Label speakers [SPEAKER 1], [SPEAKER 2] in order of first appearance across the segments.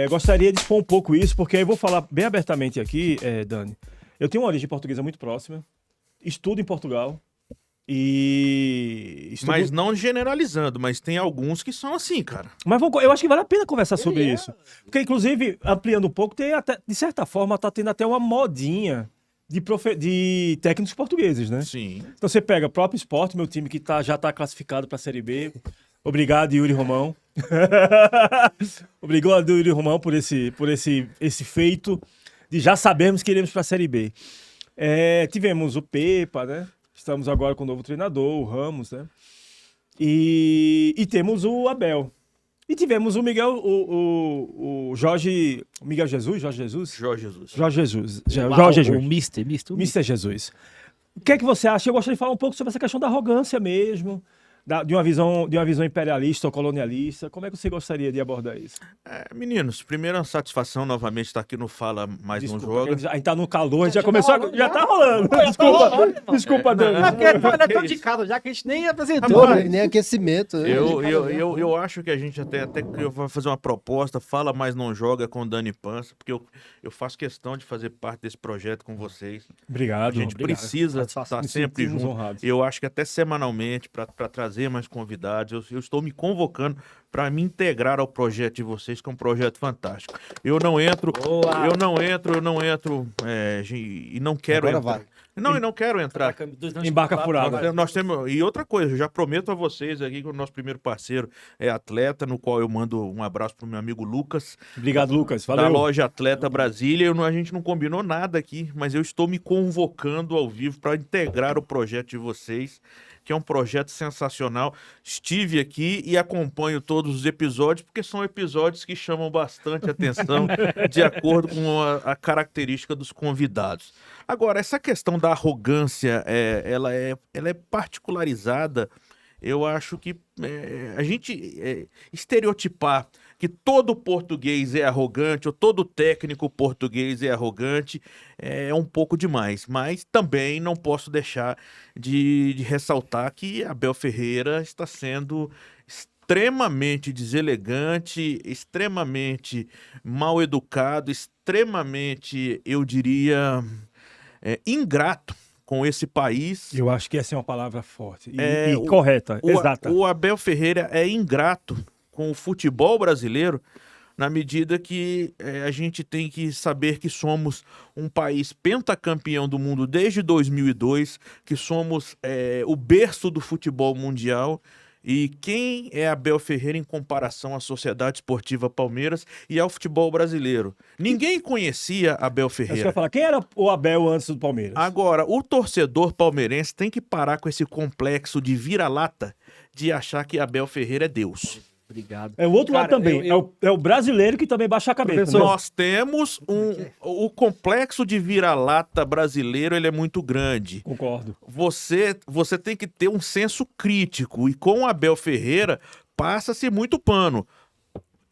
[SPEAKER 1] Gostaria de expor um pouco isso, porque eu vou falar bem abertamente aqui, Dani. Eu tenho uma origem portuguesa muito próxima, estudo em Portugal e estudo...
[SPEAKER 2] Mas não generalizando, mas tem alguns que são assim, cara.
[SPEAKER 1] Mas eu acho que vale a pena conversar sobre isso. Porque, inclusive, ampliando um pouco, tem até, de certa forma, tá tendo até uma modinha de técnicos portugueses, né?
[SPEAKER 2] Sim.
[SPEAKER 1] Então você pega o próprio Sport, meu time que já tá classificado para a Série B. Obrigado, Yuri Romão. Obrigado, Yuri Romão, por esse feito de já sabermos que iremos para a Série B. Tivemos o Pepa, né? Estamos agora com o novo treinador, o Ramos, né? E temos o Abel. E tivemos o Miguel, o Jorge... Miguel Jesus? Jorge Jesus?
[SPEAKER 2] Jorge Jesus.
[SPEAKER 1] Jorge Jesus. Jorge Jesus.
[SPEAKER 3] O Mister.
[SPEAKER 1] Jesus. O que é que você acha? Eu gostaria de falar um pouco sobre essa questão da arrogância mesmo, de uma visão imperialista ou colonialista. Como é que você gostaria de abordar isso?
[SPEAKER 2] Meninos, primeiro uma satisfação novamente estar aqui no Fala Mais Não Joga.
[SPEAKER 1] A gente tá no calor, a gente já começou, já tá rolando. Desculpa, Dani.
[SPEAKER 3] É tão de casa já que a gente nem apresentou, né?
[SPEAKER 4] Nem aquecimento. Né?
[SPEAKER 2] Eu acho que a gente até eu vou fazer uma proposta, Fala Mais Não Joga com Dani Pança, porque eu faço questão de fazer parte desse projeto com vocês.
[SPEAKER 1] Obrigado.
[SPEAKER 2] A gente precisa estar sempre junto.
[SPEAKER 1] Honrados.
[SPEAKER 2] Eu acho que até semanalmente, para trazer mais convidados, eu estou me convocando para me integrar ao projeto de vocês, que é um projeto fantástico. Eu não entro e não quero
[SPEAKER 4] Agora
[SPEAKER 2] entrar.
[SPEAKER 4] vai.
[SPEAKER 2] Não, eu não quero entrar.
[SPEAKER 1] Embarca furada.
[SPEAKER 2] Nós temos, e outra coisa, eu já prometo a vocês aqui que o nosso primeiro parceiro é Atleta, no qual eu mando um abraço pro meu amigo Lucas.
[SPEAKER 1] Obrigado, Lucas. Valeu.
[SPEAKER 2] Da loja Atleta Brasília. A gente não combinou nada aqui, mas eu estou me convocando ao vivo para integrar o projeto de vocês, que é um projeto sensacional. Estive aqui e acompanho todos os episódios, porque são episódios que chamam bastante atenção de acordo com a característica dos convidados. Agora, essa questão da arrogância, ela é particularizada. Eu acho que a gente estereotipar que todo português é arrogante ou todo técnico português é arrogante é um pouco demais. Mas também não posso deixar de ressaltar que Abel Ferreira está sendo extremamente deselegante, extremamente mal educado, extremamente, eu diria, ingrato com esse país.
[SPEAKER 1] Eu acho que essa é uma palavra forte e correta, exata.
[SPEAKER 2] O Abel Ferreira é ingrato com o futebol brasileiro na medida que a gente tem que saber que somos um país pentacampeão do mundo desde 2002, que somos o berço do futebol mundial. E quem é Abel Ferreira em comparação à Sociedade Esportiva Palmeiras e ao futebol brasileiro? Ninguém conhecia Abel Ferreira.
[SPEAKER 1] Eu ia falar, quem era o Abel antes do Palmeiras?
[SPEAKER 2] Agora, o torcedor palmeirense tem que parar com esse complexo de vira-lata de achar que Abel Ferreira é Deus.
[SPEAKER 3] Obrigado.
[SPEAKER 1] É o outro lado também. É o brasileiro que também baixa a cabeça.
[SPEAKER 3] Professor,
[SPEAKER 1] Né?
[SPEAKER 2] Nós temos o complexo de vira-lata brasileiro, ele é muito grande.
[SPEAKER 1] Concordo.
[SPEAKER 2] Você tem que ter um senso crítico. E com o Abel Ferreira, passa-se muito pano.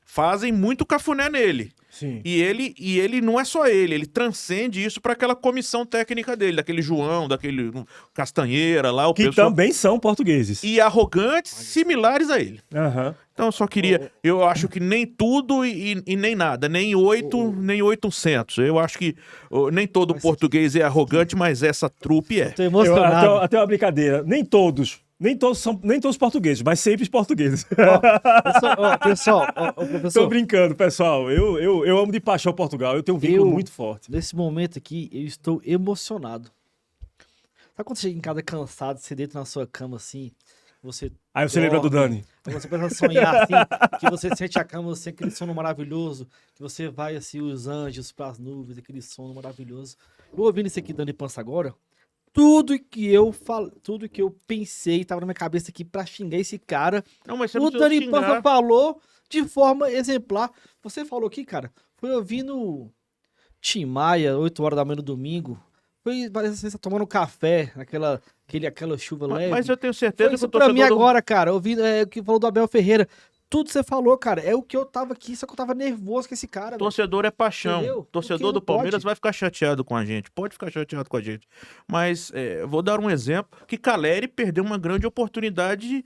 [SPEAKER 2] Fazem muito cafuné nele.
[SPEAKER 1] Sim.
[SPEAKER 2] E ele não é só ele transcende isso para aquela comissão técnica dele, daquele João, daquele Castanheira lá. O
[SPEAKER 1] Que
[SPEAKER 2] pessoal...
[SPEAKER 1] também são portugueses.
[SPEAKER 2] E arrogantes, similares a ele.
[SPEAKER 1] Uhum.
[SPEAKER 2] Então eu só queria, eu acho que nem tudo e nem nada, nem 800. Eu acho que nem todo português é arrogante, mas essa trupe é.
[SPEAKER 3] Tô emocionado.
[SPEAKER 1] Até uma brincadeira. Nem todos portugueses, mas sempre os portugueses.
[SPEAKER 3] Pessoal,
[SPEAKER 1] Tô
[SPEAKER 3] professor,
[SPEAKER 1] brincando, pessoal. Eu amo de paixão Portugal. Eu tenho um vínculo muito forte.
[SPEAKER 3] nesse momento aqui, eu estou emocionado. Sabe quando você chega em casa cansado, você deita na sua cama assim, você...
[SPEAKER 1] Aí você lembra do Dani.
[SPEAKER 3] Você começa a sonhar assim, que você sente a cama, assim, aquele sono maravilhoso, que você vai assim, os anjos para as nuvens, aquele sono maravilhoso. Eu ouvindo isso aqui, Dani Pança, agora, tudo que eu pensei, tava na minha cabeça aqui pra xingar esse cara,
[SPEAKER 2] Não, mas você
[SPEAKER 3] o
[SPEAKER 2] não precisa
[SPEAKER 3] Dani Pança
[SPEAKER 2] xingar.
[SPEAKER 3] falou de forma exemplar. Você falou aqui, cara, foi ouvindo Tim Maia, 8 horas da manhã no domingo, parece que você tá tomando café, aquela chuva leve.
[SPEAKER 2] Mas eu tenho certeza
[SPEAKER 3] Foi
[SPEAKER 2] que
[SPEAKER 3] isso
[SPEAKER 2] o
[SPEAKER 3] pra
[SPEAKER 2] torcedor...
[SPEAKER 3] mim agora, cara, ouvindo o que falou do Abel Ferreira. Tudo que você falou, cara, é o que eu tava aqui, só que eu tava nervoso com esse cara. velho.
[SPEAKER 2] Torcedor é paixão.
[SPEAKER 3] Entendeu?
[SPEAKER 2] Torcedor
[SPEAKER 3] Porque
[SPEAKER 2] do
[SPEAKER 3] não
[SPEAKER 2] Palmeiras
[SPEAKER 3] pode.
[SPEAKER 2] vai ficar chateado com a gente. Pode ficar chateado com a gente. Mas vou dar um exemplo. Que Caleri perdeu uma grande oportunidade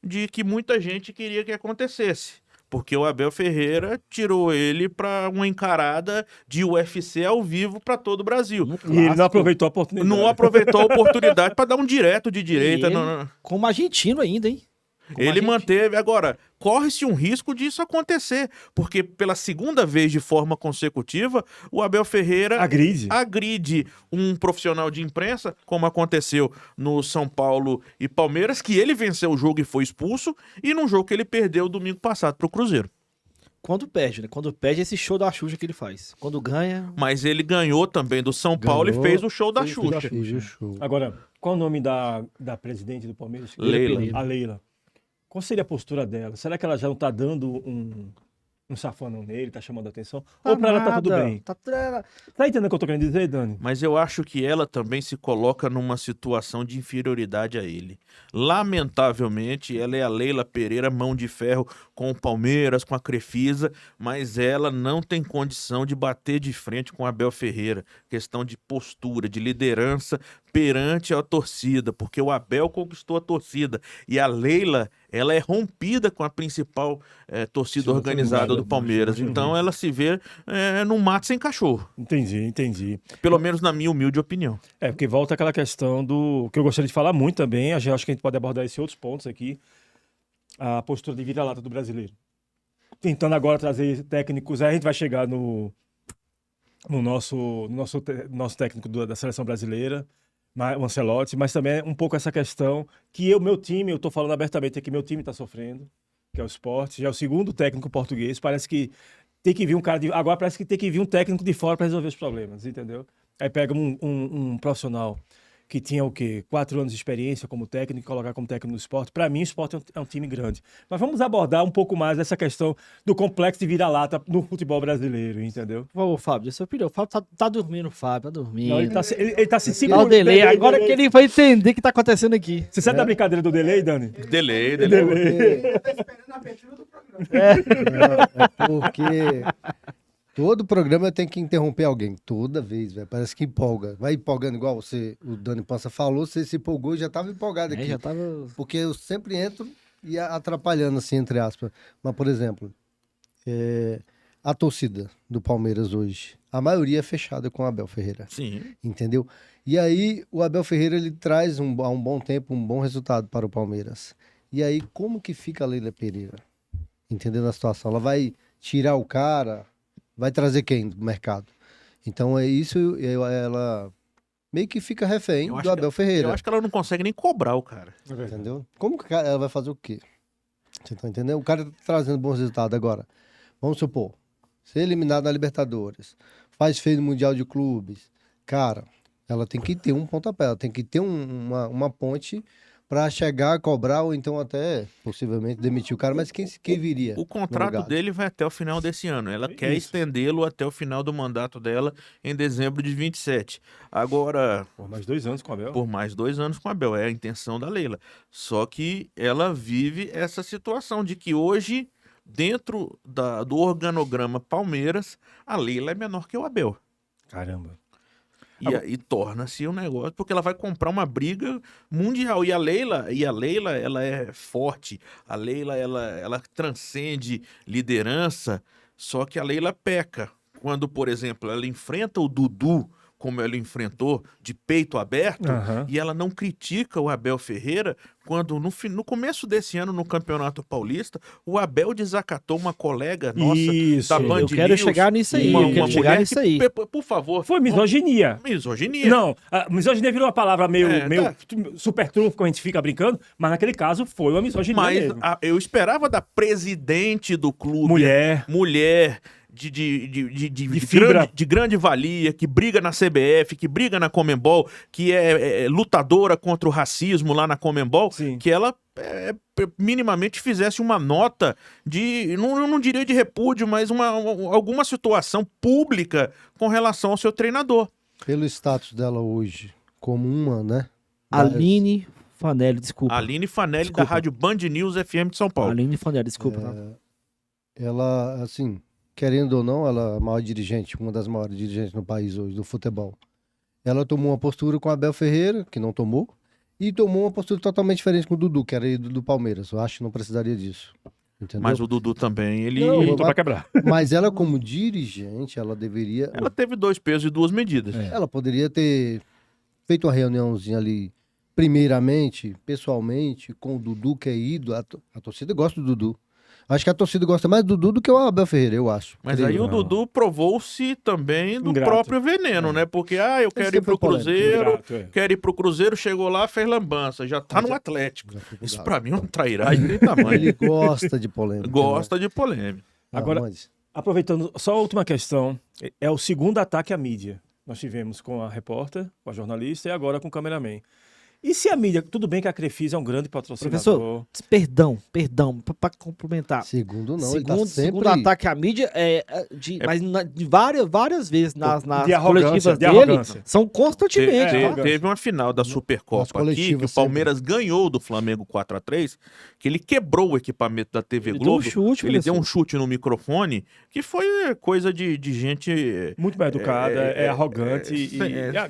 [SPEAKER 2] de que muita gente queria que acontecesse. porque o Abel Ferreira tirou ele para uma encarada de UFC ao vivo para todo o Brasil.
[SPEAKER 1] E ele não aproveitou a oportunidade.
[SPEAKER 2] Não aproveitou a oportunidade para dar um direto de direita.
[SPEAKER 3] E ele, como argentino ainda, hein? Como
[SPEAKER 2] Ele
[SPEAKER 3] argentino.
[SPEAKER 2] manteve. Agora, corre-se um risco disso acontecer, porque pela segunda vez de forma consecutiva, o Abel Ferreira agride um profissional de imprensa, como aconteceu no São Paulo e Palmeiras, que ele venceu o jogo e foi expulso, e num jogo que ele perdeu domingo passado para o Cruzeiro.
[SPEAKER 3] Quando perde, né? Quando perde, esse show da Xuxa que ele faz. Quando ganha...
[SPEAKER 2] Mas ele ganhou também do São Paulo e fez o show da Xuxa.
[SPEAKER 4] Fez o show.
[SPEAKER 1] Agora, qual o nome da presidente do Palmeiras?
[SPEAKER 2] Leila.
[SPEAKER 1] A Leila. Qual seria a postura dela? Será que ela já não tá dando um safanão nele, tá chamando a atenção? Ou pra ela tá tudo bem? Tá entendendo o que eu tô querendo dizer, Dani?
[SPEAKER 2] Mas eu acho que ela também se coloca numa situação de inferioridade a ele. Lamentavelmente, ela é a Leila Pereira, mão de ferro com o Palmeiras, com a Crefisa, mas ela não tem condição de bater de frente com o Abel Ferreira. Questão de postura, de liderança perante a torcida, porque o Abel conquistou a torcida e a Leila, ela é rompida com a principal torcida organizada do Palmeiras. Então ela se vê num mato sem cachorro.
[SPEAKER 1] Entendi.
[SPEAKER 2] Pelo menos na minha humilde opinião.
[SPEAKER 1] Porque volta aquela questão do que eu gostaria de falar muito também, acho que a gente pode abordar esses outros pontos aqui, a postura de vira-lata do brasileiro. Tentando agora trazer técnicos, aí a gente vai chegar no nosso técnico da seleção brasileira, o Ancelotti, mas também um pouco essa questão que meu time, eu tô falando abertamente aqui, meu time tá sofrendo, que é o Sport, já é o segundo técnico português, parece que tem que vir agora parece que tem que vir um técnico de fora para resolver os problemas, entendeu? Aí pega um profissional que tinha 4 anos de experiência como técnico e colocar como técnico do Sport. Para mim, o Sport é um time grande. Mas vamos abordar um pouco mais essa questão do complexo de vira-lata no futebol brasileiro, entendeu?
[SPEAKER 3] Por favor, Fábio, essa opinião. O Fábio tá dormindo, Fábio, tá dormindo.
[SPEAKER 1] Não, ele tá se
[SPEAKER 3] Dá o
[SPEAKER 1] segurando.
[SPEAKER 3] delay. Agora que ele vai entender o que tá acontecendo aqui.
[SPEAKER 1] Você sabe da brincadeira do delay, Dani?
[SPEAKER 2] Delay.
[SPEAKER 4] Eu tô esperando a abertura do programa. É porque todo programa tem que interromper alguém. Toda vez, velho. Parece que empolga. Vai empolgando igual o Dani Pança falou. Você se empolgou e já tava empolgado aqui.
[SPEAKER 3] Já tava...
[SPEAKER 4] Porque eu sempre entro e atrapalhando, assim, entre aspas. Mas, por exemplo, a torcida do Palmeiras hoje, a maioria é fechada com o Abel Ferreira.
[SPEAKER 2] Sim.
[SPEAKER 4] Entendeu? E aí, o Abel Ferreira, ele traz há um bom tempo, um bom resultado para o Palmeiras. E aí, como que fica a Leila Pereira? Entendendo a situação? Ela vai tirar o cara, vai trazer quem do mercado? Então, é isso, ela meio que fica refém do Abel Ferreira.
[SPEAKER 2] Eu acho que ela não consegue nem cobrar o cara.
[SPEAKER 4] Entendeu? Como que ela vai fazer o quê? Você tá entendendo? O cara tá trazendo bons resultados agora. Vamos supor, ser eliminado na Libertadores, faz feio no Mundial de Clubes. Cara, ela tem que ter um pontapé, ela tem que ter uma ponte para chegar, cobrar ou então até, possivelmente, demitir o cara. Mas quem viria?
[SPEAKER 2] O contrato dele vai até o final desse ano. Ela quer estendê-lo até o final do mandato dela em dezembro de 27. Agora...
[SPEAKER 1] Por mais 2 anos com o Abel.
[SPEAKER 2] Por mais 2 anos com o Abel. É a intenção da Leila. Só que ela vive essa situação de que hoje, dentro do organograma Palmeiras, a Leila é menor que o Abel.
[SPEAKER 1] Caramba.
[SPEAKER 2] E torna-se um negócio, porque ela vai comprar uma briga mundial. E a Leila, ela é forte. A Leila, ela transcende liderança, só que a Leila peca. Quando, por exemplo, ela enfrenta o Dudu, como ela enfrentou, de peito aberto, e ela não critica o Abel Ferreira, quando no começo desse ano, no Campeonato Paulista, o Abel desacatou uma colega nossa da Band News.
[SPEAKER 3] Eu quero chegar nisso aí,
[SPEAKER 2] Por favor.
[SPEAKER 1] Foi misoginia.
[SPEAKER 2] Misoginia.
[SPEAKER 1] Não, a misoginia virou uma palavra meio super trunfo, como a gente fica brincando, mas naquele caso foi uma misoginia mesmo.
[SPEAKER 2] Eu esperava da presidente do clube, mulher de grande valia, que briga na CBF, que briga na Conmebol, que é lutadora contra o racismo lá na Conmebol, que ela minimamente fizesse uma nota de, não diria de repúdio, mas alguma situação pública com relação ao seu treinador.
[SPEAKER 4] Pelo status dela hoje, como uma, né?
[SPEAKER 3] Aline Fanelli, desculpa.
[SPEAKER 2] Aline Fanelli, da Rádio Band News FM de São Paulo.
[SPEAKER 3] Aline Fanelli, desculpa.
[SPEAKER 4] Ela, assim... Querendo ou não, ela é a maior dirigente, uma das maiores dirigentes no país hoje, do futebol. Ela tomou uma postura com o Abel Ferreira, que não tomou, e tomou uma postura totalmente diferente com o Dudu, que era ídolo do Palmeiras. Eu acho que não precisaria disso. Entendeu?
[SPEAKER 2] Mas o Dudu também, ele...
[SPEAKER 4] Não,
[SPEAKER 1] Tô pra quebrar.
[SPEAKER 4] Mas ela, como dirigente, ela deveria.
[SPEAKER 2] Ela teve 2 pesos e 2 medidas.
[SPEAKER 4] Ela poderia ter feito uma reuniãozinha ali, primeiramente, pessoalmente, com o Dudu, que é ídolo. A torcida gosta do Dudu. Acho que a torcida gosta mais do Dudu do que o Abel Ferreira, eu acho.
[SPEAKER 2] Mas
[SPEAKER 4] Creio.
[SPEAKER 2] aí o
[SPEAKER 1] Não.
[SPEAKER 2] Dudu provou-se também do
[SPEAKER 1] Ingrato.
[SPEAKER 2] próprio veneno, né? Porque, eu quero ir
[SPEAKER 4] sempre
[SPEAKER 2] pro
[SPEAKER 4] foi polêmico.
[SPEAKER 2] Cruzeiro,
[SPEAKER 1] Ingrato, é.
[SPEAKER 2] quero ir pro Cruzeiro, chegou lá, fez lambança, já tá no Atlético.
[SPEAKER 4] Já foi
[SPEAKER 2] Isso
[SPEAKER 4] cuidado.
[SPEAKER 2] pra mim é um trairagem de tamanho.
[SPEAKER 4] Ele gosta de polêmica.
[SPEAKER 2] Gosta de polêmica.
[SPEAKER 4] Né?
[SPEAKER 1] Agora-
[SPEAKER 4] mas-
[SPEAKER 1] Aproveitando, só a última questão. É o segundo ataque à mídia. Nós tivemos com a repórter, com a jornalista e agora com o cameraman. E se a mídia... Tudo bem que a Crefisa é um grande patrocinador.
[SPEAKER 3] Professor, perdão, pra complementar.
[SPEAKER 4] Segundo não, ele tá
[SPEAKER 3] Segundo,
[SPEAKER 4] sempre...
[SPEAKER 3] segundo ataque à mídia, mas de várias vezes nas
[SPEAKER 1] de arrogância,
[SPEAKER 3] coletivas
[SPEAKER 1] de
[SPEAKER 3] dele,
[SPEAKER 1] arrogância.
[SPEAKER 3] são constantemente.
[SPEAKER 1] Te-
[SPEAKER 3] tá?
[SPEAKER 1] arrogância.
[SPEAKER 2] Teve uma final da
[SPEAKER 4] Nas
[SPEAKER 2] Supercopa aqui, que o
[SPEAKER 4] coletivas
[SPEAKER 2] Palmeiras ganhou do Flamengo 4-3, que ele quebrou o equipamento da TV
[SPEAKER 3] Ele deu um
[SPEAKER 2] Globo.
[SPEAKER 3] chute,
[SPEAKER 2] Ele deu um
[SPEAKER 3] professor.
[SPEAKER 2] chute no microfone, que foi coisa de gente
[SPEAKER 1] Muito bem educada, é arrogante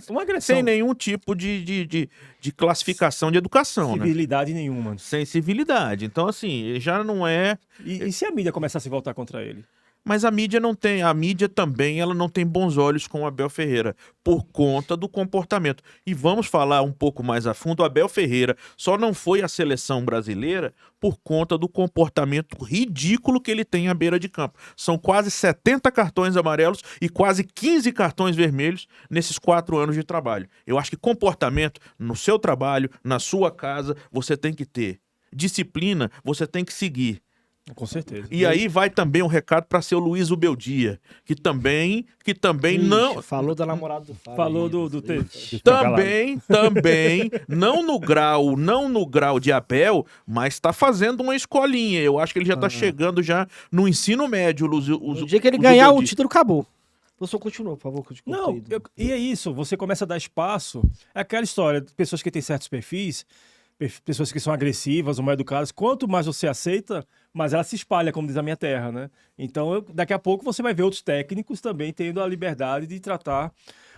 [SPEAKER 1] uma agressão.
[SPEAKER 2] sem nenhum tipo de classificação de educação, né?
[SPEAKER 1] civilidade nenhuma.
[SPEAKER 2] Sem civilidade. Então, assim, já não é...
[SPEAKER 1] E se a mídia começar a se voltar contra ele?
[SPEAKER 2] Mas a mídia não tem, a mídia também, ela não tem bons olhos com o Abel Ferreira, por conta do comportamento. E vamos falar um pouco mais a fundo, o Abel Ferreira só não foi à seleção brasileira por conta do comportamento ridículo que ele tem à beira de campo. São quase 70 cartões amarelos e quase 15 cartões vermelhos nesses 4 anos de trabalho. Eu acho que comportamento no seu trabalho, na sua casa, você tem que ter. Disciplina, você tem que seguir.
[SPEAKER 1] Com certeza.
[SPEAKER 2] E aí vai também um recado para seu Luiz Ubeldia, que também
[SPEAKER 3] Ixi,
[SPEAKER 2] não...
[SPEAKER 3] Falou da namorada do Fábio.
[SPEAKER 1] Falou
[SPEAKER 3] aí,
[SPEAKER 1] do
[SPEAKER 3] isso
[SPEAKER 1] T.
[SPEAKER 3] aí.
[SPEAKER 2] Também, não no grau de Abel, mas está fazendo uma escolinha. Eu acho que ele já está chegando já no ensino médio.
[SPEAKER 3] No dia que ele ganhar o título, acabou. O senhor continua, por favor. Que eu te
[SPEAKER 1] Não,
[SPEAKER 3] cortei.
[SPEAKER 1] e é isso, você começa a dar espaço. É aquela história de pessoas que têm certos perfis, pessoas que são agressivas ou mal educadas. Quanto mais você aceita, mais ela se espalha, como diz a minha terra, né? Então, daqui a pouco você vai ver outros técnicos também tendo a liberdade de tratar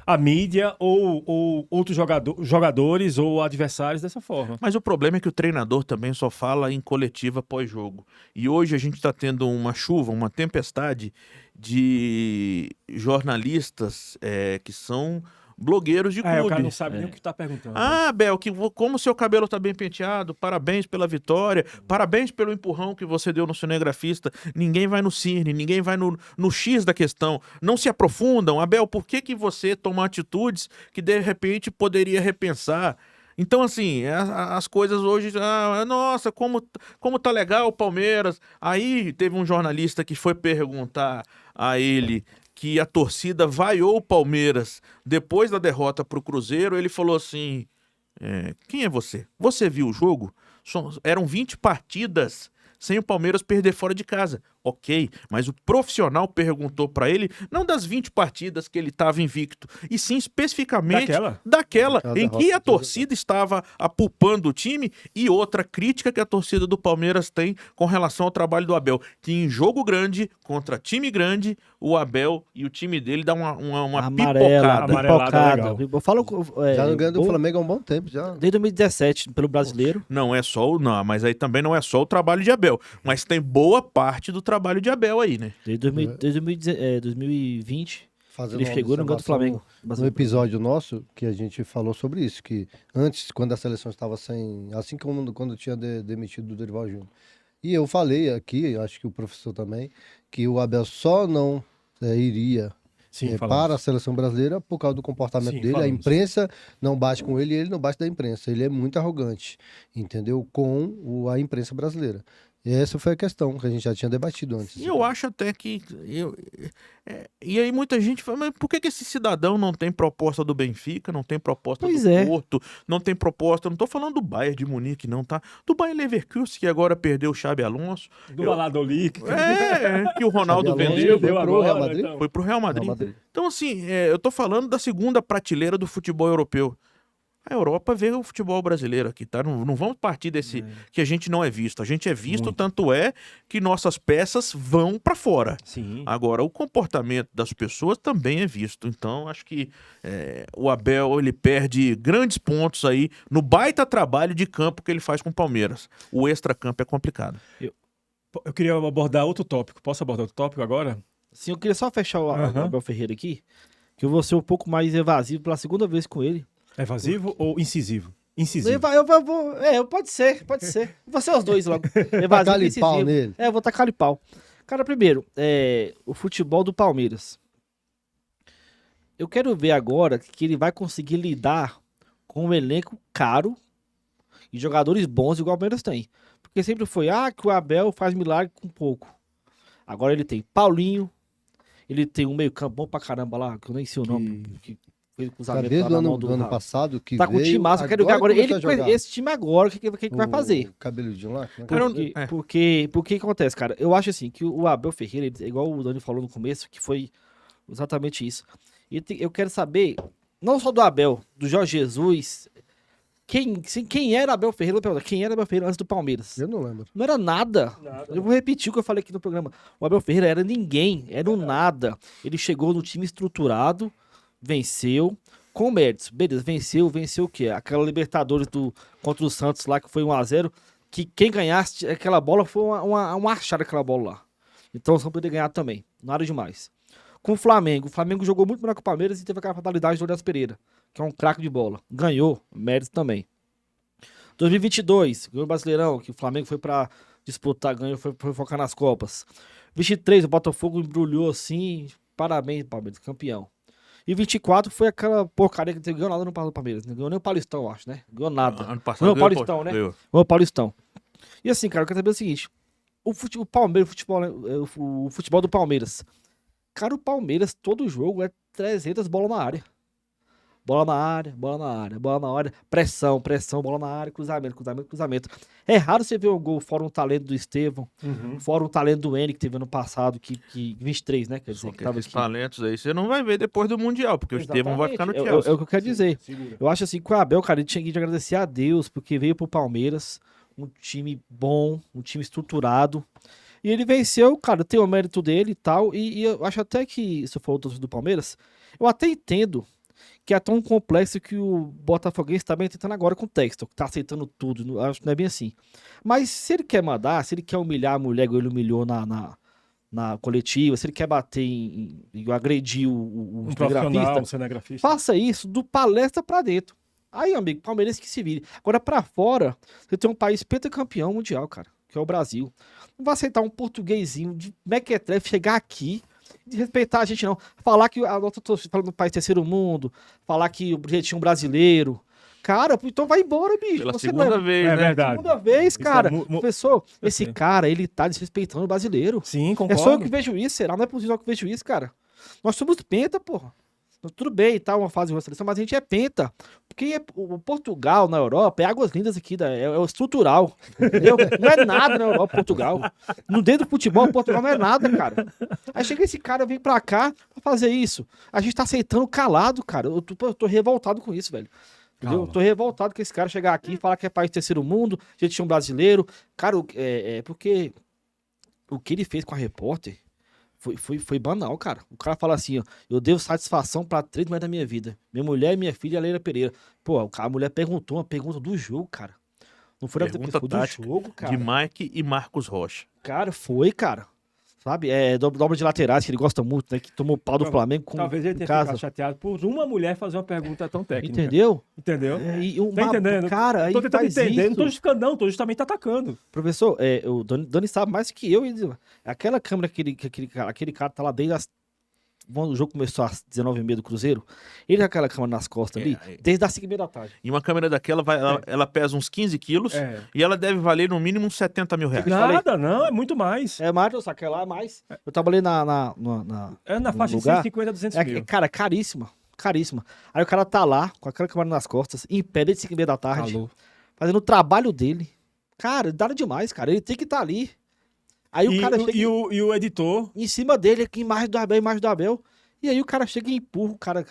[SPEAKER 1] a mídia ou outros jogadores ou adversários dessa forma.
[SPEAKER 2] Mas o problema é que o treinador também só fala em coletiva pós-jogo. E hoje a gente está tendo uma chuva, uma tempestade de jornalistas que são blogueiros de clube.
[SPEAKER 1] O cara não sabe nem o que tá perguntando.
[SPEAKER 2] Ah, Bel, como o seu cabelo tá bem penteado, parabéns pela vitória, parabéns pelo empurrão que você deu no cinegrafista. Ninguém vai no cerne, ninguém vai no X da questão. Não se aprofundam. Abel, por que você toma atitudes que de repente poderia repensar? Então, assim, as coisas hoje... nossa, como tá legal o Palmeiras. Aí teve um jornalista que foi perguntar a ele que a torcida vaiou o Palmeiras depois da derrota pro Cruzeiro. Ele falou assim, quem é você? Você viu o jogo? Eram 20 partidas sem o Palmeiras perder fora de casa. Ok, mas o profissional perguntou pra ele, não das 20 partidas que ele estava invicto, e sim especificamente daquela em que a torcida estava apupando o time. E outra crítica que a torcida do Palmeiras tem com relação ao trabalho do Abel, que em jogo grande, contra time grande, o Abel e o time dele dão uma pipocada.
[SPEAKER 1] Amarelada legal.
[SPEAKER 3] Eu falo,
[SPEAKER 4] Já não ganha do Flamengo há um bom tempo, já.
[SPEAKER 3] desde 2017, pelo brasileiro.
[SPEAKER 2] Não é só mas aí também não é só o trabalho de Abel, mas tem boa parte do trabalho de Abel aí, né?
[SPEAKER 3] Desde 2020,
[SPEAKER 4] Fazendo
[SPEAKER 3] ele
[SPEAKER 4] uma
[SPEAKER 3] chegou no ganho do
[SPEAKER 4] observação
[SPEAKER 3] Flamengo.
[SPEAKER 4] No episódio nosso, que a gente falou sobre isso, que antes, quando a seleção estava sem... Assim como quando tinha demitido o Dorival Júnior. E eu falei aqui, acho que o professor também, que o Abel só não iria
[SPEAKER 1] Sim,
[SPEAKER 4] para a seleção brasileira por causa do comportamento
[SPEAKER 1] Sim,
[SPEAKER 4] dele.
[SPEAKER 1] falamos.
[SPEAKER 4] A imprensa não bate com ele e ele não bate da imprensa. Ele é muito arrogante, entendeu? Com a imprensa brasileira. E essa foi a questão que a gente já tinha debatido antes.
[SPEAKER 2] E eu acho até que... e aí muita gente fala, mas por que esse cidadão não tem proposta do Benfica, não tem proposta
[SPEAKER 3] Pois
[SPEAKER 2] do
[SPEAKER 3] é.
[SPEAKER 2] Porto, não tem proposta... Não tô falando do Bayern de Munique, não, tá? Do Bayer Leverkusen, que agora perdeu o Xabi Alonso.
[SPEAKER 1] Do Valladolid.
[SPEAKER 2] Que o Ronaldo
[SPEAKER 4] Xabi Alonso
[SPEAKER 2] vendeu.
[SPEAKER 4] foi pro
[SPEAKER 1] agora,
[SPEAKER 4] Real Madrid?
[SPEAKER 1] então.
[SPEAKER 2] Foi pro Real Madrid.
[SPEAKER 4] Real Madrid.
[SPEAKER 2] Então, assim, eu tô falando da segunda prateleira do futebol europeu. A Europa vê o futebol brasileiro aqui, tá? Não vamos partir desse que a gente não é visto. A gente é visto,
[SPEAKER 1] Muito.
[SPEAKER 2] tanto é que nossas peças vão pra fora.
[SPEAKER 1] Sim.
[SPEAKER 2] Agora, o comportamento das pessoas também é visto. Então, acho que o Abel, ele perde grandes pontos aí no baita trabalho de campo que ele faz com o Palmeiras. O extra-campo é complicado.
[SPEAKER 1] Eu queria abordar outro tópico. Posso abordar outro tópico agora?
[SPEAKER 3] Sim, eu queria só fechar o
[SPEAKER 1] Aham.
[SPEAKER 3] Abel Ferreira aqui, que eu vou ser um pouco mais evasivo pela segunda vez com ele.
[SPEAKER 1] Evasivo ou incisivo? Incisivo.
[SPEAKER 3] Pode ser. Vou ser os dois logo. Evasivo
[SPEAKER 4] Tacar-lhe
[SPEAKER 3] e
[SPEAKER 4] pau
[SPEAKER 3] incisivo.
[SPEAKER 4] nele.
[SPEAKER 3] Eu vou tacar-lhe pau. Cara, primeiro, o futebol do Palmeiras. Eu quero ver agora que ele vai conseguir lidar com um elenco caro e jogadores bons igual o Palmeiras tem. Porque sempre foi, que o Abel faz milagre com pouco. Agora ele tem Paulinho, ele tem um meio campo bom pra caramba lá, que eu nem sei o nome, que fez o
[SPEAKER 4] Tá
[SPEAKER 3] cruzamento
[SPEAKER 4] desde
[SPEAKER 3] lá
[SPEAKER 4] o
[SPEAKER 3] na
[SPEAKER 4] ano,
[SPEAKER 3] mão
[SPEAKER 4] do ano passado que
[SPEAKER 3] Tá com o
[SPEAKER 4] veio,
[SPEAKER 3] time massa, eu quero ver agora.
[SPEAKER 4] começou
[SPEAKER 3] Ele,
[SPEAKER 4] a jogar.
[SPEAKER 3] esse time agora, o que vai fazer?
[SPEAKER 4] O cabeludinho lá? Como é que
[SPEAKER 2] Cara,
[SPEAKER 4] é?
[SPEAKER 3] Porque o que acontece, cara? Eu acho assim, que o Abel Ferreira, igual o Dani falou no começo, que foi exatamente isso. Eu quero saber, não só do Abel, do Jorge Jesus, quem era Abel Ferreira? Eu vou perguntar, quem era Abel Ferreira antes do Palmeiras?
[SPEAKER 4] Eu não lembro.
[SPEAKER 3] Não era nada. Eu vou repetir o que eu falei aqui no programa. O Abel Ferreira era ninguém, era um nada. Ele chegou no time estruturado, venceu, com méritos. Beleza, venceu o quê? Aquela Libertadores contra o Santos lá, que foi 1-0, que quem ganhasse aquela bola foi uma achada aquela bola lá. Então o São poderia ganhar também. Nada demais. Com o Flamengo jogou muito melhor que o Palmeiras e teve aquela fatalidade do Orelhas Pereira, que é um craque de bola. Ganhou, mérito também. 2022, ganhou o Brasileirão, que o Flamengo foi pra disputar, ganhou, foi focar nas Copas. 23, o Botafogo embrulhou assim, parabéns, Palmeiras, campeão. E 24 foi aquela porcaria que não ganhou nada no Palmeiras, não ganhou nem o Paulistão, eu acho, né? Ganhou nada.
[SPEAKER 2] Ano passado
[SPEAKER 3] Ganhou o
[SPEAKER 2] ganhou,
[SPEAKER 3] Paulistão, né?
[SPEAKER 2] ganhou.
[SPEAKER 3] Ganhou o Paulistão. E assim, cara, eu quero saber o seguinte, o Palmeiras, o futebol do Palmeiras. Cara, o Palmeiras, todo jogo é 300 bolas na área. Bola na área, bola na área, bola na área. Pressão, bola na área, cruzamento. É raro você ver um gol fora um talento do Estevão, fora um talento do N que teve ano passado, que 23, né? Quer dizer,
[SPEAKER 2] Só
[SPEAKER 3] que
[SPEAKER 2] que
[SPEAKER 3] tava
[SPEAKER 2] esses
[SPEAKER 3] aqui.
[SPEAKER 2] talentos aí você não vai ver depois do Mundial, porque o Estevão vai ficar no Chelsea.
[SPEAKER 3] É o que eu quero dizer.
[SPEAKER 1] Segura.
[SPEAKER 3] Eu acho assim que o Abel, cara, ele tinha que agradecer a Deus, porque veio pro Palmeiras, um time bom, um time estruturado. E ele venceu, cara, tem o mérito dele e tal. E eu acho até que, se eu for do Palmeiras, eu até entendo que é tão complexo que o Botafoguense tá bem tentando agora com o Textor, que tá aceitando tudo. Acho que não é bem assim. Mas se ele quer mandar, se ele quer humilhar a mulher igual ele humilhou na coletiva, se ele quer bater e agredir o
[SPEAKER 1] Um profissional,
[SPEAKER 3] cinegrafista,
[SPEAKER 1] um cinegrafista.
[SPEAKER 3] faça isso do palestra pra dentro. Aí, amigo, palmeirense que se vire. Agora, pra fora, você tem um país pentacampeão mundial, cara, que é o Brasil. Não vai aceitar um portuguesinho de mequetrefe chegar aqui e respeitar a gente, não. Falar que a nossa torcida falando do país terceiro mundo, falar que o jeitinho brasileiro. Cara, então vai embora, bicho.
[SPEAKER 2] Pela
[SPEAKER 3] Você
[SPEAKER 2] segunda
[SPEAKER 3] não
[SPEAKER 2] vez,
[SPEAKER 1] É
[SPEAKER 2] né?
[SPEAKER 1] verdade.
[SPEAKER 3] segunda vez,
[SPEAKER 1] Isso
[SPEAKER 3] cara.
[SPEAKER 1] é
[SPEAKER 3] Professor,
[SPEAKER 1] Eu
[SPEAKER 3] esse
[SPEAKER 1] sei.
[SPEAKER 3] cara, ele tá desrespeitando o brasileiro.
[SPEAKER 1] Sim,
[SPEAKER 3] É
[SPEAKER 1] concordo.
[SPEAKER 3] só eu que vejo isso, será? Não é possível só que eu vejo isso, cara. Nós somos penta, porra. Tudo bem, tá uma fase de seleção, mas a gente é penta. Porque o Portugal na Europa é águas lindas aqui, é o estrutural. Entendeu? Não é nada na Europa, Portugal. No dentro do futebol, Portugal não é nada, cara. Aí chega esse cara, vem pra cá pra fazer isso. A gente tá aceitando calado, cara. Eu tô revoltado com isso, velho. Entendeu? Eu
[SPEAKER 1] Calma.
[SPEAKER 3] tô revoltado com esse cara chegar aqui e falar que é país terceiro mundo, gente tinha um brasileiro. Cara, porque o que ele fez com a repórter foi banal, cara. O cara fala assim, ó, eu devo satisfação pra 3 mulheres da minha vida. Minha mulher e minha filha, a Leila Pereira. Pô, a mulher perguntou uma pergunta do jogo, cara. Não foi
[SPEAKER 2] Pergunta
[SPEAKER 3] foi
[SPEAKER 2] tática
[SPEAKER 3] do jogo, cara.
[SPEAKER 2] De Mike e Marcos Rocha.
[SPEAKER 3] Cara, foi, cara. Sabe? Dobra de laterais, que ele gosta muito, né? Que tomou pau do Flamengo com
[SPEAKER 1] Talvez ele
[SPEAKER 3] em
[SPEAKER 1] tenha
[SPEAKER 3] casa.
[SPEAKER 1] ficado chateado por uma mulher fazer uma pergunta tão técnica.
[SPEAKER 3] Entendeu?
[SPEAKER 1] Entendeu?
[SPEAKER 3] E
[SPEAKER 1] Tá entendendo?
[SPEAKER 3] Cara, aí
[SPEAKER 1] Tô tentando
[SPEAKER 3] faz
[SPEAKER 1] entender, não tô
[SPEAKER 3] isso.
[SPEAKER 1] justificando, não, tô justamente atacando.
[SPEAKER 3] Professor, o Dani sabe mais que eu. Aquela câmera que aquele cara tá lá desde quando o jogo começou às 19h30 do Cruzeiro, ele com aquela câmera nas costas ali, desde as 5h30 da tarde.
[SPEAKER 2] E uma câmera daquela, ela pesa uns 15 quilos
[SPEAKER 1] É.
[SPEAKER 2] e ela deve valer no mínimo uns 70 mil reais.
[SPEAKER 1] Nada, não, é muito mais.
[SPEAKER 3] É mais, só que lá é mais. Eu trabalhei na
[SPEAKER 1] É na
[SPEAKER 3] no
[SPEAKER 1] faixa de
[SPEAKER 3] lugar.
[SPEAKER 1] 150 a 200 mil.
[SPEAKER 3] Cara, caríssima. Caríssima. Aí o cara tá lá, com aquela câmera nas costas, em pé desde 5h30 da tarde,
[SPEAKER 1] Alô.
[SPEAKER 3] fazendo o trabalho dele. Cara, dá demais, cara. Ele tem que estar ali. Aí o cara chega
[SPEAKER 1] E o editor,
[SPEAKER 3] em cima dele, aqui, imagem do Abel. E aí o cara chega e empurra o cara,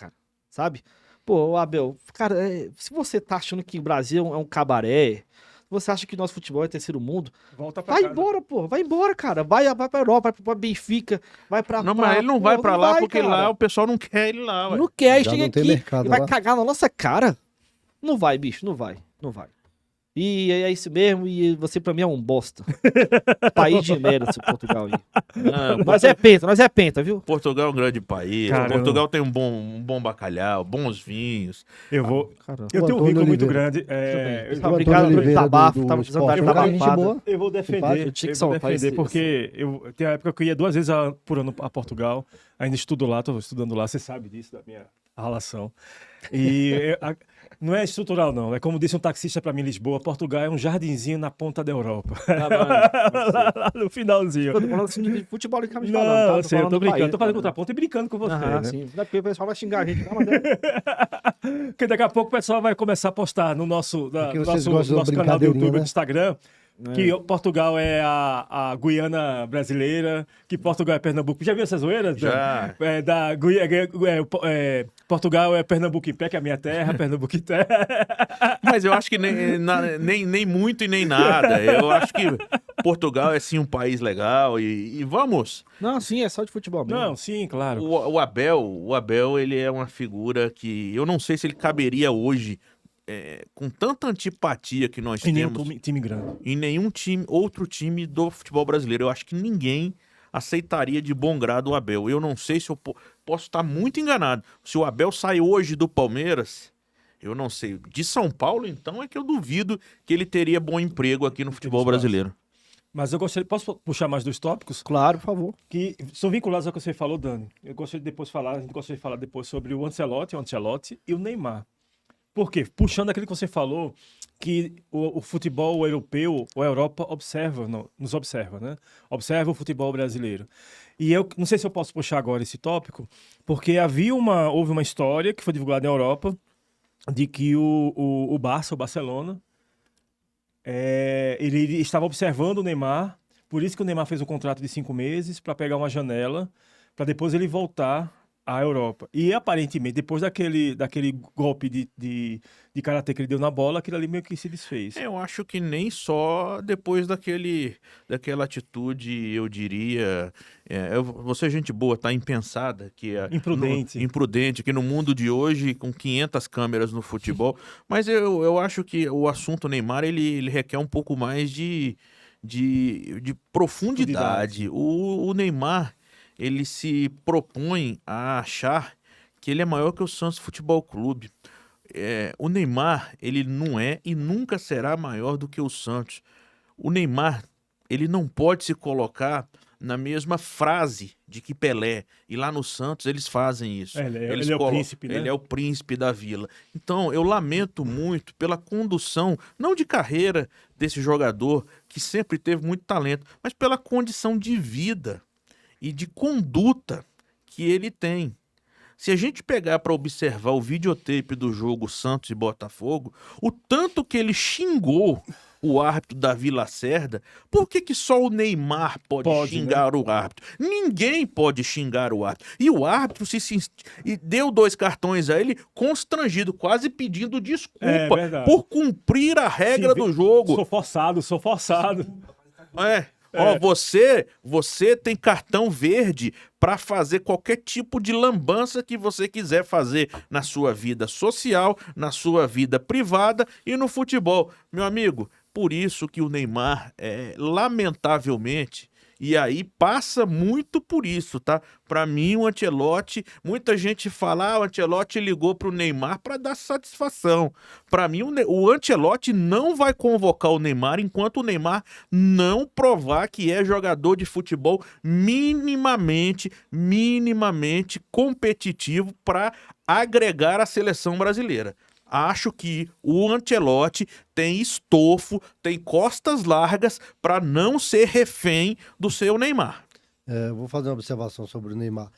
[SPEAKER 3] sabe? Pô, o Abel, cara, se você tá achando que o Brasil é um cabaré, se você acha que nosso futebol é terceiro mundo,
[SPEAKER 1] volta pra
[SPEAKER 3] vai
[SPEAKER 1] casa.
[SPEAKER 3] embora, pô. Vai embora, cara. Vai pra Europa, vai pra Benfica, vai pra...
[SPEAKER 2] Não, mas ele não vai pra lá porque
[SPEAKER 3] cara.
[SPEAKER 2] lá o pessoal não quer ele lá, ué.
[SPEAKER 3] Não quer,
[SPEAKER 4] Já
[SPEAKER 3] chega
[SPEAKER 4] não tem
[SPEAKER 3] aqui
[SPEAKER 4] mercado
[SPEAKER 3] e vai
[SPEAKER 4] lá.
[SPEAKER 3] cagar na nossa cara. Não vai, bicho, não vai. E é isso mesmo, e você pra mim é um bosta. País de merda, esse Portugal aí.
[SPEAKER 2] Não,
[SPEAKER 3] Nós é penta, viu?
[SPEAKER 2] Portugal é um grande país.
[SPEAKER 1] Cara,
[SPEAKER 2] Portugal tem um bom bacalhau, bons vinhos.
[SPEAKER 1] Eu vou.
[SPEAKER 3] Caramba.
[SPEAKER 1] Eu
[SPEAKER 4] O
[SPEAKER 1] tenho um
[SPEAKER 4] Antônio
[SPEAKER 1] vínculo muito
[SPEAKER 4] Oliveira.
[SPEAKER 1] grande.
[SPEAKER 3] Tá, obrigado pelo desabafo, tava precisando dar
[SPEAKER 4] Esporte, um cara gente
[SPEAKER 3] desabafada.
[SPEAKER 4] boa.
[SPEAKER 1] Eu vou defender.
[SPEAKER 3] Eu tinha que
[SPEAKER 1] eu vou
[SPEAKER 3] soltar
[SPEAKER 1] defender,
[SPEAKER 3] esse-
[SPEAKER 1] porque tem uma época que eu ia 2 vezes por ano a Portugal. Ainda estudo lá, estou estudando lá, você sabe disso, da minha relação. E não é estrutural, não. É como disse um taxista para mim em Lisboa: Portugal é um jardinzinho na ponta da Europa. lá no finalzinho.
[SPEAKER 3] Eu tô falando assim de futebol de camisa
[SPEAKER 1] Não,
[SPEAKER 3] tá?
[SPEAKER 1] assim, eu
[SPEAKER 3] falando
[SPEAKER 1] tô
[SPEAKER 3] do
[SPEAKER 1] brincando,
[SPEAKER 3] país,
[SPEAKER 1] tô fazendo
[SPEAKER 3] né?
[SPEAKER 1] contraponto e brincando com você.
[SPEAKER 3] Aham,
[SPEAKER 1] né?
[SPEAKER 3] sim. Daqui o pessoal vai xingar a gente, tá? Mas é...
[SPEAKER 1] Porque daqui a pouco o pessoal vai começar a postar no nosso,
[SPEAKER 4] Porque vocês gostam de uma
[SPEAKER 1] nosso canal do YouTube
[SPEAKER 4] brincadeirinha,
[SPEAKER 1] e do
[SPEAKER 4] né?
[SPEAKER 1] Instagram. Que Portugal é a Guiana brasileira, que Portugal é Pernambuco. Já viu essas zoeiras?
[SPEAKER 2] Já.
[SPEAKER 1] Portugal é Pernambuco em pé, que é a minha terra, Pernambuco em terra.
[SPEAKER 2] Mas eu acho que nem muito e nem nada. Eu acho que Portugal é sim um país legal e vamos.
[SPEAKER 3] Não, sim, é só de futebol mesmo.
[SPEAKER 1] Não, sim, claro.
[SPEAKER 2] O Abel, ele é uma figura que eu não sei se ele caberia hoje com tanta antipatia que nós
[SPEAKER 1] E nem
[SPEAKER 2] temos
[SPEAKER 1] um time grande.
[SPEAKER 2] em nenhum outro time do futebol brasileiro. Eu acho que ninguém aceitaria de bom grado o Abel. Eu não sei se eu posso estar muito enganado. Se o Abel sai hoje do Palmeiras, eu não sei. De São Paulo, então, é que eu duvido que ele teria bom emprego aqui no futebol brasileiro.
[SPEAKER 1] Mas eu gostaria, posso puxar mais 2 tópicos?
[SPEAKER 3] Claro, por favor.
[SPEAKER 1] Que são vinculados ao que você falou, Dani. Eu gostaria de depois falar, a gente gostaria de falar depois sobre o Ancelotti e o Neymar. Por quê? Puxando aquilo que você falou, que o futebol europeu, ou a Europa, nos observa, né? Observa o futebol brasileiro. E eu não sei se eu posso puxar agora esse tópico, porque houve uma história que foi divulgada na Europa de que o Barcelona, ele estava observando o Neymar, por isso que o Neymar fez um contrato de 5 meses para pegar uma janela, para depois ele voltar à Europa. E aparentemente, depois daquele golpe de karatê que ele deu na bola, aquilo ali meio que se desfez.
[SPEAKER 2] Eu acho que nem só depois daquela atitude, eu diria, você é gente boa, tá impensada, que é imprudente, que no mundo de hoje, com 500 câmeras no futebol, mas eu acho que o assunto Neymar, ele requer um pouco mais de profundidade. O Neymar, ele se propõe a achar que ele é maior que o Santos Futebol Clube. O Neymar, ele não é e nunca será maior do que o Santos. O Neymar, ele não pode se colocar na mesma frase de que Pelé. E lá no Santos eles fazem isso.
[SPEAKER 1] Ele é o príncipe, né?
[SPEAKER 2] Ele é o príncipe da vila. Então, eu lamento muito pela condução, não de carreira desse jogador, que sempre teve muito talento, mas pela condição de vida e de conduta que ele tem. Se a gente pegar para observar o videotape do jogo Santos e Botafogo, o tanto que ele xingou o árbitro Davi Lacerda, por que só o Neymar pode xingar, né, o árbitro? Ninguém pode xingar o árbitro. E o árbitro e deu 2 cartões a ele, constrangido, quase pedindo desculpa por cumprir a regra do jogo.
[SPEAKER 1] Sou forçado.
[SPEAKER 2] Você tem cartão verde para fazer qualquer tipo de lambança que você quiser fazer na sua vida social, na sua vida privada e no futebol. Meu amigo, por isso que o Neymar, lamentavelmente, e aí passa muito por isso, tá? Para mim, o Ancelotti, muita gente fala, o Ancelotti ligou pro Neymar para dar satisfação. Para mim, o Ancelotti não vai convocar o Neymar enquanto o Neymar não provar que é jogador de futebol minimamente competitivo para agregar a seleção brasileira. Acho que o Ancelotti tem estofo, tem costas largas para não ser refém do seu Neymar.
[SPEAKER 4] Vou fazer uma observação sobre o Neymar.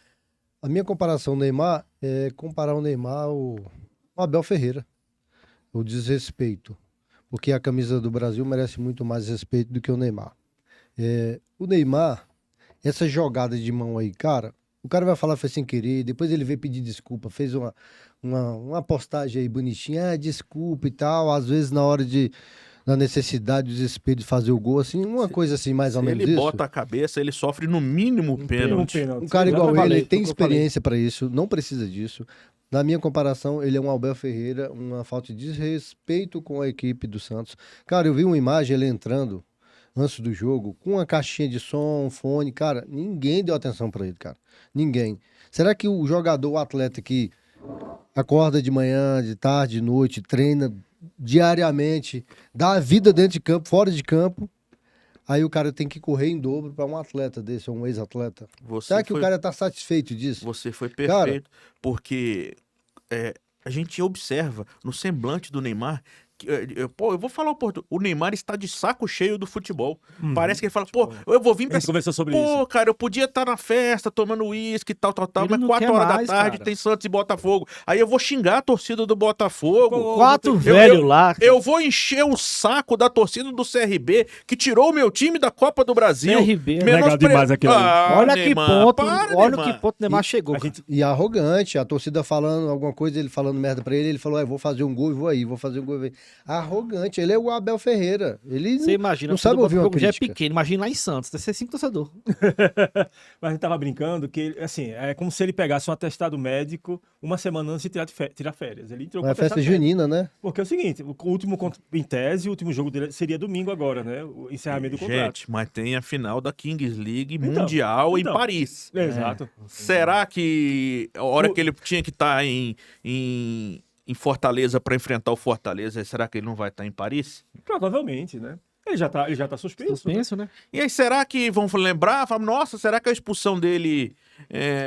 [SPEAKER 4] A minha comparação Neymar é comparar o Neymar ao Abel Ferreira. O desrespeito. Porque a camisa do Brasil merece muito mais respeito do que o Neymar. O Neymar, essa jogada de mão aí, cara, o cara vai falar foi sem querer, depois ele veio pedir desculpa, fez uma postagem aí bonitinha, desculpa e tal, às vezes na hora da necessidade, do desespero de fazer o gol, assim, uma coisa assim, mais ou menos
[SPEAKER 2] ele
[SPEAKER 4] isso.
[SPEAKER 2] bota a cabeça, ele sofre no mínimo pênalti.
[SPEAKER 4] Um cara igual ele tem experiência para isso, não precisa disso. Na minha comparação, ele é um Abel Ferreira, uma falta de desrespeito com a equipe do Santos. Cara, eu vi uma imagem ele entrando antes do jogo com uma caixinha de som, um fone. Cara, ninguém deu atenção pra ele, cara. Ninguém. Será que o jogador, o atleta que acorda de manhã, de tarde, de noite, treina diariamente, dá a vida dentro de campo, fora de campo, aí o cara tem que correr em dobro para um atleta desse, ou um ex-atleta? Será que o cara tá satisfeito disso?
[SPEAKER 2] Você foi perfeito, porque a gente observa no semblante do Neymar. Eu vou falar o Neymar está de saco cheio do futebol. Parece que ele fala, eu vou vir
[SPEAKER 1] A gente conversou sobre
[SPEAKER 2] Pô,
[SPEAKER 1] isso.
[SPEAKER 2] cara, eu podia estar na festa, tomando uísque, tal,
[SPEAKER 3] Ele
[SPEAKER 2] mas
[SPEAKER 3] não
[SPEAKER 2] 4
[SPEAKER 3] quer
[SPEAKER 2] horas
[SPEAKER 3] mais,
[SPEAKER 2] da tarde
[SPEAKER 3] cara.
[SPEAKER 2] tem Santos e Botafogo. Aí eu vou xingar a torcida do Botafogo.
[SPEAKER 1] Pô,
[SPEAKER 3] 4
[SPEAKER 2] eu-
[SPEAKER 3] velho lá.
[SPEAKER 2] Eu vou encher o saco da torcida do CRB, que tirou o meu time da Copa do Brasil.
[SPEAKER 3] CRB, né?
[SPEAKER 1] Legal demais aquilo ali.
[SPEAKER 3] Olha
[SPEAKER 2] Neymar,
[SPEAKER 3] que ponto,
[SPEAKER 2] para,
[SPEAKER 3] olha
[SPEAKER 2] Neymar.
[SPEAKER 3] que ponto o Neymar chegou.
[SPEAKER 1] A
[SPEAKER 3] cara.
[SPEAKER 1] gente,
[SPEAKER 4] E arrogante, a torcida falando alguma coisa, ele falando merda pra ele, ele falou, vou fazer um gol e vou aí, vou fazer um gol e vou aí. Arrogante, ele é o Abel Ferreira. Ele
[SPEAKER 3] Você imagina,
[SPEAKER 4] não sabe ouvir uma
[SPEAKER 3] o já é
[SPEAKER 4] crítica.
[SPEAKER 3] pequeno, imagina lá em Santos, deve ser 5 torcedores.
[SPEAKER 1] mas a gente tava brincando que, assim, é como se ele pegasse um atestado médico uma semana antes de tirar férias. Ele entrou com
[SPEAKER 4] É festa
[SPEAKER 1] atestado médico.
[SPEAKER 4] junina, né?
[SPEAKER 1] Porque é o seguinte, em tese, o último jogo dele seria domingo agora, né? O encerramento do contrato.
[SPEAKER 2] Gente, mas tem a final da Kings League
[SPEAKER 1] Então,
[SPEAKER 2] Mundial em
[SPEAKER 1] então.
[SPEAKER 2] Paris.
[SPEAKER 1] Exato.
[SPEAKER 2] Será que a hora que ele tinha que estar em Fortaleza para enfrentar o Fortaleza, será que ele não vai estar em Paris?
[SPEAKER 1] Provavelmente, né? Ele já tá suspenso.
[SPEAKER 3] Suspenso, né?
[SPEAKER 2] E aí, será que vão lembrar? Falar, nossa, será que a expulsão dele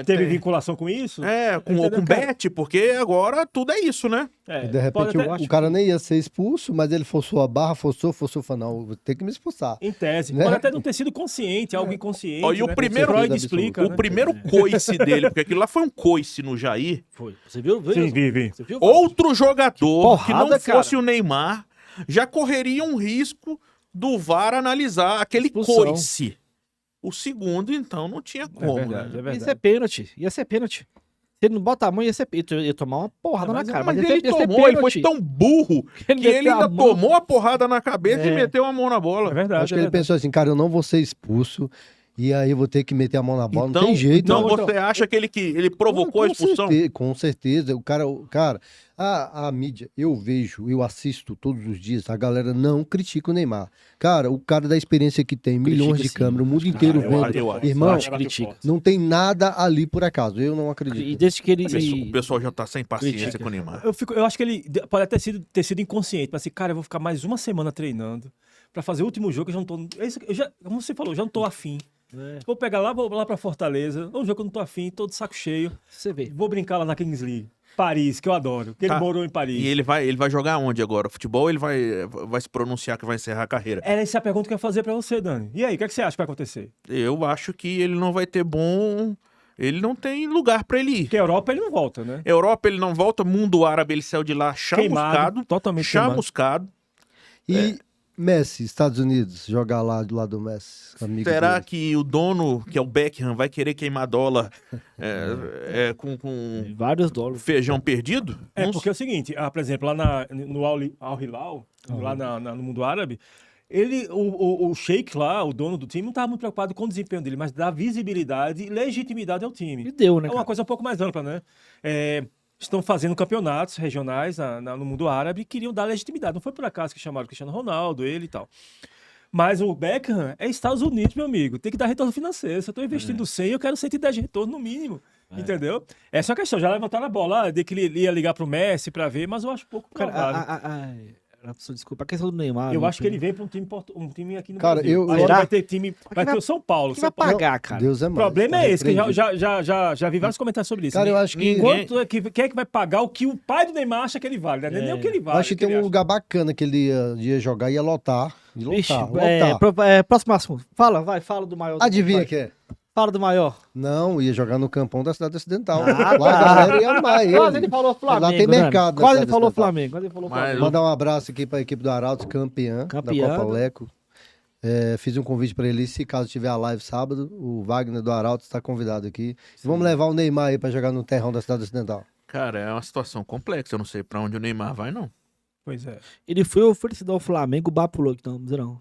[SPEAKER 1] Teve vinculação com isso?
[SPEAKER 2] com
[SPEAKER 1] Entendeu, cara?
[SPEAKER 2] bet? Porque agora tudo é isso, né?
[SPEAKER 1] É,
[SPEAKER 4] E de
[SPEAKER 1] pode
[SPEAKER 4] repente
[SPEAKER 1] até-
[SPEAKER 4] o cara nem ia ser expulso, mas ele forçou a barra, forçou, falou, não, vou ter que me expulsar.
[SPEAKER 1] Em tese.
[SPEAKER 4] Né?
[SPEAKER 1] Pode até não ter sido consciente, algo inconsciente.
[SPEAKER 2] Ó, e o
[SPEAKER 1] né?
[SPEAKER 2] primeiro-
[SPEAKER 1] Freud
[SPEAKER 4] Absoluto.
[SPEAKER 1] explica,
[SPEAKER 2] O
[SPEAKER 1] né?
[SPEAKER 2] primeiro coice dele, porque aquilo lá foi um coice no Jair.
[SPEAKER 3] Foi. Você viu?
[SPEAKER 1] Sim, vi.
[SPEAKER 3] Você viu?
[SPEAKER 2] Outro jogador que
[SPEAKER 3] porrada,
[SPEAKER 2] não fosse
[SPEAKER 3] cara.
[SPEAKER 2] o Neymar já correria um risco do VAR analisar aquele
[SPEAKER 3] Expulsão.
[SPEAKER 2] coice. O segundo, então, não tinha como,
[SPEAKER 1] verdade,
[SPEAKER 2] né?
[SPEAKER 1] é verdade.
[SPEAKER 3] Isso é pênalti. Ia ser pênalti. Se ele não bota a mão, ia ser pênalti. Ia tomar uma porrada
[SPEAKER 1] Mas
[SPEAKER 3] na cara.
[SPEAKER 2] Mas
[SPEAKER 3] ia
[SPEAKER 2] ele
[SPEAKER 3] ser- ia ser
[SPEAKER 2] tomou, ele foi
[SPEAKER 3] pênalti.
[SPEAKER 2] tão burro
[SPEAKER 3] Ele
[SPEAKER 2] que ele
[SPEAKER 3] meteu a
[SPEAKER 2] ainda
[SPEAKER 3] mão.
[SPEAKER 2] tomou a porrada na cabeça e
[SPEAKER 3] É.
[SPEAKER 2] meteu a mão na bola.
[SPEAKER 1] É verdade.
[SPEAKER 4] Acho que ele pensou assim, cara, eu não vou ser expulso, e aí eu vou ter que meter a mão na bola, não tem jeito.
[SPEAKER 2] Então
[SPEAKER 1] Não,
[SPEAKER 2] você acha que ele provocou a expulsão?
[SPEAKER 4] Com certeza. Cara, a mídia, eu vejo, eu assisto todos os dias, a galera não critica o Neymar. Cara, o cara da experiência que tem, milhões de
[SPEAKER 3] sim.
[SPEAKER 4] câmeras, o mundo inteiro
[SPEAKER 2] eu
[SPEAKER 4] vendo.
[SPEAKER 2] acho.
[SPEAKER 4] Irmão,
[SPEAKER 3] acho que critica.
[SPEAKER 4] não tem nada ali por acaso, eu não
[SPEAKER 3] E
[SPEAKER 4] acredito.
[SPEAKER 3] desde que ele.
[SPEAKER 2] O pessoal já tá sem paciência
[SPEAKER 3] Critica.
[SPEAKER 2] com o Neymar.
[SPEAKER 1] Eu acho que ele pode até ter sido inconsciente, mas assim, cara, eu vou ficar mais uma semana treinando pra fazer o último jogo, eu já não tô. Como você falou, já não tô afim.
[SPEAKER 3] É,
[SPEAKER 1] Vou pegar vou lá pra Fortaleza, um jogo que eu não tô afim, tô de saco cheio.
[SPEAKER 3] você vê.
[SPEAKER 1] Vou brincar lá na Kings League. Paris, que eu adoro. Porque
[SPEAKER 2] Tá.
[SPEAKER 1] ele morou em Paris.
[SPEAKER 2] E ele vai jogar onde agora? Futebol ou ele vai se pronunciar que vai encerrar a carreira?
[SPEAKER 1] Era essa a pergunta que eu ia fazer pra você, Dani. E aí, o que você acha que vai acontecer?
[SPEAKER 2] Eu acho que ele não vai ter bom... Ele não tem lugar pra ele ir.
[SPEAKER 1] Porque a Europa ele não volta, né?
[SPEAKER 2] Europa ele não volta, mundo árabe ele saiu de lá chamuscado.
[SPEAKER 1] totalmente queimado.
[SPEAKER 2] Chamuscado.
[SPEAKER 4] E Messi, Estados Unidos, jogar lá do lado do Messi. Amigo
[SPEAKER 2] Será
[SPEAKER 4] dele.
[SPEAKER 2] que o dono, que é o Beckham, vai querer queimar dólar com
[SPEAKER 3] Vários dólares.
[SPEAKER 2] feijão perdido?
[SPEAKER 1] É,
[SPEAKER 2] Não
[SPEAKER 1] porque é o seguinte, por exemplo, lá no Al-Hilal, lá no mundo árabe, o Sheik lá, o dono do time, não estava muito preocupado com o desempenho dele, mas dá visibilidade e legitimidade ao time.
[SPEAKER 3] E deu, né,
[SPEAKER 1] É uma
[SPEAKER 3] cara?
[SPEAKER 1] coisa um pouco mais ampla, né? Estão fazendo campeonatos regionais no mundo árabe e queriam dar legitimidade. Não foi por acaso que chamaram o Cristiano Ronaldo, ele e tal. Mas o Beckham é Estados Unidos, meu amigo. Tem que dar retorno financeiro. Se eu estou investindo 100, eu quero 110 de retorno no mínimo. Entendeu? Essa é a questão. Já levantaram a bola de que ele ia ligar pro Messi pra ver, mas eu acho pouco provável.
[SPEAKER 3] Cara, desculpa, a questão do Neymar.
[SPEAKER 1] Eu
[SPEAKER 3] né,
[SPEAKER 1] acho que ele vem para um time aqui no
[SPEAKER 4] Cara,
[SPEAKER 1] Brasil.
[SPEAKER 4] eu-
[SPEAKER 1] Agora
[SPEAKER 3] Será?
[SPEAKER 1] vai ter time, vai
[SPEAKER 3] vai-
[SPEAKER 1] ter o São Paulo.
[SPEAKER 3] Quem
[SPEAKER 1] São
[SPEAKER 3] vai
[SPEAKER 1] Paulo.
[SPEAKER 3] pagar, cara?
[SPEAKER 4] Deus é
[SPEAKER 1] O
[SPEAKER 4] mais.
[SPEAKER 1] problema
[SPEAKER 4] tá
[SPEAKER 1] é esse, que
[SPEAKER 4] repreendido.
[SPEAKER 1] já vi vários comentários sobre isso.
[SPEAKER 4] Cara, eu acho que...
[SPEAKER 1] Quem é que vai pagar o que o pai do Neymar acha que ele vale, né? Não é nem o que ele
[SPEAKER 4] Eu
[SPEAKER 1] vale.
[SPEAKER 4] acho que
[SPEAKER 1] que ele
[SPEAKER 4] tem um
[SPEAKER 1] acha.
[SPEAKER 4] lugar bacana que ele ia jogar, ia lotar. Ia
[SPEAKER 3] Vixe,
[SPEAKER 4] lotar.
[SPEAKER 3] próximo assunto. Fala do maior.
[SPEAKER 4] Adivinha
[SPEAKER 3] vai.
[SPEAKER 4] que é?
[SPEAKER 3] Fala do maior.
[SPEAKER 4] Não, ia jogar no campão da cidade ocidental.
[SPEAKER 3] Ah,
[SPEAKER 4] Lá a galera ia amar ele.
[SPEAKER 3] Quase ele falou Flamengo.
[SPEAKER 4] Lá tem
[SPEAKER 3] Dani.
[SPEAKER 4] mercado. na
[SPEAKER 3] Quase ele
[SPEAKER 4] cidade
[SPEAKER 3] falou
[SPEAKER 4] ocidental.
[SPEAKER 3] Flamengo. Quase ele falou
[SPEAKER 2] Mas-
[SPEAKER 3] Flamengo.
[SPEAKER 4] Mandar um abraço aqui para a equipe do Arautos, campeã da Copa Leco. Fiz um convite para ele, se caso tiver a live sábado, o Wagner do Arautos está convidado aqui. E vamos levar o Neymar aí para jogar no terrão da cidade ocidental.
[SPEAKER 2] Cara, é uma situação complexa. Eu não sei pra onde o Neymar vai, não.
[SPEAKER 1] Pois é.
[SPEAKER 3] Ele foi oferecido ao Flamengo, o Bapulou, que não, não dizer não.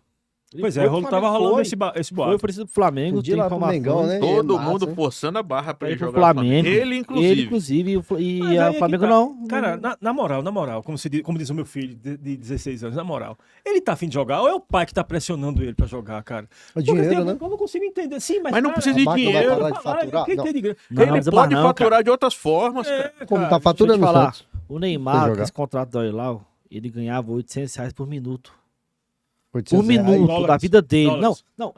[SPEAKER 1] Pois é, tava rolando esse
[SPEAKER 3] Foi
[SPEAKER 1] boato.
[SPEAKER 3] oferecido pro Flamengo,
[SPEAKER 4] Podia
[SPEAKER 3] tem
[SPEAKER 4] ir lá pro
[SPEAKER 3] informações.
[SPEAKER 4] Mengão, né?
[SPEAKER 2] Todo
[SPEAKER 4] Massa,
[SPEAKER 2] mundo
[SPEAKER 4] hein?
[SPEAKER 2] forçando a barra pra
[SPEAKER 3] Pra
[SPEAKER 2] ele
[SPEAKER 3] ir pro
[SPEAKER 2] jogar no
[SPEAKER 3] Flamengo.
[SPEAKER 2] Ele, inclusive.
[SPEAKER 3] Ele, inclusive. E
[SPEAKER 1] Mas aí
[SPEAKER 3] o
[SPEAKER 1] é que
[SPEAKER 3] Flamengo
[SPEAKER 1] tá.
[SPEAKER 3] não.
[SPEAKER 1] Cara, na moral, como diz o meu filho de 16 anos, na moral, ele tá afim de jogar ou é o pai que tá pressionando ele pra jogar, cara?
[SPEAKER 4] É dinheiro,
[SPEAKER 1] Porque,
[SPEAKER 4] né?
[SPEAKER 1] Eu não consigo entender. Sim, mas
[SPEAKER 2] Mas não
[SPEAKER 1] cara,
[SPEAKER 2] precisa de
[SPEAKER 4] a máquina vai
[SPEAKER 2] dinheiro.
[SPEAKER 4] parar de faturar?
[SPEAKER 1] Quem
[SPEAKER 4] Não.
[SPEAKER 1] tem de grana?
[SPEAKER 3] Não,
[SPEAKER 2] Ele
[SPEAKER 3] mas
[SPEAKER 2] pode
[SPEAKER 3] não,
[SPEAKER 2] faturar de outras formas, cara.
[SPEAKER 4] Como
[SPEAKER 1] cara,
[SPEAKER 4] tá
[SPEAKER 3] Deixa eu te
[SPEAKER 4] faturando o
[SPEAKER 3] falar.
[SPEAKER 4] Santos?
[SPEAKER 3] O
[SPEAKER 4] Pra
[SPEAKER 3] Neymar,
[SPEAKER 4] jogar.
[SPEAKER 3] com esse contrato do Al-Hilal, ele ganhava R$ 800 por minuto.
[SPEAKER 4] 800
[SPEAKER 3] Por minuto
[SPEAKER 1] dólares,
[SPEAKER 3] da vida dele.
[SPEAKER 1] dólares.
[SPEAKER 3] Não,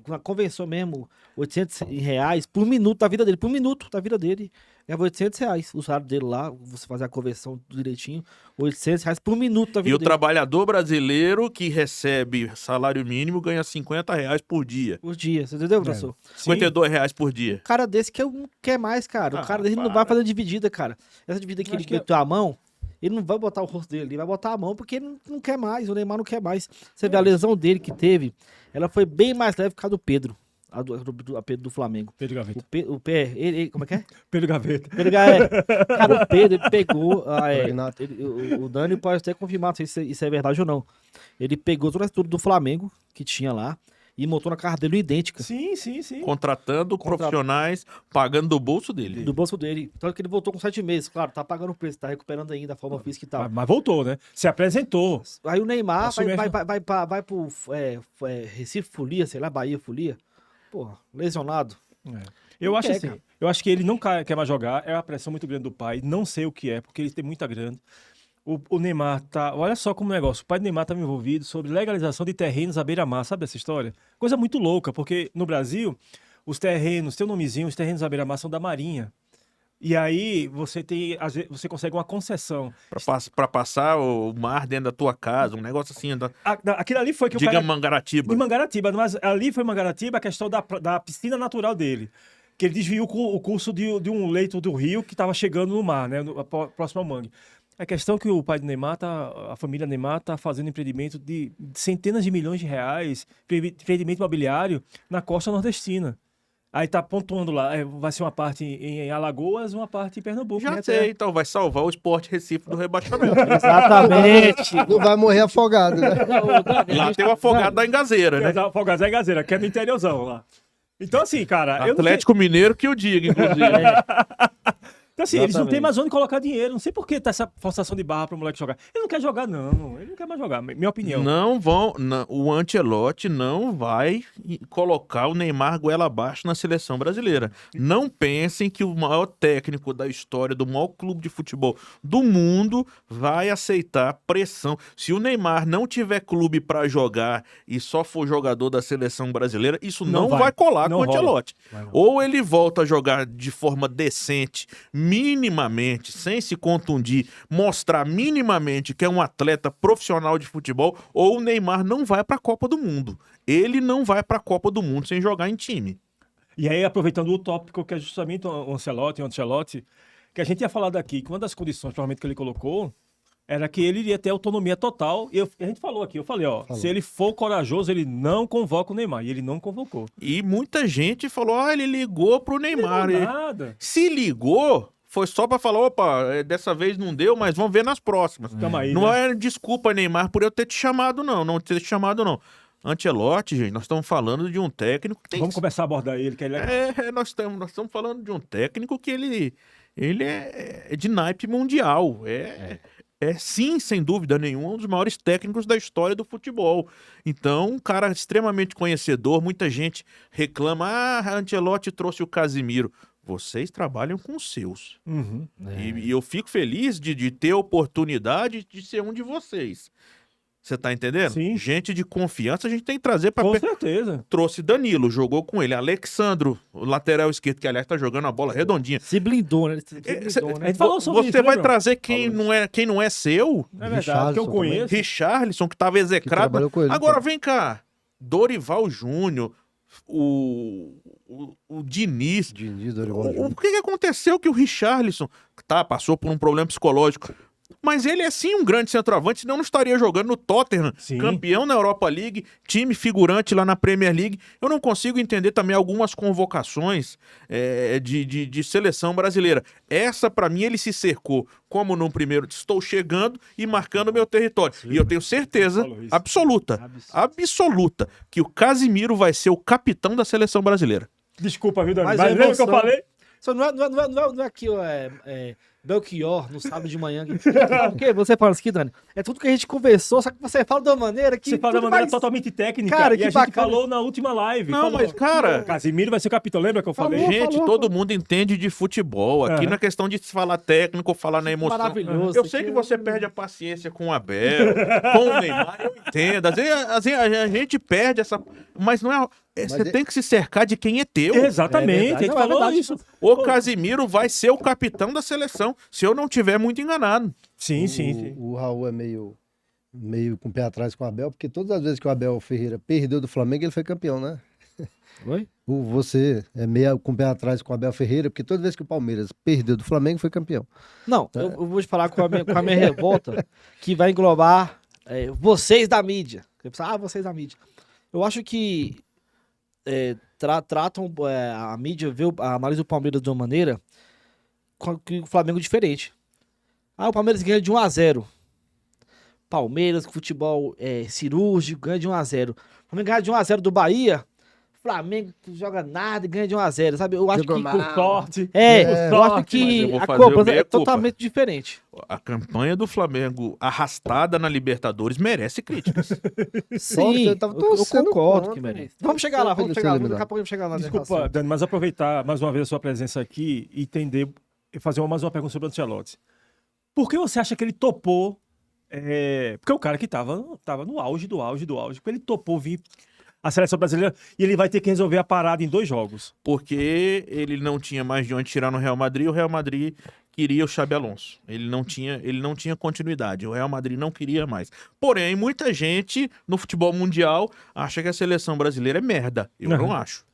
[SPEAKER 3] na convenção mesmo, R$ 800 por minuto da vida dele. Por minuto da vida dele. Ganhava R$ 800. O salário dele lá, você fazer a conversão tudo direitinho, R$ 800 por minuto da
[SPEAKER 2] E
[SPEAKER 3] vida
[SPEAKER 2] o
[SPEAKER 3] dele.
[SPEAKER 2] trabalhador brasileiro que recebe salário mínimo ganha R$ 50 por dia.
[SPEAKER 3] Por dia, você entendeu, professor?
[SPEAKER 1] Sim.
[SPEAKER 2] R$ 52 por dia.
[SPEAKER 3] Um cara desse que não quer mais, cara.
[SPEAKER 2] Ah,
[SPEAKER 3] O cara dele não
[SPEAKER 2] para.
[SPEAKER 3] vai fazer dividida, cara. Essa dividida que
[SPEAKER 1] Eu
[SPEAKER 3] ele
[SPEAKER 1] acho que é-
[SPEAKER 3] meteu a mão, ele não vai botar o rosto dele, ele vai botar a mão porque ele não quer mais. O Neymar não quer mais. Você vê a lesão dele que teve, ela foi bem mais leve que a do Pedro. A Pedro do Flamengo.
[SPEAKER 1] Pedro Gaveta.
[SPEAKER 3] O pé, como é que é?
[SPEAKER 1] Pedro Gaveta.
[SPEAKER 3] Cara, o Pedro, ele pegou.
[SPEAKER 4] Renato.
[SPEAKER 3] O Dani pode até confirmar, não sei se isso é verdade ou não. Ele pegou toda a estrutura do Flamengo que tinha lá e montou na carro dele idêntica.
[SPEAKER 1] Sim.
[SPEAKER 2] Contratando profissionais, pagando do bolso dele.
[SPEAKER 3] Do bolso dele. Tanto que ele voltou com 7 meses. Claro, tá pagando o preço, tá recuperando ainda a forma física e tal.
[SPEAKER 1] Mas voltou, né? Se apresentou.
[SPEAKER 3] Aí o Neymar
[SPEAKER 1] Assume
[SPEAKER 3] vai pro Recife Folia, sei lá, Bahia Folia. Porra, lesionado.
[SPEAKER 1] Eu
[SPEAKER 3] Não
[SPEAKER 1] acho
[SPEAKER 3] quer,
[SPEAKER 1] assim,
[SPEAKER 3] cara.
[SPEAKER 1] eu acho que ele não quer mais jogar, é uma pressão muito grande do pai, não sei o que é, porque ele tem muita grana. O Neymar tá, olha só como negócio, o pai do Neymar estava envolvido sobre legalização de terrenos à beira-mar, sabe essa história? Coisa muito louca, porque no Brasil, os terrenos, tem um nomezinho, os terrenos à beira-mar são da Marinha. E aí você tem, às vezes, você consegue uma concessão.
[SPEAKER 2] Pra passar o mar dentro da tua casa, um negócio assim.
[SPEAKER 1] Aquilo ali foi que o
[SPEAKER 2] Diga
[SPEAKER 1] cara...
[SPEAKER 2] Mangaratiba.
[SPEAKER 1] Em Mangaratiba, mas ali foi Mangaratiba a questão da piscina natural dele. Que ele desviou o curso de um leito do rio que estava chegando no mar, né? Próximo ao mangue. A questão é que o pai do Neymar, a família Neymar, está fazendo empreendimento de centenas de milhões de reais, empreendimento imobiliário na costa nordestina. Aí tá pontuando lá, vai ser uma parte em Alagoas, uma parte em Pernambuco.
[SPEAKER 2] Já
[SPEAKER 1] né?
[SPEAKER 2] sei, então vai salvar o Sport Recife do rebaixamento.
[SPEAKER 3] Exatamente.
[SPEAKER 4] Não vai morrer afogado, né?
[SPEAKER 2] Lá tem o afogado da Engazeira, né?
[SPEAKER 1] Afogados é Gazeira, que é no interiorzão lá. Então, assim, cara. eu não sei-
[SPEAKER 2] Atlético Mineiro que eu diga, inclusive.
[SPEAKER 1] Então, assim, eles não têm
[SPEAKER 3] Exatamente.
[SPEAKER 1] mais onde colocar dinheiro. Não sei por que tá essa forçação de barra pro moleque jogar. Ele não quer jogar, não. Ele não quer mais jogar. Minha opinião.
[SPEAKER 2] Não vão, o Ancelotti não vai colocar o Neymar goela abaixo na seleção brasileira. Não pensem que o maior técnico da história do maior clube de futebol do mundo vai aceitar pressão. Se o Neymar não tiver clube pra jogar e só for jogador da seleção brasileira, isso não vai colar
[SPEAKER 1] Não
[SPEAKER 2] com o
[SPEAKER 1] rola.
[SPEAKER 2] Ancelotti.
[SPEAKER 1] Vai rolar.
[SPEAKER 2] Ou ele volta a jogar de forma decente, minimamente, sem se contundir, mostrar minimamente que é um atleta profissional de futebol, ou o Neymar não vai para a Copa do Mundo. Ele não vai para a Copa do Mundo sem jogar em time.
[SPEAKER 1] E aí, aproveitando o tópico que é justamente o Ancelotti, que a gente tinha falado aqui, que uma das condições, provavelmente, que ele colocou, era que ele iria ter autonomia total. E a gente falou aqui, eu falei, se ele for corajoso, ele não convoca o Neymar. E ele não convocou.
[SPEAKER 2] E muita gente falou, ele ligou pro Neymar.
[SPEAKER 1] Não nada.
[SPEAKER 2] Se ligou, foi só para falar, opa, dessa vez não deu, mas vamos ver nas próximas.
[SPEAKER 1] Tamo aí,
[SPEAKER 2] Não
[SPEAKER 1] né?
[SPEAKER 2] é desculpa, Neymar, por eu ter te chamado, não ter te chamado, não. Ancelotti, gente, nós estamos falando de um técnico que tem...
[SPEAKER 1] Vamos começar a abordar ele, que ele é...
[SPEAKER 2] Nós estamos falando de um técnico que ele é de naipe mundial. Sim, sem dúvida nenhuma, um dos maiores técnicos da história do futebol. Então, um cara extremamente conhecedor. Muita gente reclama, Ancelotti trouxe o Casimiro. Vocês trabalham com os seus.
[SPEAKER 1] Uhum.
[SPEAKER 2] E eu fico feliz de ter a oportunidade de ser um de vocês. Você tá entendendo?
[SPEAKER 1] Sim.
[SPEAKER 2] Gente de confiança a gente tem que trazer para
[SPEAKER 1] Com certeza.
[SPEAKER 2] Trouxe Danilo, jogou com ele. Alexandro, o lateral esquerdo, que aliás tá jogando a bola redondinha.
[SPEAKER 3] Se blindou, né?
[SPEAKER 1] A gente falou sobre
[SPEAKER 2] Você
[SPEAKER 1] isso,
[SPEAKER 2] vai
[SPEAKER 1] né,
[SPEAKER 2] trazer quem não é seu?
[SPEAKER 1] É verdade, que eu
[SPEAKER 4] Richarlison
[SPEAKER 1] conheço.
[SPEAKER 2] Richarlison, que tava execrado.
[SPEAKER 4] trabalhou com ele,
[SPEAKER 2] Agora
[SPEAKER 4] cara.
[SPEAKER 2] vem cá. Dorival Júnior, o Diniz.
[SPEAKER 4] Diniz, Dorival
[SPEAKER 2] O
[SPEAKER 4] Júnior.
[SPEAKER 2] que aconteceu que o Richarlison passou por um problema psicológico? Mas ele é sim um grande centroavante, senão não estaria jogando no Tottenham,
[SPEAKER 1] Sim.
[SPEAKER 2] campeão na Europa League, time figurante lá na Premier League. Eu não consigo entender também algumas convocações de seleção brasileira. Essa, pra mim, ele se cercou como no primeiro, estou chegando e marcando meu território.
[SPEAKER 1] Sim,
[SPEAKER 2] E eu tenho certeza
[SPEAKER 1] falou isso.
[SPEAKER 2] absoluta, que o Casimiro vai ser o capitão da seleção brasileira.
[SPEAKER 1] Desculpa, viu, Dani?
[SPEAKER 3] Mas
[SPEAKER 1] Mas
[SPEAKER 3] é
[SPEAKER 1] lembra que eu
[SPEAKER 3] emoção.
[SPEAKER 1] falei?
[SPEAKER 3] Só não é aqui, Belchior, no sábado de manhã. Porque você fala isso aqui, Dani, é tudo que a gente conversou, só que você fala de uma maneira que...
[SPEAKER 1] Você fala de
[SPEAKER 3] tudo
[SPEAKER 1] maneira
[SPEAKER 3] mais-
[SPEAKER 1] totalmente técnica.
[SPEAKER 3] Cara,
[SPEAKER 1] e
[SPEAKER 3] que
[SPEAKER 1] a gente
[SPEAKER 3] bacana.
[SPEAKER 1] falou na última live.
[SPEAKER 2] Não,
[SPEAKER 1] falou,
[SPEAKER 2] mas, cara,
[SPEAKER 1] Casimiro vai ser o capitão, lembra que eu falei?
[SPEAKER 3] Falou.
[SPEAKER 2] gente, todo mundo entende de futebol. Aqui
[SPEAKER 1] Aham.
[SPEAKER 2] não é questão de se falar técnico ou falar na emoção.
[SPEAKER 3] Maravilhoso.
[SPEAKER 2] Eu sei que você perde a paciência com o Abel, com o Neymar, eu entendo. Às vezes a gente perde essa. Mas não é. Você
[SPEAKER 4] Mas
[SPEAKER 2] tem que se cercar de quem é teu.
[SPEAKER 1] Exatamente,
[SPEAKER 3] É verdade.
[SPEAKER 1] a gente
[SPEAKER 3] Não, é
[SPEAKER 1] falou
[SPEAKER 3] verdade.
[SPEAKER 1] isso.
[SPEAKER 2] O Casimiro vai ser o capitão da seleção, se eu não tiver muito enganado.
[SPEAKER 1] Sim, sim.
[SPEAKER 4] O Raul é meio com o pé atrás com o Abel, porque todas as vezes que o Abel Ferreira perdeu do Flamengo, ele foi campeão, né?
[SPEAKER 3] Oi?
[SPEAKER 4] Você é meio com o pé atrás com o Abel Ferreira, porque toda vez que o Palmeiras perdeu do Flamengo, foi campeão.
[SPEAKER 3] Não, eu vou te falar com a minha revolta, que vai englobar vocês da mídia. Você pensa, vocês da mídia. Eu acho que tratam a mídia, analisa o Palmeiras de uma maneira que o Flamengo é diferente. O Palmeiras ganha de 1-0. Palmeiras, com futebol cirúrgico, ganha de 1-0. O Flamengo ganha de 1-0 do Bahia. Flamengo que joga nada e ganha de 1-0, sabe? Eu acho
[SPEAKER 4] Jogou
[SPEAKER 3] que
[SPEAKER 4] mal.
[SPEAKER 1] Por sorte.
[SPEAKER 3] eu acho
[SPEAKER 2] mas
[SPEAKER 3] que
[SPEAKER 2] eu vou
[SPEAKER 3] a
[SPEAKER 2] fazer o
[SPEAKER 3] cobrança é
[SPEAKER 2] meia-culpa.
[SPEAKER 3] totalmente diferente.
[SPEAKER 2] A campanha do Flamengo arrastada na Libertadores merece críticas.
[SPEAKER 3] Sim,
[SPEAKER 4] eu tava
[SPEAKER 3] eu
[SPEAKER 4] torcendo
[SPEAKER 3] concordo
[SPEAKER 4] contra,
[SPEAKER 3] que merece.
[SPEAKER 4] mano.
[SPEAKER 3] Vamos chegar lá,
[SPEAKER 4] Torcendo
[SPEAKER 3] vamos
[SPEAKER 4] pra
[SPEAKER 3] chegar lá.
[SPEAKER 4] ele ser
[SPEAKER 3] Daqui a pouco vamos chegar lá.
[SPEAKER 1] Desculpa, Dani, mas aproveitar mais uma vez a sua presença aqui e entender e fazer mais uma pergunta sobre o Ancelotti. Por que você acha que ele topou? Porque o cara que tava no auge do auge do auge, porque ele topou vir a seleção brasileira e ele vai ter que resolver a parada em 2 jogos.
[SPEAKER 2] Porque ele não tinha mais de onde tirar no Real Madrid, o Real Madrid queria o Xabi Alonso. Ele não tinha continuidade, o Real Madrid não queria mais. Porém, muita gente no futebol mundial acha que a seleção brasileira é merda. Eu não acho.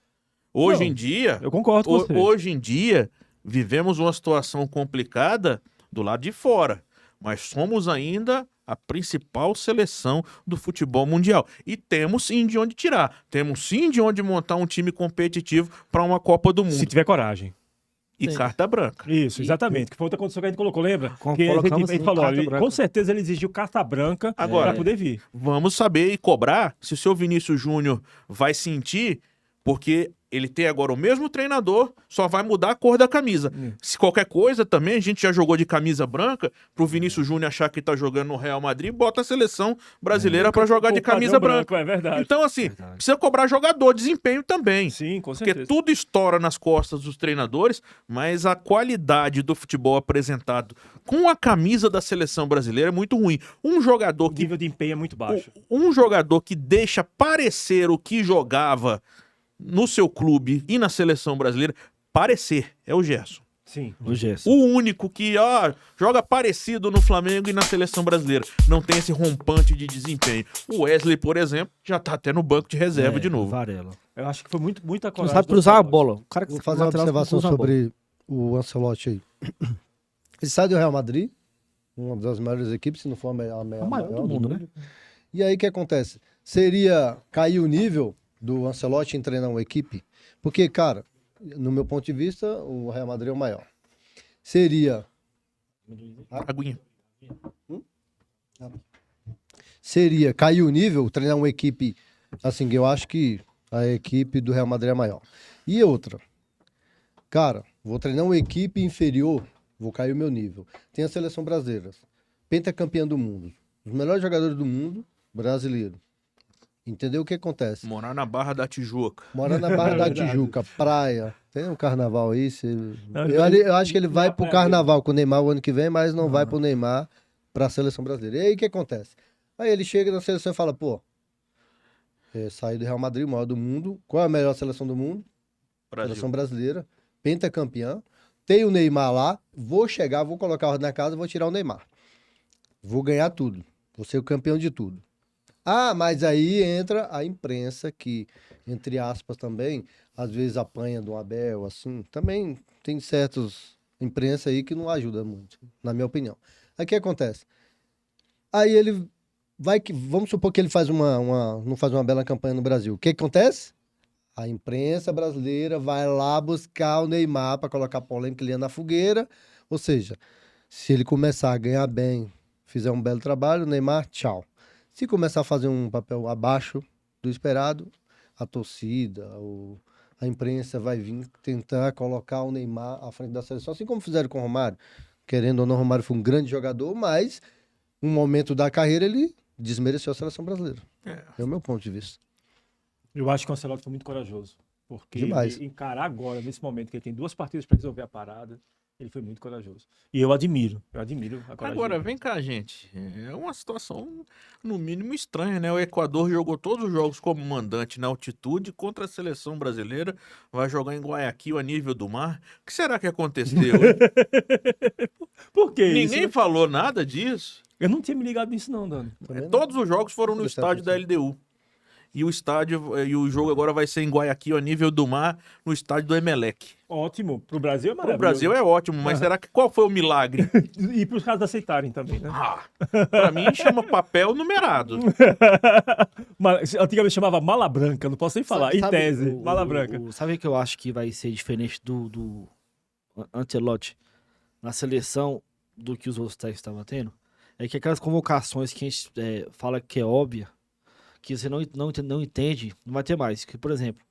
[SPEAKER 2] Hoje
[SPEAKER 1] Não,
[SPEAKER 2] em dia,
[SPEAKER 1] Eu concordo com você.
[SPEAKER 2] hoje em dia, vivemos uma situação complicada do lado de fora, mas somos ainda a principal seleção do futebol mundial. E temos sim de onde tirar. Temos sim de onde montar um time competitivo para uma Copa do Mundo.
[SPEAKER 1] Se tiver coragem.
[SPEAKER 2] E
[SPEAKER 3] Sim.
[SPEAKER 2] carta branca.
[SPEAKER 1] Isso, exatamente. Que foi outra condição que a gente colocou, lembra?
[SPEAKER 3] Com-
[SPEAKER 1] Que a
[SPEAKER 3] colocamos,
[SPEAKER 1] gente
[SPEAKER 3] sim,
[SPEAKER 1] falou,
[SPEAKER 3] carta
[SPEAKER 1] ele-
[SPEAKER 3] branca.
[SPEAKER 1] com certeza ele exigiu carta branca
[SPEAKER 2] Agora,
[SPEAKER 1] para poder vir.
[SPEAKER 2] vamos saber e cobrar se o seu Vinícius Júnior vai sentir, porque ele tem agora o mesmo treinador, só vai mudar a cor da camisa. Se qualquer coisa também, a gente já jogou de camisa branca, pro Vinícius Júnior achar que tá jogando no Real Madrid, bota a seleção brasileira pra jogar de
[SPEAKER 1] O padrão
[SPEAKER 2] camisa branca.
[SPEAKER 1] É verdade.
[SPEAKER 2] Então, assim, precisa cobrar jogador, desempenho também.
[SPEAKER 1] Sim, com
[SPEAKER 2] Porque
[SPEAKER 1] certeza.
[SPEAKER 2] tudo estoura nas costas dos treinadores, mas a qualidade do futebol apresentado com a camisa da seleção brasileira é muito ruim. Um jogador
[SPEAKER 1] O
[SPEAKER 2] que
[SPEAKER 1] nível de empenho é muito baixo.
[SPEAKER 2] um jogador que deixa parecer o que jogava no seu clube e na seleção brasileira, parecer, é o Gerson.
[SPEAKER 1] Sim.
[SPEAKER 3] O Gerson.
[SPEAKER 2] O único que joga parecido no Flamengo e na seleção brasileira. Não tem esse rompante de desempenho. O Wesley, por exemplo, já tá até no banco de reserva de novo.
[SPEAKER 3] Varela.
[SPEAKER 1] Eu acho que foi muita
[SPEAKER 3] Não
[SPEAKER 1] coragem.
[SPEAKER 3] sabe
[SPEAKER 1] do
[SPEAKER 3] cruzar a
[SPEAKER 1] Ancelotti.
[SPEAKER 3] bola. O cara que
[SPEAKER 4] Vou
[SPEAKER 3] sabe
[SPEAKER 4] fazer uma
[SPEAKER 3] lateral
[SPEAKER 4] observação
[SPEAKER 3] cruza a bola.
[SPEAKER 4] sobre o Ancelotti aí. Ele sai do Real Madrid, uma das maiores equipes, se não for a maior
[SPEAKER 3] do mundo, né?
[SPEAKER 4] E aí o que acontece? Seria cair o nível do Ancelotti em treinar uma equipe? Porque, cara, no meu ponto de vista, o Real Madrid é o maior. Seria
[SPEAKER 2] Aguinha.
[SPEAKER 4] cair o nível, treinar uma equipe, assim, eu acho que a equipe do Real Madrid é maior. E outra, cara, vou treinar uma equipe inferior, vou cair o meu nível. Tem a seleção brasileira, pentacampeã do mundo, os melhores jogadores do mundo, brasileiro. Entendeu o que acontece?
[SPEAKER 2] Morar na Barra da Tijuca.
[SPEAKER 4] Mora na Barra da Tijuca, praia, tem um carnaval aí.
[SPEAKER 1] Não,
[SPEAKER 4] Eu acho que ele vai
[SPEAKER 1] na
[SPEAKER 4] pro
[SPEAKER 1] praia
[SPEAKER 4] carnaval com o Neymar o ano que vem, mas não vai pro Neymar pra seleção brasileira. E aí o que acontece? Aí ele chega na seleção e fala, pô, saí do Real Madrid, o maior do mundo. Qual é a melhor seleção do mundo?
[SPEAKER 2] Brasil.
[SPEAKER 4] Seleção brasileira, pentacampeã. Tem o Neymar lá, vou chegar, vou colocar a ordem na casa, vou tirar o Neymar. Vou ganhar tudo. Vou ser o campeão de tudo. Ah, mas aí entra a imprensa que, entre aspas também, às vezes apanha do Abel, assim. Também tem certos imprensa aí que não ajuda muito, na minha opinião. Aí o que acontece? Aí ele vai que. Vamos supor que ele faz não faz uma bela campanha no Brasil. O que acontece? A imprensa brasileira vai lá buscar o Neymar para colocar polêmica ali na fogueira. Ou seja, se ele começar a ganhar bem, fizer um belo trabalho, o Neymar, tchau. Se começar a fazer um papel abaixo do esperado, a torcida, a imprensa vai vir tentar colocar o Neymar à frente da seleção, assim como fizeram com o Romário. Querendo ou não, o Romário foi um grande jogador, mas um momento da carreira ele desmereceu a seleção brasileira. É o meu ponto de vista.
[SPEAKER 1] Eu acho que o Ancelotti foi muito corajoso. Porque
[SPEAKER 4] Demais.
[SPEAKER 1] ele encarar agora, nesse momento, que ele tem 2 partidas para resolver a parada, ele foi muito corajoso. E eu admiro a coragem
[SPEAKER 2] Agora,
[SPEAKER 1] dele.
[SPEAKER 2] vem cá, gente. É uma situação, no mínimo, estranha, né? O Equador jogou todos os jogos como mandante na altitude contra a seleção brasileira. Vai jogar em Guayaquil, a nível do mar. O que será que aconteceu?
[SPEAKER 1] Por que
[SPEAKER 2] Ninguém
[SPEAKER 1] isso?
[SPEAKER 2] falou nada disso.
[SPEAKER 1] Eu não tinha me ligado nisso não, Dani.
[SPEAKER 4] Também não.
[SPEAKER 2] Todos os jogos foram no
[SPEAKER 4] Deixa
[SPEAKER 2] estádio da
[SPEAKER 4] acontecer.
[SPEAKER 2] LDU. E o jogo agora vai ser em Guayaquil, a nível do mar, no estádio do Emelec.
[SPEAKER 1] Ótimo. Pro Brasil é
[SPEAKER 2] Para o
[SPEAKER 1] maravilhoso.
[SPEAKER 2] Brasil é ótimo, mas será que qual foi o milagre?
[SPEAKER 1] E pros caras aceitarem também, né?
[SPEAKER 2] Para mim chama papel numerado.
[SPEAKER 1] Mas antigamente chamava mala branca, não posso nem falar. Em tese, mala branca.
[SPEAKER 3] Sabe o que eu acho que vai ser diferente do Ancelotti na seleção do que os outros técnicos estavam tendo? É que aquelas convocações que a gente fala que é óbvia, que você não entende, não vai ter mais. Que, por exemplo,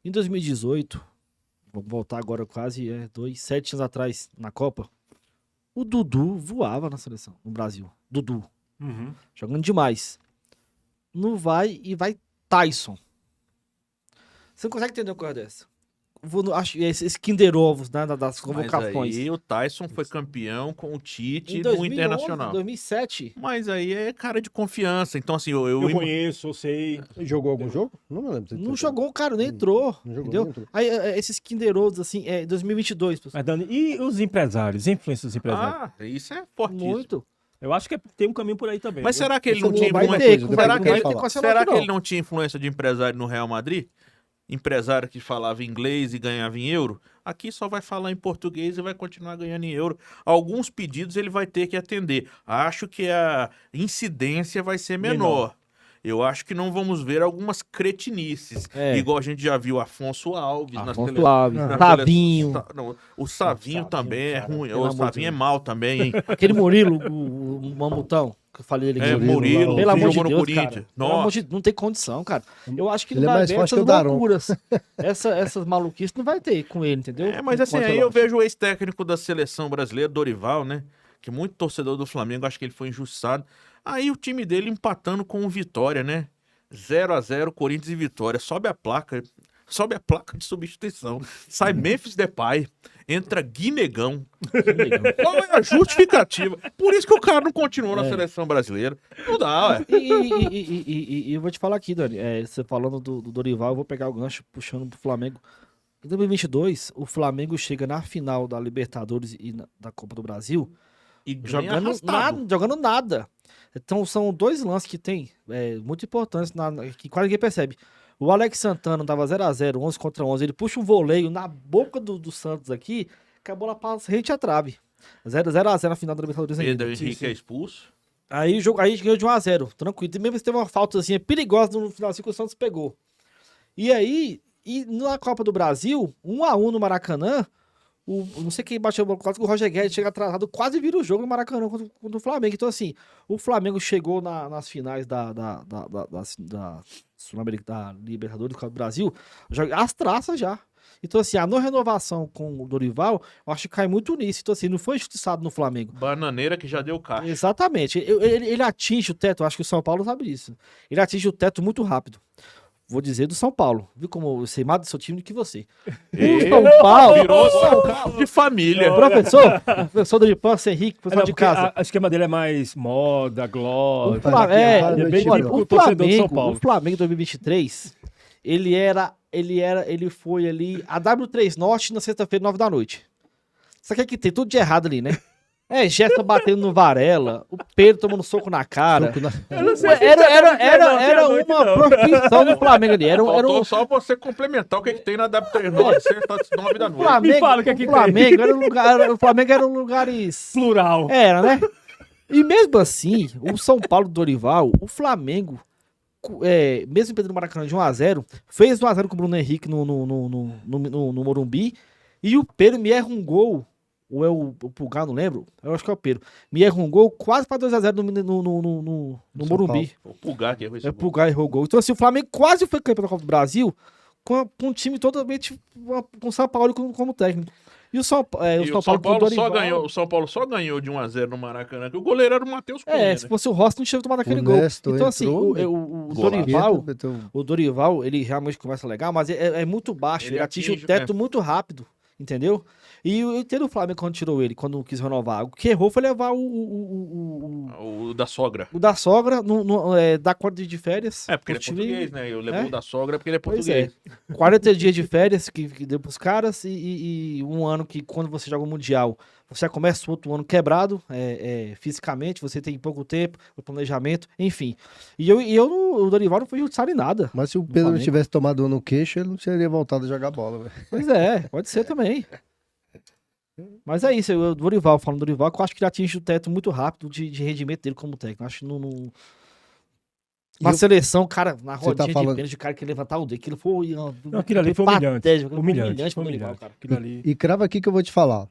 [SPEAKER 3] em 2018, vamos voltar agora quase 7 anos atrás na Copa, o Dudu voava na seleção, no Brasil. Dudu,
[SPEAKER 1] Uhum.
[SPEAKER 3] jogando demais. Não vai e vai Tyson. Você não consegue entender uma coisa dessa. Acho esses Kinder Ovos, né, das convocações.
[SPEAKER 2] Mas aí o Tyson foi campeão com o Tite
[SPEAKER 3] Em
[SPEAKER 2] no
[SPEAKER 3] 2011,
[SPEAKER 2] Internacional.
[SPEAKER 3] 2007.
[SPEAKER 2] Mas aí é cara de confiança. Então, assim,
[SPEAKER 1] Eu conheço, eu sei.
[SPEAKER 4] Ele jogou algum jogo? Não me lembro. se ele
[SPEAKER 3] Não
[SPEAKER 4] tentou.
[SPEAKER 3] jogou, cara, nem entrou.
[SPEAKER 4] Não jogou,
[SPEAKER 3] Entendeu?
[SPEAKER 4] nem entrou.
[SPEAKER 3] Aí, esses Kinder Ovos, assim, 2022, pessoal.
[SPEAKER 1] Mas, Dani, e os empresários? A influência dos empresários?
[SPEAKER 2] isso é fortíssimo.
[SPEAKER 3] Muito.
[SPEAKER 1] Eu acho que tem um caminho por aí também.
[SPEAKER 2] Mas
[SPEAKER 1] viu?
[SPEAKER 2] será que ele
[SPEAKER 4] Isso
[SPEAKER 2] não tinha
[SPEAKER 4] vai
[SPEAKER 2] influência?
[SPEAKER 4] ter,
[SPEAKER 3] com-
[SPEAKER 2] Será
[SPEAKER 3] vai
[SPEAKER 2] que
[SPEAKER 3] ter
[SPEAKER 2] ele-
[SPEAKER 3] com a Ancelotti,
[SPEAKER 2] será que
[SPEAKER 3] não.
[SPEAKER 2] ele não tinha influência de empresário no Real Madrid? Empresário que falava inglês e ganhava em euro? Aqui só vai falar em português e vai continuar ganhando em euro. Alguns pedidos ele vai ter que atender. Acho que a incidência vai ser menor. Eu acho que não vamos ver algumas cretinices. Igual a gente já viu Afonso Alves na
[SPEAKER 3] Afonso
[SPEAKER 2] seleção.
[SPEAKER 3] Alves,
[SPEAKER 2] na
[SPEAKER 3] Savinho.
[SPEAKER 2] seleção. Não, o Savinho
[SPEAKER 3] Savinho,
[SPEAKER 2] também é
[SPEAKER 3] cara,
[SPEAKER 2] ruim.
[SPEAKER 3] pelo
[SPEAKER 2] O
[SPEAKER 3] amor de
[SPEAKER 2] Savinho é
[SPEAKER 3] Deus.
[SPEAKER 2] mal também, hein?
[SPEAKER 3] Aquele Murilo, o Mamutão, que eu falei ele aqui.
[SPEAKER 2] Murilo,
[SPEAKER 3] Pelo amor de
[SPEAKER 2] jogou no
[SPEAKER 3] Deus,
[SPEAKER 2] Corinthians.
[SPEAKER 3] cara.
[SPEAKER 2] Nossa.
[SPEAKER 3] Pelo amor de não tem condição, cara. Eu acho que
[SPEAKER 4] Ele
[SPEAKER 3] não
[SPEAKER 4] é
[SPEAKER 3] vai
[SPEAKER 4] mais
[SPEAKER 3] ver
[SPEAKER 4] forte que
[SPEAKER 3] essas
[SPEAKER 4] o Daronco.
[SPEAKER 3] loucuras. Essas maluquices não vai ter com ele, entendeu?
[SPEAKER 2] Mas assim,
[SPEAKER 3] Com o
[SPEAKER 2] aí eu
[SPEAKER 3] Ancelotti.
[SPEAKER 2] vejo o ex-técnico da seleção brasileira, Dorival, né? Que muito torcedor do Flamengo, acho que ele foi injustiçado. Aí o time dele empatando com o Vitória, né? 0-0, Corinthians e Vitória. Sobe a placa de substituição. Sai Memphis Depay, entra Guinegão. Qual é a justificativa? Por isso que o cara não continuou na seleção brasileira. Não dá, ué.
[SPEAKER 3] E eu vou te falar aqui, Dani, você falando do Dorival, eu vou pegar o gancho puxando pro Flamengo. Em 2022, o Flamengo chega na final da Libertadores e da Copa do Brasil
[SPEAKER 2] E ganha
[SPEAKER 3] jogando
[SPEAKER 2] arrastado.
[SPEAKER 3] nada. Então são 2 lances que tem muito importantes, que quase ninguém percebe. O Alex Santana dava 0-0, 11 contra 11, ele puxa um voleio na boca do Santos aqui, que a bola passa rente à trave. 0-0 na final da Libertadores ainda.
[SPEAKER 2] Pedro Henrique é expulso.
[SPEAKER 3] Aí ganhou de 1-0, tranquilo. E mesmo se teve uma faltazinha perigosa no finalzinho que o Santos pegou. E aí, na Copa do Brasil, 1-1 no Maracanã, não sei quem bateu a bola, quase que o Roger Guedes chega atrasado, quase vira o jogo no Maracanã contra o Flamengo. Então, assim, o Flamengo chegou nas finais da Libertadores do Copa do Brasil, as traças já. Então, assim, a não renovação com o Dorival, eu acho que cai muito nisso. Então, assim, não foi injustiçado no Flamengo.
[SPEAKER 2] Bananeira que já deu caixa.
[SPEAKER 3] Exatamente. Ele atinge o teto, eu acho que o São Paulo sabe disso. Ele atinge o teto muito rápido. Vou dizer do São Paulo. Viu como eu sei mais do seu time do que você. O São Paulo.
[SPEAKER 2] Virou carro de família.
[SPEAKER 3] Professor do Ipança Henrique, professor de casa.
[SPEAKER 1] O esquema dele é mais moda, glória.
[SPEAKER 4] Flamengo-
[SPEAKER 1] Ele é bem
[SPEAKER 4] olha,
[SPEAKER 1] tipo o torcedor do São
[SPEAKER 3] O
[SPEAKER 1] Paulo.
[SPEAKER 3] Flamengo 2023, ele foi ali a W3 Norte na sexta-feira, 9 da noite. Só que aqui tem tudo de errado ali, né? Gerson batendo no Varela, o Pedro tomando soco na cara.
[SPEAKER 4] Soco na-
[SPEAKER 1] Eu não sei
[SPEAKER 3] Ué,
[SPEAKER 1] se
[SPEAKER 3] Era
[SPEAKER 1] noite,
[SPEAKER 3] uma
[SPEAKER 1] não.
[SPEAKER 3] profissão do Flamengo ali.
[SPEAKER 2] Faltou só você complementar o que tem na W39, sexta, 9 da
[SPEAKER 3] O
[SPEAKER 2] noite.
[SPEAKER 3] Flamengo,
[SPEAKER 1] Me fala o que é que
[SPEAKER 3] o Flamengo era um lugar, o Flamengo era um lugares.
[SPEAKER 1] Plural.
[SPEAKER 3] Era, né? E mesmo assim, o São Paulo do Dorival, o Flamengo, mesmo perdendo o Maracanã de 1x0, fez 1x0 com o Bruno Henrique no Morumbi. E o Pedro me erra um gol. Ou é o Pulgar, não lembro? Eu acho que é o Pedro. Me erra um gol quase para 2x0 no
[SPEAKER 4] São
[SPEAKER 3] Morumbi.
[SPEAKER 2] O Pulgar que errou esse
[SPEAKER 3] É,
[SPEAKER 2] gol.
[SPEAKER 3] Pulgar errou o gol. Então, assim, o Flamengo quase foi campeão da Copa do Brasil com um time totalmente com o São Paulo como técnico. E o São
[SPEAKER 2] E o São
[SPEAKER 3] com
[SPEAKER 2] Paulo
[SPEAKER 3] Dorival-
[SPEAKER 2] o São Paulo só ganhou de 1x0 no Maracanã, que o goleiro era o Matheus Cunha, né?
[SPEAKER 3] se fosse o Rossi, não tinha tomado aquele
[SPEAKER 4] O
[SPEAKER 3] gol.
[SPEAKER 4] Nestor
[SPEAKER 3] Então, assim,
[SPEAKER 4] entrou,
[SPEAKER 3] o
[SPEAKER 2] golaço.
[SPEAKER 3] Dorival,
[SPEAKER 4] Meteu-
[SPEAKER 3] o Dorival, ele realmente começa legal, mas é muito baixo,
[SPEAKER 2] Ele
[SPEAKER 3] ele atinge
[SPEAKER 2] atinge,
[SPEAKER 3] o teto muito rápido, entendeu? E eu entendo o Flamengo quando tirou ele, quando não quis renovar. O que errou foi levar
[SPEAKER 2] O da sogra.
[SPEAKER 3] o da sogra, dar conta de férias.
[SPEAKER 2] É, porque ele é
[SPEAKER 3] pro time.
[SPEAKER 2] português, né? Eu levo
[SPEAKER 3] É?
[SPEAKER 2] o da sogra porque ele é
[SPEAKER 3] Pois é.
[SPEAKER 2] português.
[SPEAKER 3] 40 dias de férias que deu pros caras e um ano que quando você joga o Mundial, você já começa o outro ano quebrado fisicamente, você tem pouco tempo, o planejamento, enfim. O Dorival não foi judiciário em nada.
[SPEAKER 4] Mas se o Pedro não
[SPEAKER 3] Flamengo.
[SPEAKER 4] tivesse tomado um no queixo, ele não teria voltado a jogar bola, velho.
[SPEAKER 3] Pois é, pode ser também. Mas é isso, o Dorival, falando do Dorival, que eu acho que ele atinge o teto muito rápido de rendimento dele como técnico. Eu acho que uma seleção, cara, na
[SPEAKER 4] Você
[SPEAKER 3] rodinha
[SPEAKER 4] tá
[SPEAKER 3] de
[SPEAKER 4] falando-
[SPEAKER 3] pênalti, o cara que levantar o dedo, aquilo foi...
[SPEAKER 1] Não, aquilo ali foi humilhante.
[SPEAKER 3] patético, foi
[SPEAKER 1] Humilhante,
[SPEAKER 3] pro
[SPEAKER 1] foi
[SPEAKER 3] Dorival,
[SPEAKER 1] humilhante.
[SPEAKER 3] cara.
[SPEAKER 1] Aquilo ali.
[SPEAKER 4] E crava aqui que eu vou te falar.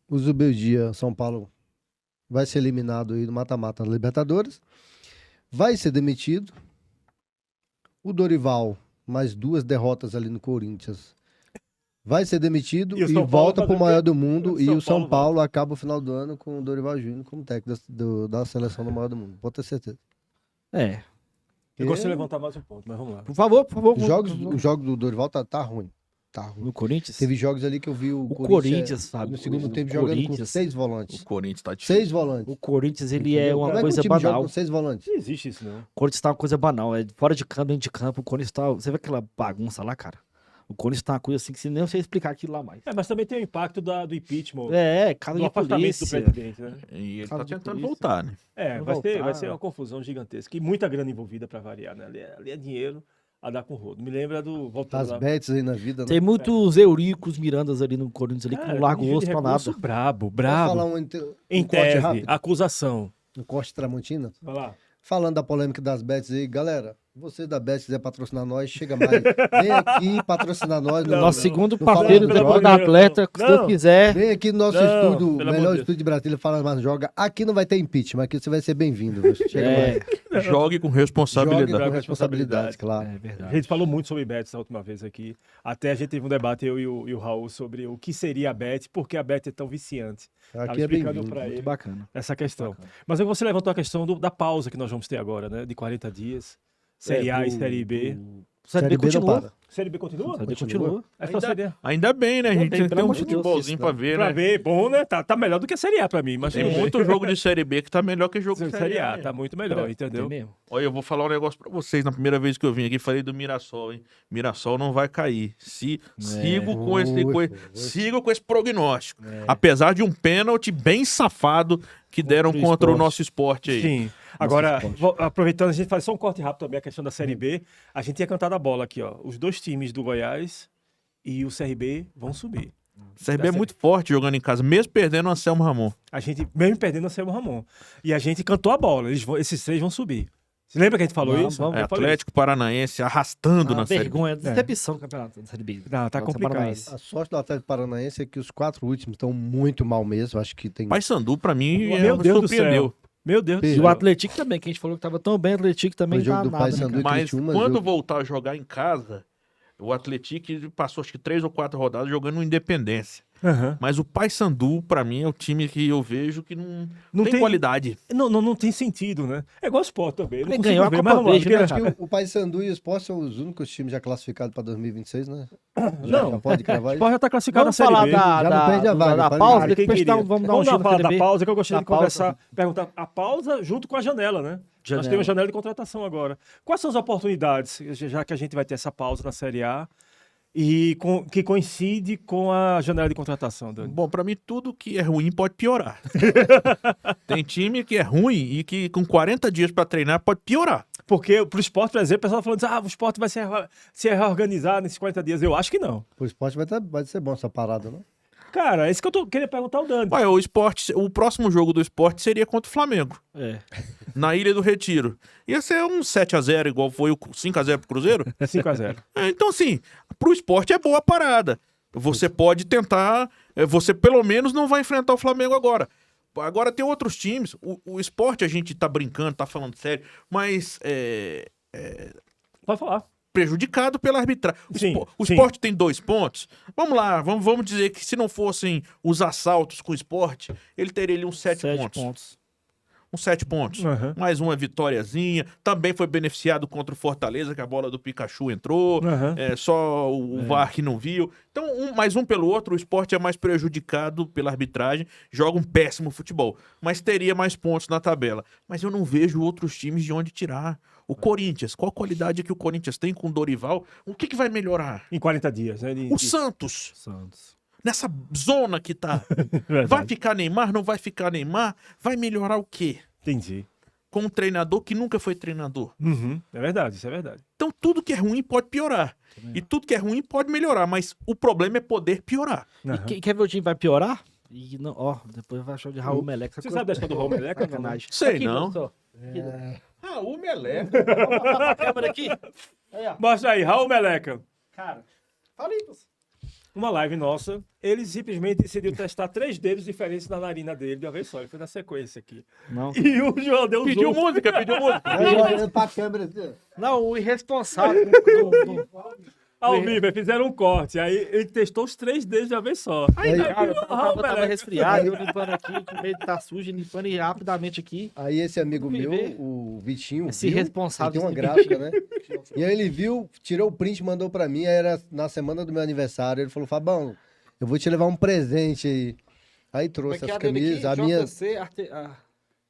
[SPEAKER 4] O Zubeldia, São Paulo, vai ser eliminado aí no mata-mata da Libertadores. Vai ser demitido. O Dorival, mais 2 derrotas ali no Corinthians. Vai ser demitido
[SPEAKER 1] E o
[SPEAKER 4] e,
[SPEAKER 1] São Paulo
[SPEAKER 4] volta
[SPEAKER 1] fazer
[SPEAKER 4] pro
[SPEAKER 1] o quê?
[SPEAKER 4] maior do mundo.
[SPEAKER 1] O
[SPEAKER 4] E
[SPEAKER 1] São
[SPEAKER 4] o São
[SPEAKER 1] Paulo
[SPEAKER 4] Paulo acaba o final do ano com o Dorival Júnior como técnico da seleção do maior do mundo. Pode ter certeza.
[SPEAKER 3] É,
[SPEAKER 1] Eu gosto de levantar mais um ponto, mas vamos lá.
[SPEAKER 3] por favor.
[SPEAKER 4] O jogo do Dorival tá ruim. Tá ruim.
[SPEAKER 3] No Corinthians?
[SPEAKER 4] Teve jogos ali que eu vi o
[SPEAKER 3] Corinthians, Fábio.
[SPEAKER 4] no segundo
[SPEAKER 3] o
[SPEAKER 4] tempo jogando com
[SPEAKER 3] Corinthians.
[SPEAKER 4] 6
[SPEAKER 2] O
[SPEAKER 4] volantes.
[SPEAKER 2] Corinthians tá difícil.
[SPEAKER 4] 6 volantes.
[SPEAKER 3] O Corinthians, ele é
[SPEAKER 4] Entendeu?
[SPEAKER 3] uma
[SPEAKER 4] Como
[SPEAKER 3] coisa
[SPEAKER 4] que o time joga
[SPEAKER 3] banal.
[SPEAKER 4] com 6 volantes?
[SPEAKER 1] Não existe isso, não.
[SPEAKER 3] O Corinthians tá uma coisa banal. É fora de campo, dentro de campo. O Corinthians tá. Você vê aquela bagunça lá, cara? O Corinthians tá uma coisa assim que se nem eu sei explicar aquilo lá mais.
[SPEAKER 1] É, mas também tem o impacto do impeachment,
[SPEAKER 3] Casa
[SPEAKER 1] do
[SPEAKER 3] de
[SPEAKER 1] afastamento do
[SPEAKER 3] polícia.
[SPEAKER 1] presidente, né?
[SPEAKER 2] E ele
[SPEAKER 3] Casa
[SPEAKER 2] tá
[SPEAKER 3] de
[SPEAKER 2] tentando
[SPEAKER 3] polícia.
[SPEAKER 2] voltar, né?
[SPEAKER 1] É,
[SPEAKER 3] Vou
[SPEAKER 1] vai
[SPEAKER 3] voltar.
[SPEAKER 1] ser uma confusão gigantesca. E muita grana envolvida pra variar, né? Ali é dinheiro a dar com rodo. Me lembra do... Voltando
[SPEAKER 4] As
[SPEAKER 1] lá.
[SPEAKER 4] bets aí na vida, né?
[SPEAKER 3] Tem muitos Euricos Mirandas ali no Corinthians ali que
[SPEAKER 1] Cara,
[SPEAKER 3] não larga o
[SPEAKER 1] tem
[SPEAKER 3] osso pra
[SPEAKER 1] recurso
[SPEAKER 3] nada.
[SPEAKER 1] Brabo,
[SPEAKER 4] Posso falar
[SPEAKER 1] brabo.
[SPEAKER 4] um
[SPEAKER 1] Em
[SPEAKER 4] corte
[SPEAKER 1] tese,
[SPEAKER 4] rápido?
[SPEAKER 1] acusação.
[SPEAKER 4] Um corte Tramontina?
[SPEAKER 1] Vai lá.
[SPEAKER 4] Falando da polêmica das bets aí, galera, você da Bet quiser patrocinar nós, chega mais. Vem aqui patrocinar nós.
[SPEAKER 1] Não,
[SPEAKER 3] Nosso segundo
[SPEAKER 4] não fala
[SPEAKER 3] parceiro
[SPEAKER 4] de
[SPEAKER 3] do
[SPEAKER 4] droga,
[SPEAKER 3] da Atleta, se
[SPEAKER 1] não.
[SPEAKER 3] Deus quiser.
[SPEAKER 4] Vem aqui no nosso
[SPEAKER 1] Não,
[SPEAKER 4] estúdio,
[SPEAKER 1] pelo amor
[SPEAKER 4] melhor
[SPEAKER 1] de Deus.
[SPEAKER 4] estúdio de Brasília, Fala Mais Joga. Aqui não vai ter impeachment, aqui você vai ser bem-vindo. viu? Chega mais.
[SPEAKER 2] Jogue com
[SPEAKER 4] Jogue
[SPEAKER 2] responsabilidade.
[SPEAKER 4] com responsabilidade, claro.
[SPEAKER 3] É
[SPEAKER 1] A
[SPEAKER 3] verdade.
[SPEAKER 1] gente falou muito sobre bets da última vez aqui. Até a gente teve um debate, eu e o Raul, sobre o que seria a bet, por que a bet é tão viciante.
[SPEAKER 4] Aqui é
[SPEAKER 1] explicando
[SPEAKER 4] bem-vindo.
[SPEAKER 1] pra ele.
[SPEAKER 3] Muito bacana.
[SPEAKER 1] Essa questão. Mas aí você levantou a questão da pausa que nós vamos ter agora, né? De 40 dias. Série A e Série B.
[SPEAKER 3] Série B
[SPEAKER 4] não
[SPEAKER 3] continua.
[SPEAKER 4] para.
[SPEAKER 1] Série B continua?
[SPEAKER 3] Série B
[SPEAKER 4] Continua.
[SPEAKER 3] continua.
[SPEAKER 1] É só Série A.
[SPEAKER 2] Ainda bem, né? A
[SPEAKER 3] Ainda
[SPEAKER 2] gente
[SPEAKER 3] bem,
[SPEAKER 2] tem
[SPEAKER 3] pelo
[SPEAKER 2] um
[SPEAKER 3] amor de Deus,
[SPEAKER 2] futebolzinho
[SPEAKER 3] isso,
[SPEAKER 2] pra
[SPEAKER 3] né?
[SPEAKER 2] ver,
[SPEAKER 1] Pra
[SPEAKER 2] né?
[SPEAKER 1] ver, bom, né? Tá melhor do que a Série A pra mim. Mas
[SPEAKER 2] Tem
[SPEAKER 1] tudo bem.
[SPEAKER 2] muito jogo de Série B que tá melhor que jogo de
[SPEAKER 1] Série A,
[SPEAKER 2] né?
[SPEAKER 1] tá muito melhor,
[SPEAKER 3] Tem
[SPEAKER 1] entendeu?
[SPEAKER 3] mesmo.
[SPEAKER 2] Olha, eu vou falar um negócio pra vocês. Na primeira vez que eu vim aqui, falei do Mirassol, hein? Mirassol não vai cair. Sigo com sigo com esse prognóstico. Apesar de um pênalti bem safado que deram
[SPEAKER 3] Contra o
[SPEAKER 2] contra o
[SPEAKER 3] Sport.
[SPEAKER 2] nosso esporte aí.
[SPEAKER 1] Sim. Agora,
[SPEAKER 3] esporte.
[SPEAKER 1] aproveitando, a gente faz só um corte rápido também, a questão da Série B. A gente tinha cantado a bola aqui, ó. Os dois times do Goiás e o CRB vão subir.
[SPEAKER 2] O CRB é muito forte jogando em casa, mesmo perdendo o Anselmo Ramon.
[SPEAKER 1] A gente, mesmo perdendo o Anselmo Ramon. E a gente cantou a bola. Esses 3 vão subir. Você lembra que a gente falou
[SPEAKER 3] Vamos,
[SPEAKER 1] isso?
[SPEAKER 3] vamos.
[SPEAKER 2] É,
[SPEAKER 1] Eu falei
[SPEAKER 2] Atlético Paranaense arrastando
[SPEAKER 3] Uma
[SPEAKER 2] na Série B.
[SPEAKER 3] vergonha, decepção do campeonato da Série B.
[SPEAKER 1] Não, tá
[SPEAKER 3] Nossa,
[SPEAKER 1] complicado.
[SPEAKER 3] Paranaense.
[SPEAKER 4] A sorte do Atlético Paranaense é que os 4 últimos estão muito mal mesmo. Acho que tem.
[SPEAKER 2] Paysandu, pra mim,
[SPEAKER 1] Meu Deus do
[SPEAKER 2] surpreendeu.
[SPEAKER 1] céu. Meu Deus do
[SPEAKER 3] E
[SPEAKER 1] céu.
[SPEAKER 3] o Atlético também, que a gente falou que tava tão bem, o Atlético também
[SPEAKER 4] O jogo
[SPEAKER 3] tá
[SPEAKER 4] do
[SPEAKER 3] nada, né,
[SPEAKER 4] Paysandu
[SPEAKER 3] cara?
[SPEAKER 4] e
[SPEAKER 2] Mas
[SPEAKER 4] Criciúma,
[SPEAKER 2] quando
[SPEAKER 4] jogo-
[SPEAKER 2] voltar a jogar em casa, o Atlético passou acho que 3 ou 4 rodadas jogando no Independência.
[SPEAKER 1] Aham.
[SPEAKER 2] Mas o Paysandu, pra mim, é o time que eu vejo que não
[SPEAKER 1] Não
[SPEAKER 2] tem
[SPEAKER 1] tem-
[SPEAKER 2] qualidade.
[SPEAKER 1] Não tem sentido, né? É igual o Sport também. Eu não
[SPEAKER 3] Ele
[SPEAKER 1] consigo
[SPEAKER 3] ganhou a
[SPEAKER 1] ver,
[SPEAKER 3] Copa
[SPEAKER 1] mas vamos lá,
[SPEAKER 3] Verde, né,
[SPEAKER 1] porque-
[SPEAKER 3] cara?
[SPEAKER 4] Acho que o Paysandu e o Sport são os únicos times já classificados para 2026, né?
[SPEAKER 1] Não.
[SPEAKER 4] Já pode
[SPEAKER 1] O
[SPEAKER 4] cravar isso.
[SPEAKER 1] Sport já tá classificado
[SPEAKER 3] Vamos
[SPEAKER 1] na Série
[SPEAKER 3] falar
[SPEAKER 1] B.
[SPEAKER 4] Já não perde a vaga,
[SPEAKER 3] da
[SPEAKER 4] pode
[SPEAKER 3] pausa,
[SPEAKER 4] ganhar.
[SPEAKER 3] depois
[SPEAKER 1] Quem queria?
[SPEAKER 3] vamos dar um giro na
[SPEAKER 1] falar
[SPEAKER 3] Série
[SPEAKER 1] da
[SPEAKER 3] B.
[SPEAKER 1] pausa, que eu gostaria
[SPEAKER 3] Da
[SPEAKER 1] de conversar,
[SPEAKER 3] pausa.
[SPEAKER 1] perguntar a pausa junto com a janela, né? Nós
[SPEAKER 3] Janela.
[SPEAKER 1] temos janela de contratação agora. Quais são as oportunidades, já que a gente vai ter essa pausa na Série A? que coincide com a janela de contratação, Dani?
[SPEAKER 2] Bom, pra mim tudo que é ruim pode piorar. Tem time que é ruim e que com 40 dias pra treinar pode piorar.
[SPEAKER 1] Porque pro esporte, por exemplo, o pessoal falando assim, o esporte vai se reorganizar nesses 40 dias. Eu acho que não.
[SPEAKER 4] O esporte vai ser bom essa parada, não?
[SPEAKER 1] Cara, é isso que eu queria perguntar ao Dani.
[SPEAKER 2] Ué, o próximo jogo do esporte seria contra o Flamengo,
[SPEAKER 3] É.
[SPEAKER 2] na Ilha do Retiro. Ia ser um 7-0, igual foi o 5-0 pro Cruzeiro.
[SPEAKER 1] 5-0.
[SPEAKER 2] Então, assim, pro esporte é boa a parada. Você pode tentar, você pelo menos não vai enfrentar o Flamengo agora. Agora tem outros times, o esporte a gente tá brincando, tá falando sério, mas
[SPEAKER 1] Pode falar.
[SPEAKER 2] prejudicado pela arbitragem.
[SPEAKER 1] Sim,
[SPEAKER 2] O
[SPEAKER 1] sim.
[SPEAKER 2] esporte tem 2 pontos. Vamos lá, vamos dizer que se não fossem os assaltos com o esporte, ele teria ali uns 7 pontos. Uns 7 pontos.
[SPEAKER 1] Uhum.
[SPEAKER 2] Mais uma vitóriazinha. Também foi beneficiado contra o Fortaleza, que a bola do Pikachu entrou.
[SPEAKER 1] Uhum.
[SPEAKER 2] Só o VAR que não viu. Então, mais um pelo outro, o esporte é mais prejudicado pela arbitragem, joga um péssimo futebol. Mas teria mais pontos na tabela. Mas eu não vejo outros times de onde tirar. O Corinthians, qual a qualidade que o Corinthians tem com o Dorival? O que vai melhorar?
[SPEAKER 1] Em 40 dias, né?
[SPEAKER 2] O Santos,
[SPEAKER 3] Santos.
[SPEAKER 2] nessa zona que tá.
[SPEAKER 1] Verdade.
[SPEAKER 2] Vai ficar Neymar? Não vai ficar Neymar? Vai melhorar o quê?
[SPEAKER 1] Entendi.
[SPEAKER 2] Com um treinador que nunca foi treinador.
[SPEAKER 1] Uhum. É verdade, isso é verdade.
[SPEAKER 2] Então tudo que é ruim pode piorar. E tudo que é ruim pode melhorar, mas o problema é poder piorar.
[SPEAKER 3] E
[SPEAKER 1] Uhum.
[SPEAKER 3] quer ver o time vai piorar? E não, ó, depois vai achar de Raul Meleca.
[SPEAKER 1] Você sabe da história do Raul Meleca?
[SPEAKER 3] Sacanagem.
[SPEAKER 2] Sei
[SPEAKER 3] Aqui,
[SPEAKER 2] não.
[SPEAKER 3] professor.
[SPEAKER 2] Raul Meleca.
[SPEAKER 3] Vamos botar a câmera aqui. Aí, ó.
[SPEAKER 1] Mostra aí, Raul Meleca.
[SPEAKER 3] Cara, fala aí, professor.
[SPEAKER 1] Uma live nossa, ele simplesmente decidiu testar 3 dedos diferentes na narina dele de uma vez só. Ele foi na sequência aqui.
[SPEAKER 3] Não.
[SPEAKER 1] E o João deu um
[SPEAKER 2] Pediu
[SPEAKER 1] zoom.
[SPEAKER 2] música, pediu música.
[SPEAKER 4] Eu olhando pra câmera assim, ó.
[SPEAKER 3] Não, o irresponsável.
[SPEAKER 1] Ao vivo, aí fizeram um corte. Aí ele testou os 3 dedos de uma vez só.
[SPEAKER 4] Aí,
[SPEAKER 3] Cara, eu
[SPEAKER 1] Raul
[SPEAKER 3] tava
[SPEAKER 1] Meleca.
[SPEAKER 3] resfriado, eu limpando aqui, com medo de tá sujo, limpando e rapidamente aqui.
[SPEAKER 4] Aí esse amigo
[SPEAKER 3] Me
[SPEAKER 4] meu,
[SPEAKER 3] vê.
[SPEAKER 4] o Vitinho,
[SPEAKER 3] Esse
[SPEAKER 4] viu,
[SPEAKER 3] irresponsável
[SPEAKER 4] ele tem uma
[SPEAKER 3] desse
[SPEAKER 4] gráfica, né? E aí ele viu, tirou o print, mandou pra mim, aí era na semana do meu aniversário, ele falou, Fabão, eu vou te levar um presente aí. Aí trouxe as camisas, a minha...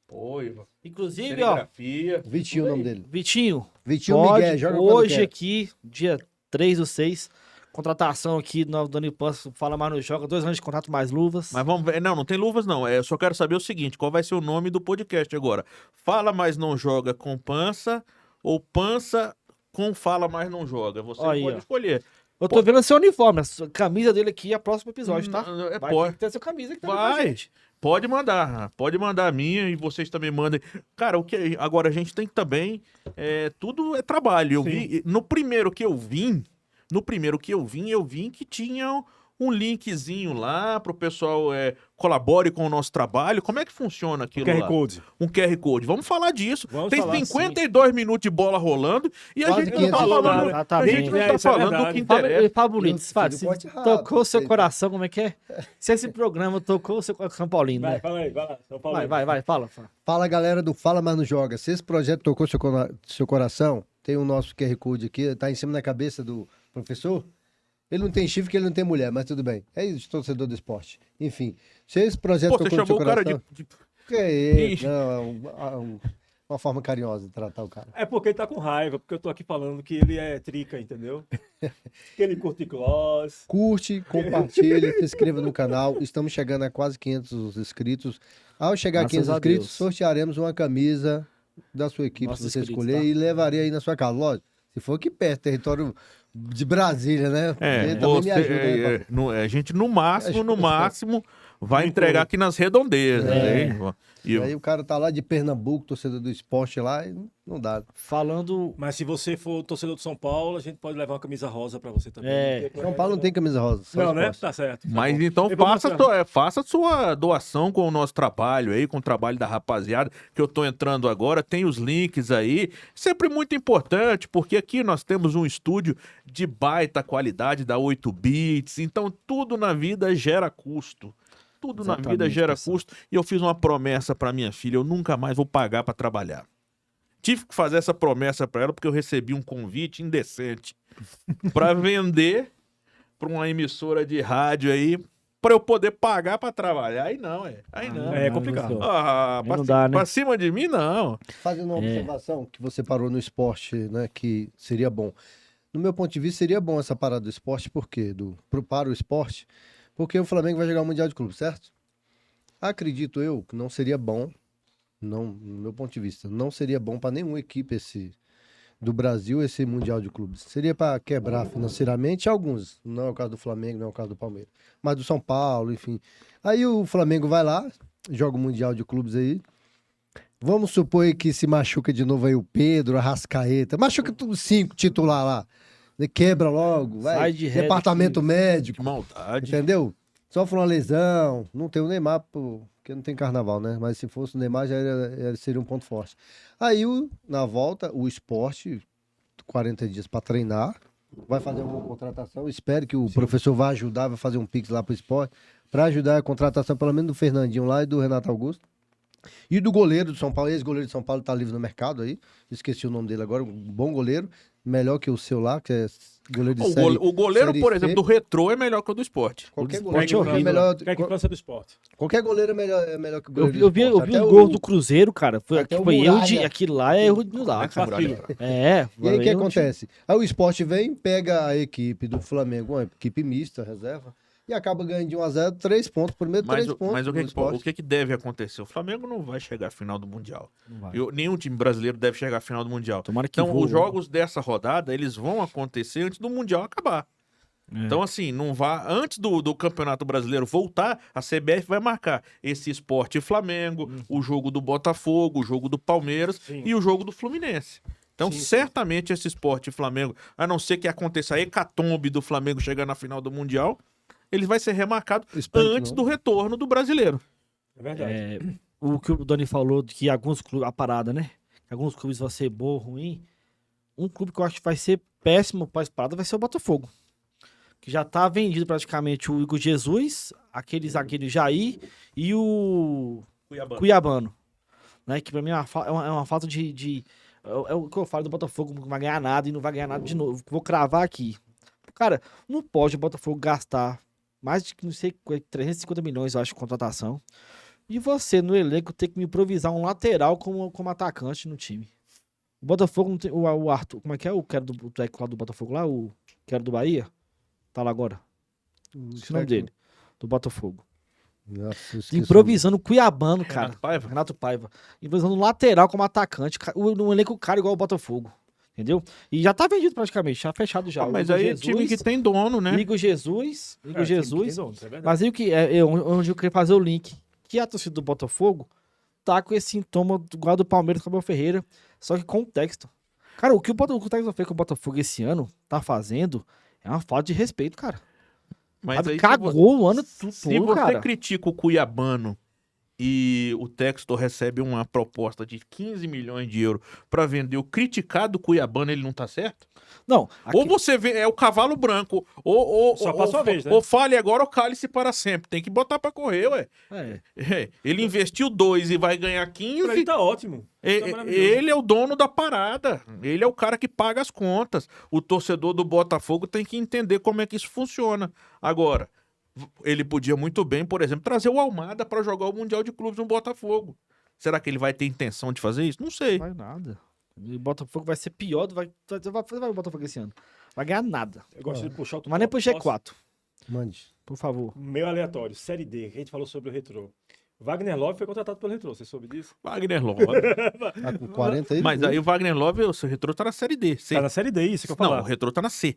[SPEAKER 2] Oi,
[SPEAKER 3] Inclusive, ó,
[SPEAKER 2] serigrafia.
[SPEAKER 4] Vitinho o nome dele.
[SPEAKER 3] Vitinho,
[SPEAKER 4] Vitinho
[SPEAKER 3] pode,
[SPEAKER 4] Miguel, joga quando
[SPEAKER 3] hoje
[SPEAKER 4] quer.
[SPEAKER 3] aqui, dia 3/6, contratação aqui no Dani Pança, Fala Mais Não Joga, 2 anos de contrato mais luvas.
[SPEAKER 2] Mas vamos ver. Não tem luvas, não. Eu só quero saber o seguinte: qual vai ser o nome do podcast agora? Fala, mas não joga com pança ou pança com fala, mas não joga? Você
[SPEAKER 3] Aí,
[SPEAKER 2] pode
[SPEAKER 3] ó.
[SPEAKER 2] escolher.
[SPEAKER 3] Eu tô vendo seu uniforme, a camisa dele aqui é o próximo episódio, tá? Vai
[SPEAKER 2] Pode,
[SPEAKER 3] ter que ter sua camisa aqui
[SPEAKER 2] vai. Pode mandar a minha e vocês também mandem. Cara, o que agora a gente tem que também. Tudo é trabalho. Eu
[SPEAKER 1] Sim.
[SPEAKER 2] vi. No primeiro que eu vim que tinha um linkzinho lá pro pessoal colabore com o nosso trabalho. Como é que funciona aquilo
[SPEAKER 1] QR
[SPEAKER 2] lá?
[SPEAKER 1] Code.
[SPEAKER 2] Um QR Code. Vamos falar disso.
[SPEAKER 1] Vamos
[SPEAKER 2] Tem
[SPEAKER 1] falar,
[SPEAKER 2] 52 minutos de bola rolando e a
[SPEAKER 4] Quase
[SPEAKER 2] gente não tá
[SPEAKER 4] 500
[SPEAKER 2] falando,
[SPEAKER 1] dólares.
[SPEAKER 2] a gente não tá
[SPEAKER 1] Isso é
[SPEAKER 2] falando do
[SPEAKER 1] verdade.
[SPEAKER 2] que interessa.
[SPEAKER 3] Fala bonito,
[SPEAKER 4] Eu
[SPEAKER 3] Sfad,
[SPEAKER 4] fiz
[SPEAKER 3] se
[SPEAKER 4] o corte errado,
[SPEAKER 3] tocou o seu
[SPEAKER 4] sei.
[SPEAKER 3] coração, como é que é? Se esse programa tocou o seu São Paulino,
[SPEAKER 1] Vai,
[SPEAKER 3] né?
[SPEAKER 1] fala aí, vai lá. São Paulo.
[SPEAKER 3] Vai, fala.
[SPEAKER 4] Fala, galera do Fala Mas Não Joga. Se esse projeto tocou seu coração, tem o nosso QR Code aqui, tá em cima da cabeça do professor. Ele não tem chifre porque ele não tem mulher, mas tudo bem. É isso, torcedor do esporte. Enfim, se esse projeto
[SPEAKER 2] Pô, você
[SPEAKER 4] tocou no seu
[SPEAKER 2] chamou o cara
[SPEAKER 4] coração...
[SPEAKER 2] de.
[SPEAKER 4] Que é isso?
[SPEAKER 2] Ixi.
[SPEAKER 4] Não, uma forma carinhosa de tratar o cara.
[SPEAKER 1] É porque ele tá com raiva, porque eu tô aqui falando que ele é trica, entendeu? Que ele curte gloss.
[SPEAKER 4] Curte, compartilhe, se inscreva no canal. Estamos chegando a quase 500 inscritos. Ao chegar a
[SPEAKER 3] Graças
[SPEAKER 4] 500
[SPEAKER 3] a
[SPEAKER 4] inscritos,
[SPEAKER 3] Deus.
[SPEAKER 4] sortearemos uma camisa da sua equipe,
[SPEAKER 3] Nossos
[SPEAKER 4] se você
[SPEAKER 3] inscritos,
[SPEAKER 4] escolher,
[SPEAKER 3] tá?
[SPEAKER 4] e levaria aí na sua casa. Lógico, se for aqui perto, território de Brasília, né? Porque também me ajuda, né, papai?
[SPEAKER 2] A gente no máximo vai entregar aqui nas redondezas. Hein? E
[SPEAKER 4] Aí o cara tá lá de Pernambuco, torcedor do esporte lá, e não dá.
[SPEAKER 3] Falando.
[SPEAKER 1] Mas se você for torcedor do São Paulo, a gente pode levar uma camisa rosa pra você também.
[SPEAKER 3] É.
[SPEAKER 4] São Paulo não tem camisa rosa. só
[SPEAKER 1] Não, né?
[SPEAKER 4] esporte.
[SPEAKER 1] Tá certo. Tá
[SPEAKER 2] Mas
[SPEAKER 1] bom.
[SPEAKER 2] então
[SPEAKER 1] Eu vou mostrar.
[SPEAKER 2] faça sua doação com o nosso trabalho aí, com o trabalho da rapaziada, que eu tô entrando agora, tem os links aí. Sempre muito importante, porque aqui nós temos um estúdio de baita qualidade, da 8 bits, então tudo na vida gera custo. Tudo na vida
[SPEAKER 3] Exatamente,
[SPEAKER 2] gera
[SPEAKER 3] pessoal.
[SPEAKER 2] custo. E eu fiz uma promessa pra minha filha, eu nunca mais vou pagar pra trabalhar. Tive que fazer essa promessa pra ela porque eu recebi um convite indecente pra vender pra uma emissora de rádio aí, pra eu poder pagar pra trabalhar. Aí não, Aí não.
[SPEAKER 1] É complicado.
[SPEAKER 2] Ah,
[SPEAKER 3] Aí não dá, né?
[SPEAKER 2] pra cima de mim, não.
[SPEAKER 4] Fazendo uma observação que você parou no esporte, né? Que seria bom. No meu ponto de vista, seria bom essa parada do esporte, por quê? Para o esporte, porque o Flamengo vai jogar o Mundial de Clubes, certo? Acredito eu que não seria bom, não, no meu ponto de vista, não seria bom para nenhuma equipe do Brasil esse Mundial de Clubes. Seria para quebrar financeiramente alguns, não é o caso do Flamengo, não é o caso do Palmeiras, mas do São Paulo, enfim. Aí o Flamengo vai lá, joga o Mundial de Clubes aí. Vamos supor aí que se machuca de novo aí o Pedro, a Arrascaeta, machuca tudo 5 titular lá. Quebra logo, vai.
[SPEAKER 3] Sai de ré
[SPEAKER 4] Departamento
[SPEAKER 3] daqui.
[SPEAKER 4] médico,
[SPEAKER 2] Que maldade.
[SPEAKER 4] entendeu? Sofre uma lesão, não tem o Neymar, porque não tem carnaval, né? Mas se fosse o Neymar, seria um ponto forte. Aí, na volta, o esporte, 40 dias para treinar, vai fazer uma contratação. Espero que o professor vá ajudar, vai fazer um pix lá pro esporte, para ajudar a contratação, pelo menos do Fernandinho lá e do Renato Augusto. E do goleiro do São Paulo, ex-goleiro de São Paulo, tá livre no mercado aí. Esqueci o nome dele agora, um bom goleiro, melhor que o seu lá, que é goleiro de série.
[SPEAKER 2] O goleiro,
[SPEAKER 4] série
[SPEAKER 2] por
[SPEAKER 4] C.
[SPEAKER 2] exemplo, do Retrô é melhor que o do Esporte.
[SPEAKER 4] Qualquer
[SPEAKER 3] Esporte
[SPEAKER 4] goleiro
[SPEAKER 3] é horrível.
[SPEAKER 4] é melhor.
[SPEAKER 1] Quer que cansa do esporte.
[SPEAKER 4] Qualquer goleiro é melhor que o
[SPEAKER 3] Eu
[SPEAKER 4] goleiro
[SPEAKER 3] vi,
[SPEAKER 4] do
[SPEAKER 3] eu vi, eu
[SPEAKER 4] esporte.
[SPEAKER 3] vi
[SPEAKER 4] Até
[SPEAKER 3] os gols do Cruzeiro, cara. Foi,
[SPEAKER 4] até o
[SPEAKER 3] foi erro de.
[SPEAKER 4] Muralha.
[SPEAKER 3] Aquilo lá é erro de não dá,
[SPEAKER 2] Alex Muralha.
[SPEAKER 3] É.
[SPEAKER 4] E aí o que
[SPEAKER 3] erro de-
[SPEAKER 4] acontece? Aí o esporte vem, pega a equipe do Flamengo, uma equipe mista, reserva, e acaba ganhando de 1-0, 3 pontos. Primeiro, 3 pontos.
[SPEAKER 2] Mas o
[SPEAKER 4] do esporte.
[SPEAKER 2] que deve acontecer? O Flamengo não vai chegar à final do Mundial.
[SPEAKER 3] Não vai.
[SPEAKER 2] Nenhum time brasileiro deve chegar à final do Mundial.
[SPEAKER 3] Tomara que
[SPEAKER 2] Então,
[SPEAKER 3] voe.
[SPEAKER 2] os jogos dessa rodada, eles vão acontecer antes do Mundial acabar. Então, assim, não vá. Antes do Campeonato Brasileiro voltar, a CBF vai marcar esse Esporte e Flamengo, o jogo do Botafogo, o jogo do Palmeiras
[SPEAKER 1] Sim.
[SPEAKER 2] e o jogo do Fluminense. Então,
[SPEAKER 1] Sim, sim.
[SPEAKER 2] certamente esse Esporte e Flamengo, a não ser que aconteça a hecatombe do Flamengo chegar na final do Mundial, ele vai ser remarcado
[SPEAKER 4] Espero que
[SPEAKER 2] antes
[SPEAKER 4] não.
[SPEAKER 2] do retorno do brasileiro.
[SPEAKER 1] É verdade.
[SPEAKER 3] O que o Dani falou de que alguns clubes, a parada, né? Que alguns clubes vão ser bom ou ruim. Um clube que eu acho que vai ser péssimo para essa parada vai ser o Botafogo. Que já tá vendido praticamente o Igor Jesus, aquele zagueiro Jair e o Cuiabano. Né? Que pra mim é uma falta de. É o que eu falo do Botafogo, não vai ganhar nada e não vai ganhar nada de novo. Vou cravar aqui. Cara, não pode o Botafogo gastar mais de, não sei, 350 milhões, eu acho, de contratação. E você, no elenco, ter que me improvisar um lateral como atacante no time. O Botafogo não tem. O Arthur, como é que é? O que era do técnico lá do Botafogo lá? O que era do Bahia? Tá lá agora. Esqueci o nome dele. Do Botafogo.
[SPEAKER 4] Nossa, eu esqueci o
[SPEAKER 3] Improvisando o Cuiabano, cara.
[SPEAKER 2] Renato Paiva?
[SPEAKER 3] Renato Paiva. Improvisando um lateral como atacante. No elenco, cara igual o Botafogo. Entendeu? E já tá vendido praticamente, já fechado já.
[SPEAKER 2] Ah,
[SPEAKER 3] O
[SPEAKER 2] mas
[SPEAKER 3] Igor
[SPEAKER 2] aí é
[SPEAKER 3] Jesus,
[SPEAKER 2] time que tem dono, né?
[SPEAKER 3] Igor Jesus. Igor Jesus.
[SPEAKER 1] Tem dono, isso é verdade.
[SPEAKER 3] Mas aí o que é onde eu queria fazer o link. Que a torcida do Botafogo tá com esse sintoma igual do Palmeiras com o Abel Ferreira, só que com o texto. Cara, o que o texto fez com o Botafogo esse ano tá fazendo é uma falta de respeito, cara.
[SPEAKER 2] Mas
[SPEAKER 3] Sabe,
[SPEAKER 2] aí,
[SPEAKER 3] cagou o ano todo,
[SPEAKER 2] se você
[SPEAKER 3] cara.
[SPEAKER 2] critica o Cuiabano e o Textor recebe uma proposta de 15 milhões de euros pra vender o criticado Cuiabano, ele não tá certo?
[SPEAKER 3] Não,
[SPEAKER 2] Ou você vê, é o cavalo branco,
[SPEAKER 1] Só passa uma vez, né?
[SPEAKER 2] ou fale agora ou cale-se para sempre. Tem que botar pra correr, ué. Ele investiu 2 e vai ganhar 15.
[SPEAKER 1] Pra ele tá ótimo. Tá maravilhoso.
[SPEAKER 2] Ele é o dono da parada. Ele é o cara que paga as contas. O torcedor do Botafogo tem que entender como é que isso funciona. Agora, ele podia muito bem, por exemplo, trazer o Almada para jogar o Mundial de Clubes no Botafogo. Será que ele vai ter intenção de fazer isso? Não sei.
[SPEAKER 3] Não vai nada. O Botafogo vai ser pior. Vai o Botafogo esse ano. Vai ganhar nada.
[SPEAKER 1] Eu gosto de puxar o
[SPEAKER 3] Mas nem pro G4,
[SPEAKER 4] Mande.
[SPEAKER 3] por favor.
[SPEAKER 1] Meio aleatório. Série D, que a gente falou sobre o Retrô. Wagner Love foi contratado pelo Retrô, você soube disso?
[SPEAKER 2] Wagner Love.
[SPEAKER 4] Tá com 40 aí?
[SPEAKER 2] Mas aí o Wagner Love, o seu Retrô tá na Série D. C.
[SPEAKER 1] Tá na Série D, isso que eu
[SPEAKER 2] Não,
[SPEAKER 1] falar.
[SPEAKER 2] o Retrô tá na C.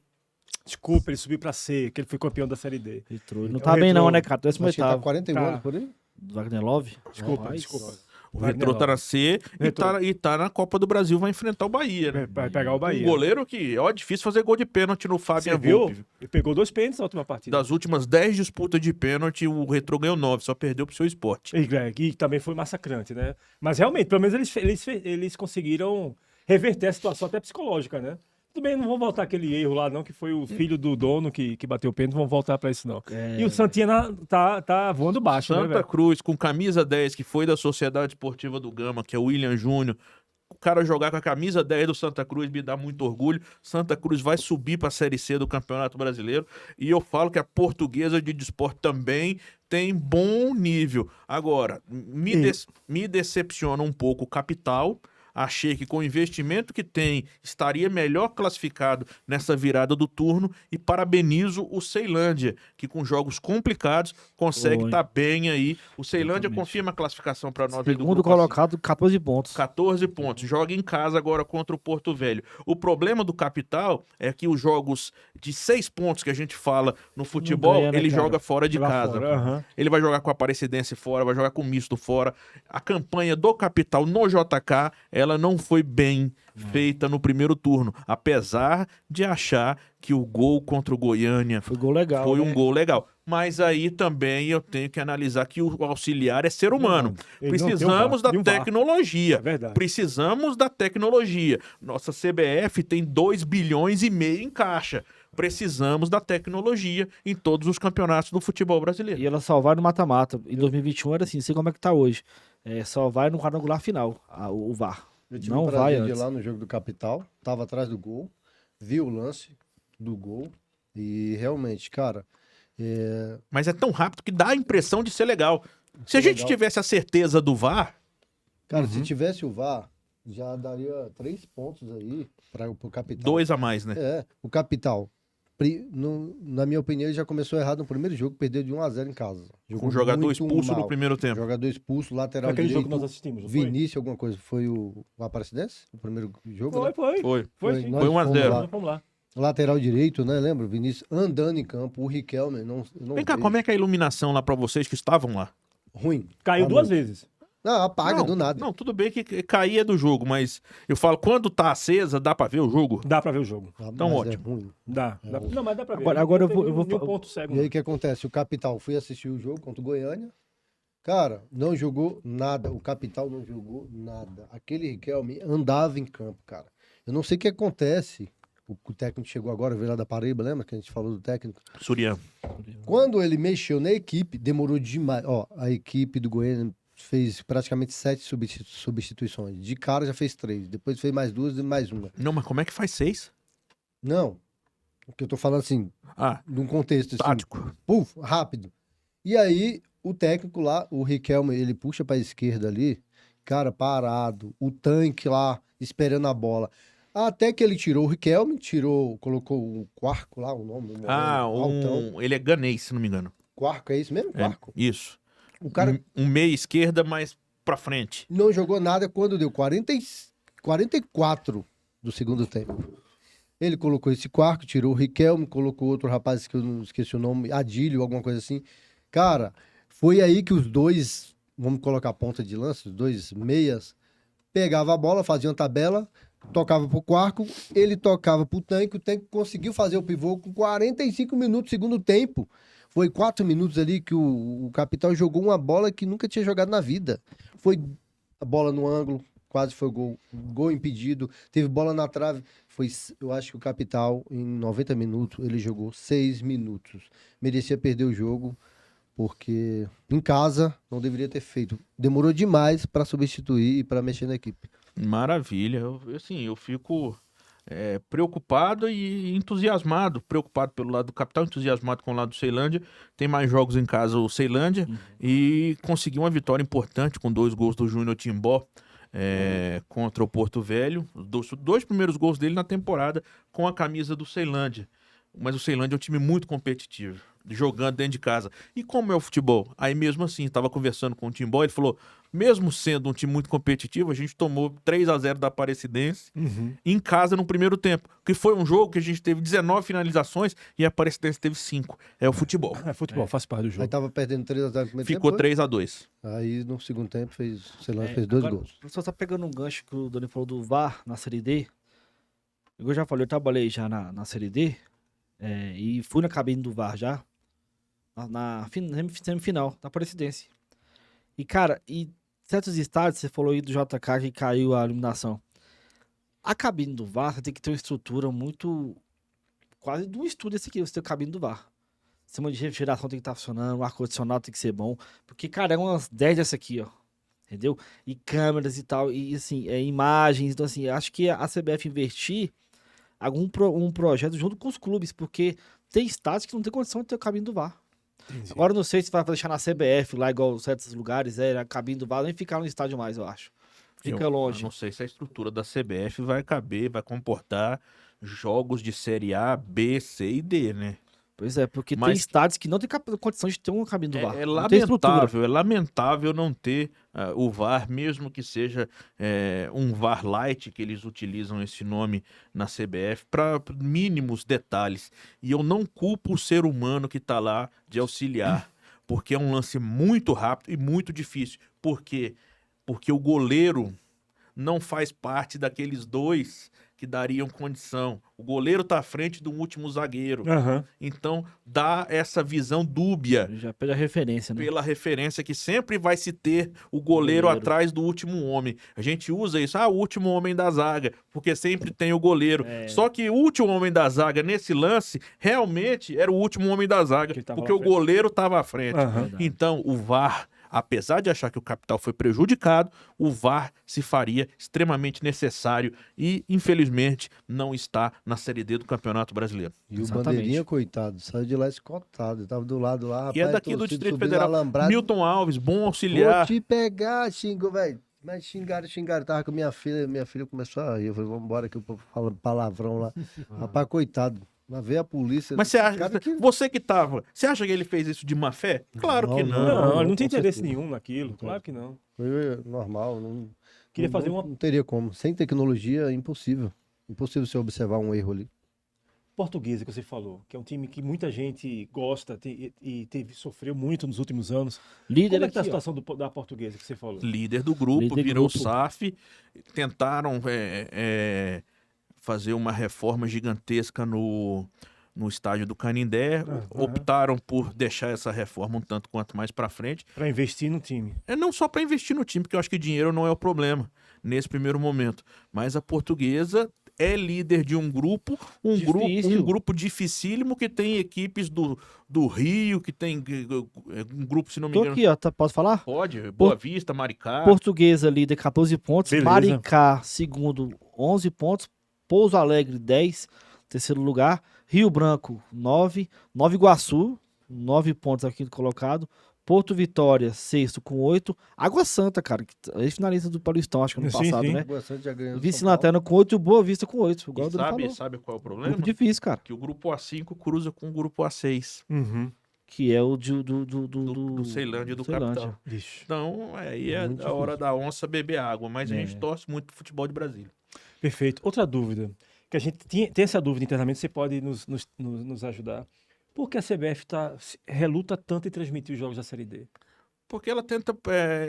[SPEAKER 1] Desculpa, ele subiu pra C, que ele foi campeão da Série D.
[SPEAKER 3] Retrô. Não
[SPEAKER 1] É
[SPEAKER 3] tá
[SPEAKER 1] o
[SPEAKER 3] bem
[SPEAKER 1] Retrô.
[SPEAKER 3] não, né, cara?
[SPEAKER 4] Acho que tá
[SPEAKER 3] 18º.
[SPEAKER 4] 41
[SPEAKER 1] Tá.
[SPEAKER 4] anos por aí?
[SPEAKER 3] Do Wagner Love.
[SPEAKER 1] Desculpa,
[SPEAKER 3] Rapaz.
[SPEAKER 1] desculpa.
[SPEAKER 2] O
[SPEAKER 1] Wagner
[SPEAKER 2] Retrô tá
[SPEAKER 1] Love.
[SPEAKER 2] na C e tá na Copa do Brasil, vai enfrentar o Bahia, né?
[SPEAKER 1] Vai pegar o Bahia.
[SPEAKER 2] Um goleiro que, ó, é difícil fazer gol de pênalti no Fábio
[SPEAKER 1] Você viu?
[SPEAKER 2] Volpe.
[SPEAKER 1] Ele pegou 2 pênaltis na última partida.
[SPEAKER 2] Das últimas 10 disputas de pênalti, o Retrô ganhou 9, só perdeu pro seu esporte.
[SPEAKER 1] E também foi massacrante, né? Mas realmente, pelo menos eles conseguiram reverter a situação até psicológica, né? Tudo bem, não vão voltar aquele erro lá, não, que foi o filho do dono que bateu o pênalti, não vão voltar pra isso, não. E o Santina tá voando baixo, né,
[SPEAKER 2] Santa
[SPEAKER 1] velho?
[SPEAKER 2] Cruz, com camisa 10, que foi da Sociedade Esportiva do Gama, que é o William Júnior. O cara jogar com a camisa 10 do Santa Cruz me dá muito orgulho. Santa Cruz vai subir para a Série C do Campeonato Brasileiro. E eu falo que a Portuguesa de Desporto também tem bom nível. Agora, me decepciona um pouco o capital. achei que com o investimento que tem, estaria melhor classificado nessa virada do turno e parabenizo o Ceilândia, que com jogos complicados consegue
[SPEAKER 3] Oi.
[SPEAKER 2] estar bem aí. O Ceilândia
[SPEAKER 3] Exatamente.
[SPEAKER 2] confirma a classificação para nós aí do
[SPEAKER 3] Segundo
[SPEAKER 2] grupo A.
[SPEAKER 3] colocado, 14 pontos.
[SPEAKER 2] 14 pontos. Joga em casa agora contra o Porto Velho. O problema do Capital é que os jogos de 6 pontos que a gente fala no futebol,
[SPEAKER 3] ganha, né,
[SPEAKER 2] ele
[SPEAKER 3] cara?
[SPEAKER 2] joga fora de
[SPEAKER 1] Lá
[SPEAKER 2] casa.
[SPEAKER 1] fora, aham.
[SPEAKER 2] Ele vai jogar com a Aparecidense fora, vai jogar com o Misto fora. A campanha do Capital no JK, ela não foi bem feita no primeiro turno, apesar de achar que o gol contra o Goiânia
[SPEAKER 3] Foi gol legal.
[SPEAKER 2] foi um
[SPEAKER 3] né?
[SPEAKER 2] gol legal. Mas aí também eu tenho que analisar que o auxiliar é ser humano.
[SPEAKER 1] Ele não tem um
[SPEAKER 2] Precisamos
[SPEAKER 1] VAR,
[SPEAKER 2] da
[SPEAKER 1] e um VAR.
[SPEAKER 2] tecnologia.
[SPEAKER 1] É verdade.
[SPEAKER 2] Precisamos da tecnologia. Nossa CBF tem 2,5 bilhões em caixa. Precisamos da tecnologia em todos os campeonatos do futebol brasileiro.
[SPEAKER 3] E ela só vai no mata-mata. Em 2021 era assim, não sei como é que tá hoje. Só vai no quadrangular final, o VAR.
[SPEAKER 4] Eu tive
[SPEAKER 3] Não
[SPEAKER 4] o
[SPEAKER 3] vai
[SPEAKER 4] prazer de ir
[SPEAKER 3] antes.
[SPEAKER 4] lá no jogo do Capital, tava atrás do gol, vi o lance do gol e realmente, cara,
[SPEAKER 2] Mas é tão rápido que dá a impressão de ser legal. Se a
[SPEAKER 4] Ser
[SPEAKER 2] gente
[SPEAKER 4] legal.
[SPEAKER 2] tivesse a certeza do VAR,
[SPEAKER 4] cara, se tivesse o VAR, já daria 3 pontos aí para o Capital.
[SPEAKER 2] 2 a mais, né?
[SPEAKER 4] O Capital, na minha opinião, ele já começou errado no primeiro jogo, perdeu de 1-0 em casa.
[SPEAKER 2] Com
[SPEAKER 4] Jogou
[SPEAKER 2] o jogador
[SPEAKER 4] muito
[SPEAKER 2] expulso no
[SPEAKER 4] mal.
[SPEAKER 2] primeiro tempo.
[SPEAKER 4] Jogador expulso, lateral
[SPEAKER 1] Aquele jogo
[SPEAKER 4] direito,
[SPEAKER 1] que nós assistimos, não foi?
[SPEAKER 4] Vinícius, alguma coisa. Foi o Aparecidense? O primeiro jogo,
[SPEAKER 1] Foi,
[SPEAKER 4] né?
[SPEAKER 1] foi.
[SPEAKER 2] Foi.
[SPEAKER 1] Foi, sim.
[SPEAKER 4] nós
[SPEAKER 2] Foi 1 a
[SPEAKER 4] fomos
[SPEAKER 2] 0.
[SPEAKER 4] lá.
[SPEAKER 1] Vamos lá.
[SPEAKER 4] Lateral direito, né? Lembra? O Vinícius andando em campo, o Riquelme, não
[SPEAKER 2] Vem cá, como é que é a iluminação lá pra vocês que estavam lá?
[SPEAKER 4] Ruim.
[SPEAKER 1] Caiu
[SPEAKER 4] À
[SPEAKER 1] duas
[SPEAKER 4] noite.
[SPEAKER 1] vezes.
[SPEAKER 4] Não, apaga
[SPEAKER 2] Não,
[SPEAKER 4] do nada.
[SPEAKER 2] Não, tudo bem que cair é do jogo, mas eu falo, quando tá acesa, dá pra ver o jogo?
[SPEAKER 1] Dá pra ver o jogo.
[SPEAKER 2] Então,
[SPEAKER 4] Mas
[SPEAKER 2] ótimo.
[SPEAKER 4] É ruim.
[SPEAKER 1] Dá. Não, mas dá pra ver.
[SPEAKER 3] Agora eu
[SPEAKER 1] Não
[SPEAKER 3] vou-
[SPEAKER 1] tem
[SPEAKER 3] eu vou
[SPEAKER 1] nenhum
[SPEAKER 3] fa-
[SPEAKER 1] ponto cego.
[SPEAKER 4] E aí o que acontece? O Capital, fui assistir o jogo contra o Goiânia. Cara, não jogou nada. O Capital não jogou nada. Aquele Riquelme andava em campo, cara. Eu não sei o que acontece. O técnico chegou agora, veio lá da Paraíba, lembra que a gente falou do técnico?
[SPEAKER 2] Surian.
[SPEAKER 4] Quando ele mexeu na equipe, demorou demais. Ó, a equipe do Goiânia fez praticamente 7 substituições. De cara já fez 3. Depois fez mais 2 e mais uma.
[SPEAKER 2] Não, mas como é que faz 6?
[SPEAKER 4] Não. O que eu tô falando assim,
[SPEAKER 2] Ah,
[SPEAKER 4] num contexto assim,
[SPEAKER 2] tático.
[SPEAKER 4] puf, rápido. E aí, o técnico lá, o Riquelme, ele puxa pra esquerda ali, cara, parado, o tanque lá, esperando a bola. Até que ele tirou o Riquelme, colocou o Quarco lá, o nome. Altão.
[SPEAKER 2] Ele é ganês, se não me engano.
[SPEAKER 4] Quarco, é isso mesmo?
[SPEAKER 2] É,
[SPEAKER 4] Quarco.
[SPEAKER 2] isso.
[SPEAKER 4] O cara
[SPEAKER 2] Um meia esquerda, mais pra frente.
[SPEAKER 4] não jogou nada quando deu 44 do segundo tempo. Ele colocou esse Quarco, tirou o Riquelme, colocou outro rapaz que eu não esqueci o nome, Adílio, alguma coisa assim. Cara, foi aí que os dois, vamos colocar a ponta de lança, os dois meias, pegavam a bola, faziam tabela, tocava pro Quarco, ele tocava pro tanque, o tanque conseguiu fazer o pivô com 45 minutos do segundo tempo. Foi 4 minutos ali que o Capital jogou uma bola que nunca tinha jogado na vida. Foi a bola no ângulo, quase foi gol. Gol impedido, teve bola na trave. Eu acho que o Capital, em 90 minutos, ele jogou 6 minutos. Merecia perder o jogo, porque em casa não deveria ter feito. Demorou demais para substituir e para mexer na equipe.
[SPEAKER 2] Maravilha. Eu fico preocupado e entusiasmado. Preocupado pelo lado do Capital, entusiasmado com o lado do Ceilândia. Tem mais jogos em casa o Ceilândia e conseguiu uma vitória importante com 2 gols do Júnior Timbó contra o Porto Velho. Os 2 primeiros gols dele na temporada com a camisa do Ceilândia. Mas o Ceilândia é um time muito competitivo, jogando dentro de casa. E como é o futebol? Aí mesmo assim, estava conversando com o Timbó, ele falou, mesmo sendo um time muito competitivo, a gente tomou 3-0 da Aparecidense em casa no primeiro tempo, que foi um jogo que a gente teve 19 finalizações e a Aparecidense teve 5. É o futebol.
[SPEAKER 1] É futebol, faz parte do
[SPEAKER 4] Aí
[SPEAKER 1] jogo.
[SPEAKER 4] tava perdendo 3-0 no primeiro
[SPEAKER 2] Ficou
[SPEAKER 4] tempo.
[SPEAKER 2] 3-2.
[SPEAKER 4] Aí no segundo tempo o Ceilândia fez 2
[SPEAKER 3] Agora,
[SPEAKER 4] gols.
[SPEAKER 3] o pessoal tá pegando um gancho que o Dani falou do VAR na Série D. Eu já falei, eu trabalhei já na Série D e fui na cabine do VAR já, na semifinal, da Aparecidense. E, cara, certos estádios, você falou aí do JK que caiu a iluminação. A cabine do VAR, você tem que ter uma estrutura muito... Quase de um estúdio esse aqui, você tem a cabine do VAR. O sistema de refrigeração tem que estar funcionando, o ar-condicionado tem que ser bom. Porque, cara, é umas 10 dessa aqui, ó. Entendeu? E câmeras e tal, e assim, imagens. Então, assim, acho que a CBF investir um projeto junto com os clubes, porque tem estádios que não tem condição de ter a cabine do VAR.
[SPEAKER 1] Entendi.
[SPEAKER 3] Agora, eu não sei se vai deixar na CBF lá, igual certos lugares, a cabine do VAR, nem ficar no estádio mais, eu acho. Fica
[SPEAKER 2] Eu
[SPEAKER 3] longe.
[SPEAKER 2] não sei se a estrutura da CBF vai caber, vai comportar jogos de Série A, B, C e D, né?
[SPEAKER 3] Pois é, porque tem
[SPEAKER 2] Mas-
[SPEAKER 3] estádios que não tem condição de ter uma cabine do VAR.
[SPEAKER 2] É
[SPEAKER 3] Não tem estrutura.
[SPEAKER 2] lamentável não ter o VAR, mesmo que seja um VAR Light, que eles utilizam esse nome na CBF, para mínimos detalhes. E eu não culpo o ser humano que está lá de auxiliar, porque é um lance muito rápido e muito difícil. Por quê? Porque o goleiro não faz parte daqueles dois que dariam condição. O goleiro está à frente do último zagueiro.
[SPEAKER 1] Aham.
[SPEAKER 2] Então, dá essa visão dúbia
[SPEAKER 3] Já perde a referência, né?
[SPEAKER 2] pela referência que sempre vai se ter o goleiro
[SPEAKER 3] Goleiro.
[SPEAKER 2] atrás do último homem. A gente usa isso, o último homem da zaga, porque sempre tem o goleiro.
[SPEAKER 3] É.
[SPEAKER 2] Só que o último homem da zaga, nesse lance, realmente era o último homem da zaga,
[SPEAKER 1] Que ele tava
[SPEAKER 2] porque
[SPEAKER 1] lá
[SPEAKER 2] o
[SPEAKER 1] à frente.
[SPEAKER 2] goleiro estava à frente.
[SPEAKER 1] Aham.
[SPEAKER 3] Verdade.
[SPEAKER 2] Então, o VAR, apesar de achar que o capital foi prejudicado, o VAR se faria extremamente necessário e, infelizmente, não está na Série D do Campeonato Brasileiro.
[SPEAKER 4] E o
[SPEAKER 3] Exatamente.
[SPEAKER 4] Bandeirinha, coitado, saiu de lá escotado. Tava do lado lá,
[SPEAKER 2] E é
[SPEAKER 4] rapaz,
[SPEAKER 2] daqui do
[SPEAKER 4] torcida
[SPEAKER 2] Distrito
[SPEAKER 4] subindo
[SPEAKER 2] Federal.
[SPEAKER 4] alambrado.
[SPEAKER 2] Milton Alves, bom
[SPEAKER 4] Vou
[SPEAKER 2] auxiliar.
[SPEAKER 4] te pegar, xingou, velho. Mas xingaram. Tava com minha filha começou a rir. Eu falei, vambora que o povo fala palavrão lá. Rapaz, coitado. Mas veio a polícia.
[SPEAKER 2] Mas você acha,
[SPEAKER 4] Cara que-
[SPEAKER 2] você que tava, você acha que ele fez isso de má fé? Claro que
[SPEAKER 4] Não,
[SPEAKER 2] não.
[SPEAKER 1] Não, ele não tem
[SPEAKER 4] com
[SPEAKER 1] interesse
[SPEAKER 4] certeza.
[SPEAKER 1] nenhum naquilo. Claro que não.
[SPEAKER 4] Foi normal.
[SPEAKER 1] Queria fazer
[SPEAKER 4] não,
[SPEAKER 1] uma
[SPEAKER 4] não teria como. Sem tecnologia, é impossível. Impossível você observar um erro ali.
[SPEAKER 1] Portuguesa que você falou, que é um time que muita gente gosta sofreu muito nos últimos anos.
[SPEAKER 3] Líder
[SPEAKER 1] Como é que tá a
[SPEAKER 3] aqui, ó.
[SPEAKER 1] situação da Portuguesa que você falou?
[SPEAKER 2] Líder do grupo,
[SPEAKER 3] Líder do
[SPEAKER 2] virou
[SPEAKER 3] grupo.
[SPEAKER 2] SAF, tentaram fazer uma reforma gigantesca no estádio do Canindé,
[SPEAKER 1] Aham.
[SPEAKER 2] optaram por deixar essa reforma um tanto quanto mais para frente.
[SPEAKER 1] Para investir no time.
[SPEAKER 2] É não só para investir no time, porque eu acho que dinheiro não é o problema nesse primeiro momento, mas a Portuguesa é líder de um grupo,
[SPEAKER 3] Difícil.
[SPEAKER 2] um grupo dificílimo que tem equipes do Rio, que tem um grupo, se não me
[SPEAKER 3] Tô
[SPEAKER 2] engano,
[SPEAKER 3] aqui, ó. Posso falar?
[SPEAKER 2] pode, Boa Vista, Maricá.
[SPEAKER 3] Portuguesa líder, 14 pontos.
[SPEAKER 1] Beleza.
[SPEAKER 3] Maricá, segundo, 11 pontos. Pouso Alegre, 10. Terceiro lugar. Rio Branco, 9. Nova Iguaçu, 9 pontos aqui colocado. Porto Vitória, sexto com 8. Água Santa, cara, que é finalista do Paulistão, acho que ano
[SPEAKER 1] Sim,
[SPEAKER 3] passado,
[SPEAKER 1] sim.
[SPEAKER 3] né?
[SPEAKER 4] Boa Sorte já ganhou do São Paulo.
[SPEAKER 3] Vice-lanterna com 8 e o Boa Vista com 8. Igual
[SPEAKER 2] E
[SPEAKER 3] o Dani falou.
[SPEAKER 2] sabe qual é o problema?
[SPEAKER 3] Grupo difícil, cara.
[SPEAKER 2] Que o grupo A5 cruza com o grupo A6
[SPEAKER 1] Uhum.
[SPEAKER 3] Que é o do
[SPEAKER 2] do Ceilândia e do
[SPEAKER 3] Ceilândia.
[SPEAKER 2] Capital.
[SPEAKER 1] Ixi.
[SPEAKER 2] Então, aí é
[SPEAKER 4] Muito
[SPEAKER 2] a hora da onça beber água, mas a gente torce muito pro futebol de Brasília.
[SPEAKER 1] Perfeito. Outra dúvida, que a gente tem essa dúvida internamente, você pode nos ajudar. Por que a CBF reluta tanto em transmitir os jogos da Série D?
[SPEAKER 2] Porque ela tenta.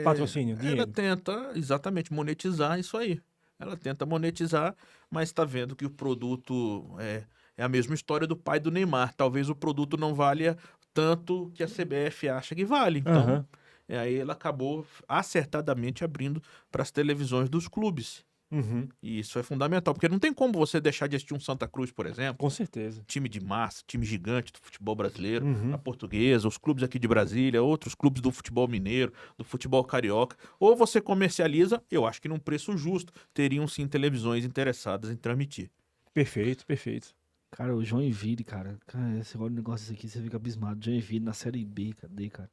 [SPEAKER 1] Patrocínio,
[SPEAKER 2] Ela
[SPEAKER 1] dinheiro.
[SPEAKER 2] tenta, exatamente, monetizar isso aí. Ela tenta monetizar, mas está vendo que o produto é a mesma história do pai do Neymar. Talvez o produto não valha tanto que a CBF acha que vale. Então,
[SPEAKER 1] Aham.
[SPEAKER 2] aí ela acabou acertadamente abrindo para as televisões dos clubes.
[SPEAKER 1] Uhum.
[SPEAKER 2] E isso é fundamental, porque não tem como você deixar de assistir um Santa Cruz, por exemplo,
[SPEAKER 1] Com certeza.
[SPEAKER 2] time de massa, time gigante do futebol brasileiro,
[SPEAKER 1] Uhum.
[SPEAKER 2] a Portuguesa, os clubes aqui de Brasília, outros clubes do futebol mineiro, do futebol carioca. Ou você comercializa, eu acho que num preço justo, teriam sim televisões interessadas em transmitir.
[SPEAKER 1] Perfeito, perfeito.
[SPEAKER 3] Cara, o Joinville, cara. Cara, você olha o negócio aqui, você fica abismado. Joinville na Série B, cadê, cara?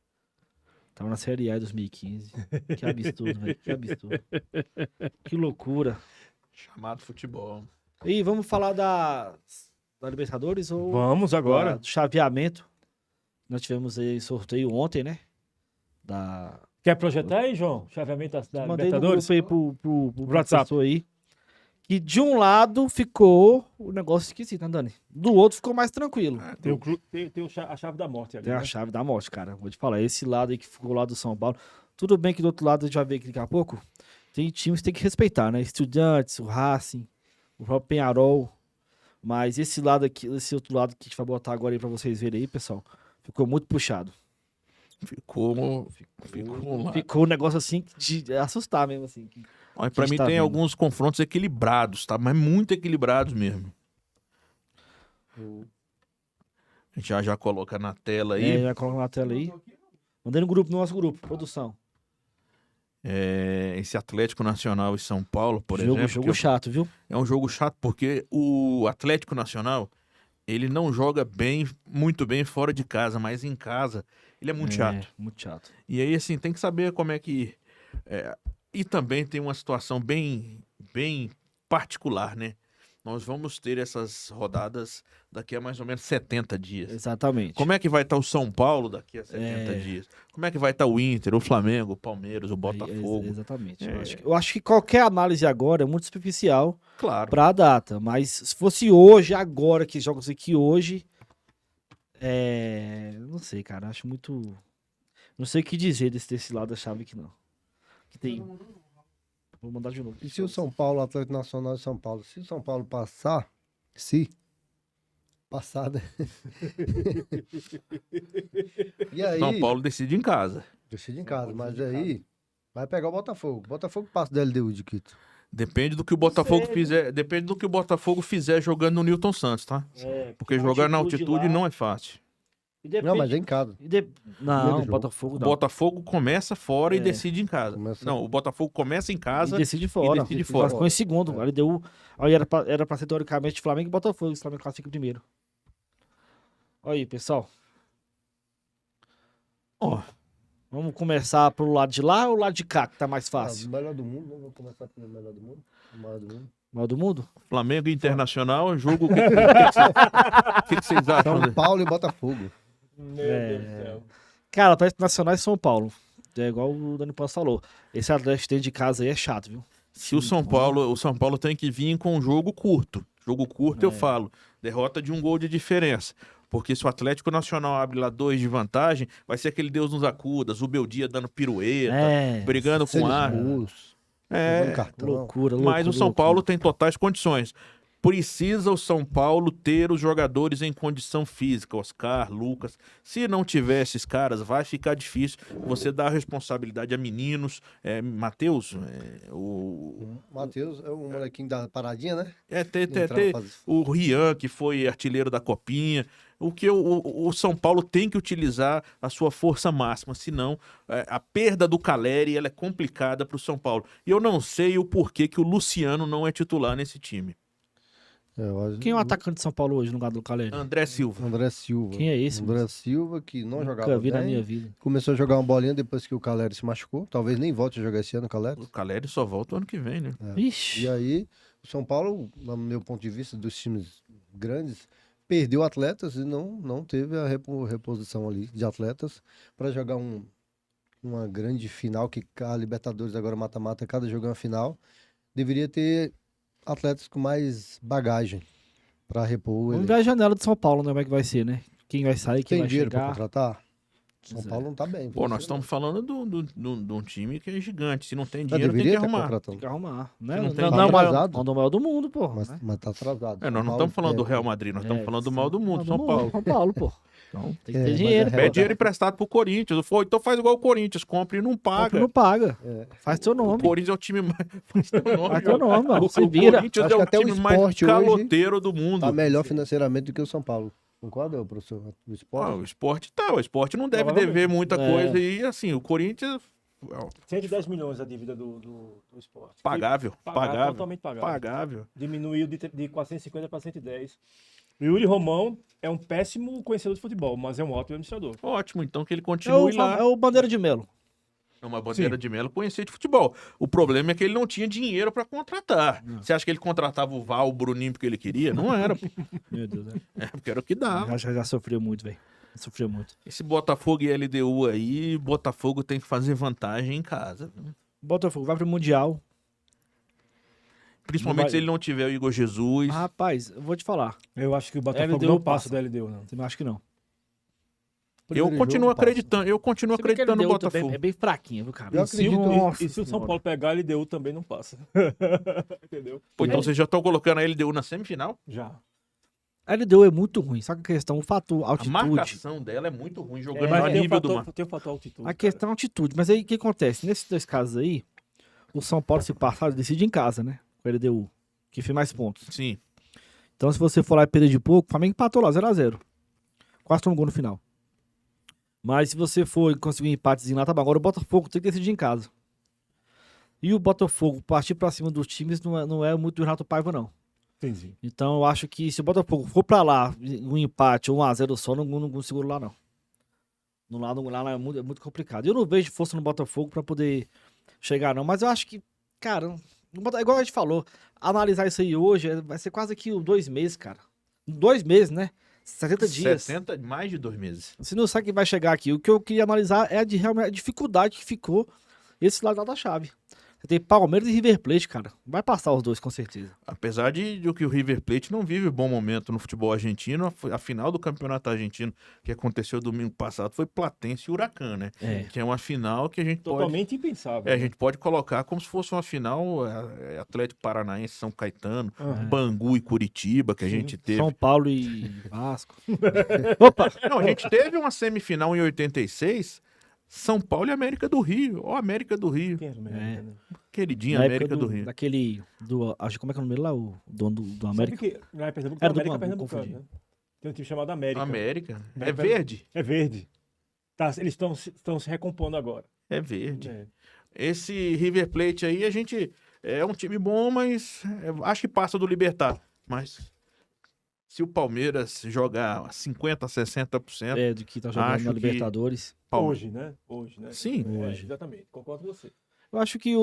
[SPEAKER 3] Tava na Série A em 2015. Que absurdo, velho. Que absurdo. Que loucura.
[SPEAKER 2] Chamado futebol.
[SPEAKER 3] E vamos falar da Libertadores ou
[SPEAKER 1] Vamos agora.
[SPEAKER 3] do chaveamento? Nós tivemos aí sorteio ontem, né?
[SPEAKER 1] Quer projetar aí, João? Chaveamento da
[SPEAKER 3] Mandei no
[SPEAKER 1] Libertadores?
[SPEAKER 3] grupo aí pro
[SPEAKER 1] WhatsApp.
[SPEAKER 3] professor aí. Que de um lado ficou o negócio esquisito, né, Dani? Do outro ficou mais tranquilo.
[SPEAKER 1] Tem a chave da morte ali.
[SPEAKER 3] Tem a
[SPEAKER 1] né?
[SPEAKER 3] chave da morte, cara. Vou te falar. Esse lado aí que ficou lá do São Paulo. Tudo bem que do outro lado a gente vai ver aqui daqui a pouco. Tem times que tem que respeitar, né? Estudiantes, o Racing, o próprio Peñarol. Mas esse lado aqui, esse outro lado que a gente vai botar agora aí pra vocês verem aí, pessoal. Ficou muito puxado.
[SPEAKER 2] Ficou lá.
[SPEAKER 3] Ficou um negócio assim de assustar mesmo, assim.
[SPEAKER 2] Olha, pra
[SPEAKER 3] gente
[SPEAKER 2] mim
[SPEAKER 3] tá
[SPEAKER 2] tem
[SPEAKER 3] vendo.
[SPEAKER 2] alguns confrontos equilibrados, tá? Mas muito equilibrados mesmo. A gente já coloca na tela aí.
[SPEAKER 3] É, já coloca na tela aí. Mandei no grupo, no nosso grupo, produção.
[SPEAKER 2] Esse Atlético Nacional e São Paulo, por exemplo.
[SPEAKER 3] Jogo
[SPEAKER 2] que
[SPEAKER 3] chato, viu?
[SPEAKER 2] é um jogo chato porque o Atlético Nacional, ele não joga muito bem fora de casa, mas em casa ele é muito chato.
[SPEAKER 3] Muito chato.
[SPEAKER 2] E aí, assim, tem que saber como é que E também tem uma situação bem particular, né? Nós vamos ter essas rodadas daqui a mais ou menos 70 dias.
[SPEAKER 3] Exatamente.
[SPEAKER 2] Como é que vai estar o São Paulo daqui a 70 dias? Como é que vai estar o Inter, o Flamengo, o Palmeiras, o Botafogo?
[SPEAKER 3] Exatamente.
[SPEAKER 2] É.
[SPEAKER 3] Eu acho que qualquer análise agora é muito superficial
[SPEAKER 2] Claro.
[SPEAKER 3] pra data. Mas se fosse hoje, agora, que jogos aqui hoje. Não sei, cara. Acho muito. Não sei o que dizer desse lado da chave aqui, não. Que tem. Vou mandar de novo.
[SPEAKER 4] E se o São Paulo, Atlético Nacional de São Paulo, se o São Paulo passar, né? E aí,
[SPEAKER 2] São Paulo decide em casa.
[SPEAKER 4] decide em casa, mas aí vai pegar o Botafogo. Botafogo passa da LDU de Quito.
[SPEAKER 2] Depende do que o Botafogo fizer. Depende do que o Botafogo fizer jogando no Newton Santos, tá? Porque jogar na altitude não é fácil.
[SPEAKER 4] Não, mas é em casa.
[SPEAKER 3] Não,
[SPEAKER 4] Primeiro
[SPEAKER 3] o
[SPEAKER 4] jogo.
[SPEAKER 3] Botafogo
[SPEAKER 2] O
[SPEAKER 3] não.
[SPEAKER 2] Botafogo começa fora e decide em casa.
[SPEAKER 4] Começa-
[SPEAKER 2] Não, o Botafogo começa em casa.
[SPEAKER 3] E decide fora.
[SPEAKER 2] decide fora.
[SPEAKER 3] Mas ficou em segundo. Aí deu. Aí era pra ser teoricamente Flamengo e Botafogo. O Flamengo classifica em primeiro. Olha aí, pessoal.
[SPEAKER 2] Ó,
[SPEAKER 3] Vamos começar pro lado de lá ou lado de cá, que tá mais
[SPEAKER 4] Ah,
[SPEAKER 3] fácil?
[SPEAKER 4] o melhor do mundo, né? Vamos começar pelo melhor do mundo. O maior do mundo.
[SPEAKER 3] Mal do mundo?
[SPEAKER 2] Flamengo e Internacional, jogo. O que vocês acham?
[SPEAKER 4] São Paulo e Botafogo.
[SPEAKER 1] Meu Deus do céu.
[SPEAKER 3] Cara, Atlético Nacional e São Paulo. É igual o Dani Passo falou. Esse Atlético dentro de casa aí é chato, viu?
[SPEAKER 2] Se o São Paulo tem que vir com um jogo curto. Jogo curto, eu falo. Derrota de um gol de diferença. Porque se o Atlético Nacional abre lá 2 de vantagem, vai ser aquele Deus nos acuda, Zubeldia dando pirueta, brigando com o ar.
[SPEAKER 4] É, cartão.
[SPEAKER 3] Loucura.
[SPEAKER 2] Mas o São Paulo tem totais condições. Precisa o São Paulo ter os jogadores em condição física, Oscar, Lucas. Se não tiver esses caras, vai ficar difícil. Você dá a responsabilidade a meninos. Matheus,
[SPEAKER 4] O Matheus é o molequinho da paradinha, né?
[SPEAKER 2] o Rian, que foi artilheiro da Copinha. O que o São Paulo tem que utilizar a sua força máxima, senão a perda do Caleri ela é complicada para o São Paulo. E eu não sei o porquê que o Luciano não é titular nesse time.
[SPEAKER 3] Quem é o atacante de São Paulo hoje no lugar do Caleri?
[SPEAKER 2] André Silva.
[SPEAKER 4] André Silva.
[SPEAKER 3] Quem é esse?
[SPEAKER 4] André Silva, que não jogava
[SPEAKER 3] Nunca vi
[SPEAKER 4] bem.
[SPEAKER 3] na minha vida.
[SPEAKER 4] Começou a jogar uma bolinha depois que o Caleri se machucou. Talvez nem volte a jogar esse ano, o Caleri.
[SPEAKER 2] O Caleri só volta o ano que vem, né?
[SPEAKER 3] Ixi.
[SPEAKER 4] E aí, o São Paulo, no meu ponto de vista, dos times grandes, perdeu atletas e não teve a reposição ali de atletas para jogar uma grande final, que a Libertadores agora mata-mata, cada jogo é uma final. Deveria ter atletas com mais bagagem para repor.
[SPEAKER 3] Vamos ver a janela de São Paulo, né? Como é que vai ser, né? Quem vai sair, quem
[SPEAKER 4] Tem
[SPEAKER 3] vai
[SPEAKER 4] dinheiro para
[SPEAKER 3] chegar.
[SPEAKER 4] contratar? São
[SPEAKER 3] Pois é.
[SPEAKER 4] Paulo não tá bem.
[SPEAKER 2] Pô, nós estamos falando de um time que é gigante. Se não tem
[SPEAKER 4] Mas
[SPEAKER 2] dinheiro, tem que
[SPEAKER 4] deveria estar
[SPEAKER 2] arrumar.
[SPEAKER 3] Tem
[SPEAKER 4] contratando.
[SPEAKER 3] que arrumar. Né?
[SPEAKER 2] não
[SPEAKER 3] Não,
[SPEAKER 2] tem
[SPEAKER 3] não,
[SPEAKER 2] dinheiro.
[SPEAKER 3] é o maior,
[SPEAKER 4] Atrasado.
[SPEAKER 3] não é o maior do mundo, pô.
[SPEAKER 4] Mas,
[SPEAKER 3] né?
[SPEAKER 4] mas tá atrasado.
[SPEAKER 2] Nós não estamos falando do Real Madrid, nós estamos falando do mal do mundo, São Paulo.
[SPEAKER 3] São Paulo, pô.
[SPEAKER 2] Então,
[SPEAKER 3] Tem que
[SPEAKER 4] É,
[SPEAKER 3] ter
[SPEAKER 4] mas
[SPEAKER 3] dinheiro.
[SPEAKER 4] é
[SPEAKER 3] pô.
[SPEAKER 2] pede dinheiro emprestado pro Corinthians. Então faz igual o Corinthians, compra e não
[SPEAKER 3] Compra
[SPEAKER 2] paga.
[SPEAKER 3] e não paga.
[SPEAKER 4] É.
[SPEAKER 3] Faz teu
[SPEAKER 2] O
[SPEAKER 3] nome.
[SPEAKER 2] Corinthians é o time mais. Faz teu nome,
[SPEAKER 3] Faz teu nome, mano.
[SPEAKER 2] O
[SPEAKER 3] Se vira.
[SPEAKER 2] Corinthians
[SPEAKER 4] Acho
[SPEAKER 2] é
[SPEAKER 4] que
[SPEAKER 2] o
[SPEAKER 4] até o
[SPEAKER 2] time mais
[SPEAKER 4] esporte hoje
[SPEAKER 2] caloteiro do mundo.
[SPEAKER 4] Tá melhor financeiramente do que o São Paulo. Concorda, professor? O
[SPEAKER 2] Ah,
[SPEAKER 4] esporte?
[SPEAKER 2] o esporte tá. O esporte não deve
[SPEAKER 1] Provavelmente.
[SPEAKER 2] dever muita
[SPEAKER 3] É.
[SPEAKER 2] coisa. E assim, o Corinthians.
[SPEAKER 1] 110 milhões a dívida do esporte.
[SPEAKER 2] Pagável.
[SPEAKER 1] Totalmente pagável. Diminuiu de 450 para 110. E o Yuri Romão é um péssimo conhecedor de futebol, mas é um ótimo administrador.
[SPEAKER 2] Ótimo, então que ele
[SPEAKER 3] É
[SPEAKER 2] continue lá.
[SPEAKER 3] o Bandeira de Melo.
[SPEAKER 2] É uma bandeira de Melo conhecia de futebol. O problema é que ele não tinha dinheiro para contratar. Você acha que ele contratava o Val, o Bruninho, porque ele queria? Não era. Pô.
[SPEAKER 3] Meu Deus,
[SPEAKER 2] Porque era o que dava.
[SPEAKER 3] já sofreu muito, velho. Sofreu muito.
[SPEAKER 2] Esse Botafogo e LDU aí, Botafogo tem que fazer vantagem em casa.
[SPEAKER 3] Botafogo vai pro Mundial.
[SPEAKER 2] Principalmente
[SPEAKER 3] Não vai-
[SPEAKER 2] se ele não tiver o Igor Jesus.
[SPEAKER 3] Mas, rapaz, eu vou te falar.
[SPEAKER 1] Eu acho que o Botafogo
[SPEAKER 3] LDU
[SPEAKER 1] não passa
[SPEAKER 3] passa.
[SPEAKER 1] da LDU, não.
[SPEAKER 3] Eu acho que não.
[SPEAKER 2] Eu
[SPEAKER 4] Primeiro
[SPEAKER 2] continuo
[SPEAKER 4] jogo, passa.
[SPEAKER 2] acreditando. Eu continuo
[SPEAKER 3] Se bem que a
[SPEAKER 2] acreditando no
[SPEAKER 3] LDU também
[SPEAKER 2] Botafogo.
[SPEAKER 3] É bem fraquinha, viu, cara?
[SPEAKER 4] Eu
[SPEAKER 1] E se,
[SPEAKER 4] acredito-
[SPEAKER 1] e se o São Paulo pegar a LDU também não passa. Entendeu?
[SPEAKER 2] Pô, então vocês já estão colocando a LDU na semifinal?
[SPEAKER 1] Já.
[SPEAKER 3] A LDU é muito ruim. Só que a questão, o fator
[SPEAKER 2] A
[SPEAKER 3] altitude.
[SPEAKER 2] marcação dela é muito ruim, jogando
[SPEAKER 1] Mas
[SPEAKER 2] no
[SPEAKER 1] tem
[SPEAKER 2] nível do mar.
[SPEAKER 1] tem o fator altitude.
[SPEAKER 3] A questão é altitude. Mas aí o que acontece? Nesses dois casos aí, o São Paulo, se passar, decide em casa, né? Com a LDU. Que fez mais pontos.
[SPEAKER 2] Sim.
[SPEAKER 3] Então, se você for lá e perder de pouco, o Flamengo empatou lá, 0x0. Quase tomou um gol no final. Mas se você for conseguir um empatezinho lá, tá bom. Agora o Botafogo tem que decidir em casa. E o Botafogo partir pra cima dos times não é muito do Renato Paiva, não.
[SPEAKER 1] Entendi.
[SPEAKER 3] Então eu acho que se o Botafogo for pra lá, um empate ou 1x0 só, não seguro lá, não. No lado lá é muito complicado. Eu não vejo força no Botafogo pra poder chegar, não. Mas eu acho que, cara, igual a gente falou, analisar isso aí hoje vai ser quase que 2 meses, cara. 2 meses, né? 70 dias.
[SPEAKER 2] Mais de 2 meses.
[SPEAKER 3] Você não sabe que vai chegar aqui. O que eu queria analisar é realmente a dificuldade que ficou esse lado da chave. Você tem Palmeiras e River Plate, cara. Vai passar os dois, com certeza.
[SPEAKER 2] Apesar de que o River Plate não vive bom momento no futebol argentino, a final do campeonato argentino que aconteceu domingo passado foi Platense e Huracan, né?
[SPEAKER 3] É.
[SPEAKER 2] Que é uma final que a gente
[SPEAKER 1] Totalmente impensável.
[SPEAKER 2] pode... a gente pode colocar como se fosse uma final Atlético Paranaense, São Caetano,
[SPEAKER 1] Aham.
[SPEAKER 2] Bangu e Curitiba, que a gente teve.
[SPEAKER 3] São Paulo e Vasco. Opa!
[SPEAKER 2] Não, a gente teve uma semifinal em 86, São Paulo e América do Rio. Ó, América do Rio.
[SPEAKER 1] Quem era o melhor,
[SPEAKER 3] É.
[SPEAKER 1] né?
[SPEAKER 2] Queridinha
[SPEAKER 3] Na
[SPEAKER 2] América
[SPEAKER 3] época
[SPEAKER 2] do Rio.
[SPEAKER 3] Daquele. Como é que é o nome dele lá? O dono do
[SPEAKER 1] Sabe
[SPEAKER 3] América.
[SPEAKER 1] que não é Pernambuco,
[SPEAKER 3] Era
[SPEAKER 1] é
[SPEAKER 3] do
[SPEAKER 1] América
[SPEAKER 3] Bangu,
[SPEAKER 1] Pernambucano,
[SPEAKER 3] confundi.
[SPEAKER 1] né? Tem um time chamado América.
[SPEAKER 2] América. É
[SPEAKER 1] América-
[SPEAKER 2] verde?
[SPEAKER 1] É verde. Tá, eles estão se recompondo agora.
[SPEAKER 2] É verde.
[SPEAKER 1] É.
[SPEAKER 2] Esse River Plate aí, a gente é um time bom, mas acho que passa do Libertad. Mas se o Palmeiras jogar 50%, 60%,
[SPEAKER 3] É, de que tá jogando
[SPEAKER 2] Acho
[SPEAKER 3] na
[SPEAKER 2] que-
[SPEAKER 3] Libertadores.
[SPEAKER 1] Hoje, né? Hoje, né?
[SPEAKER 2] Sim,
[SPEAKER 3] hoje.
[SPEAKER 1] Exatamente. Concordo com você.
[SPEAKER 3] Eu acho que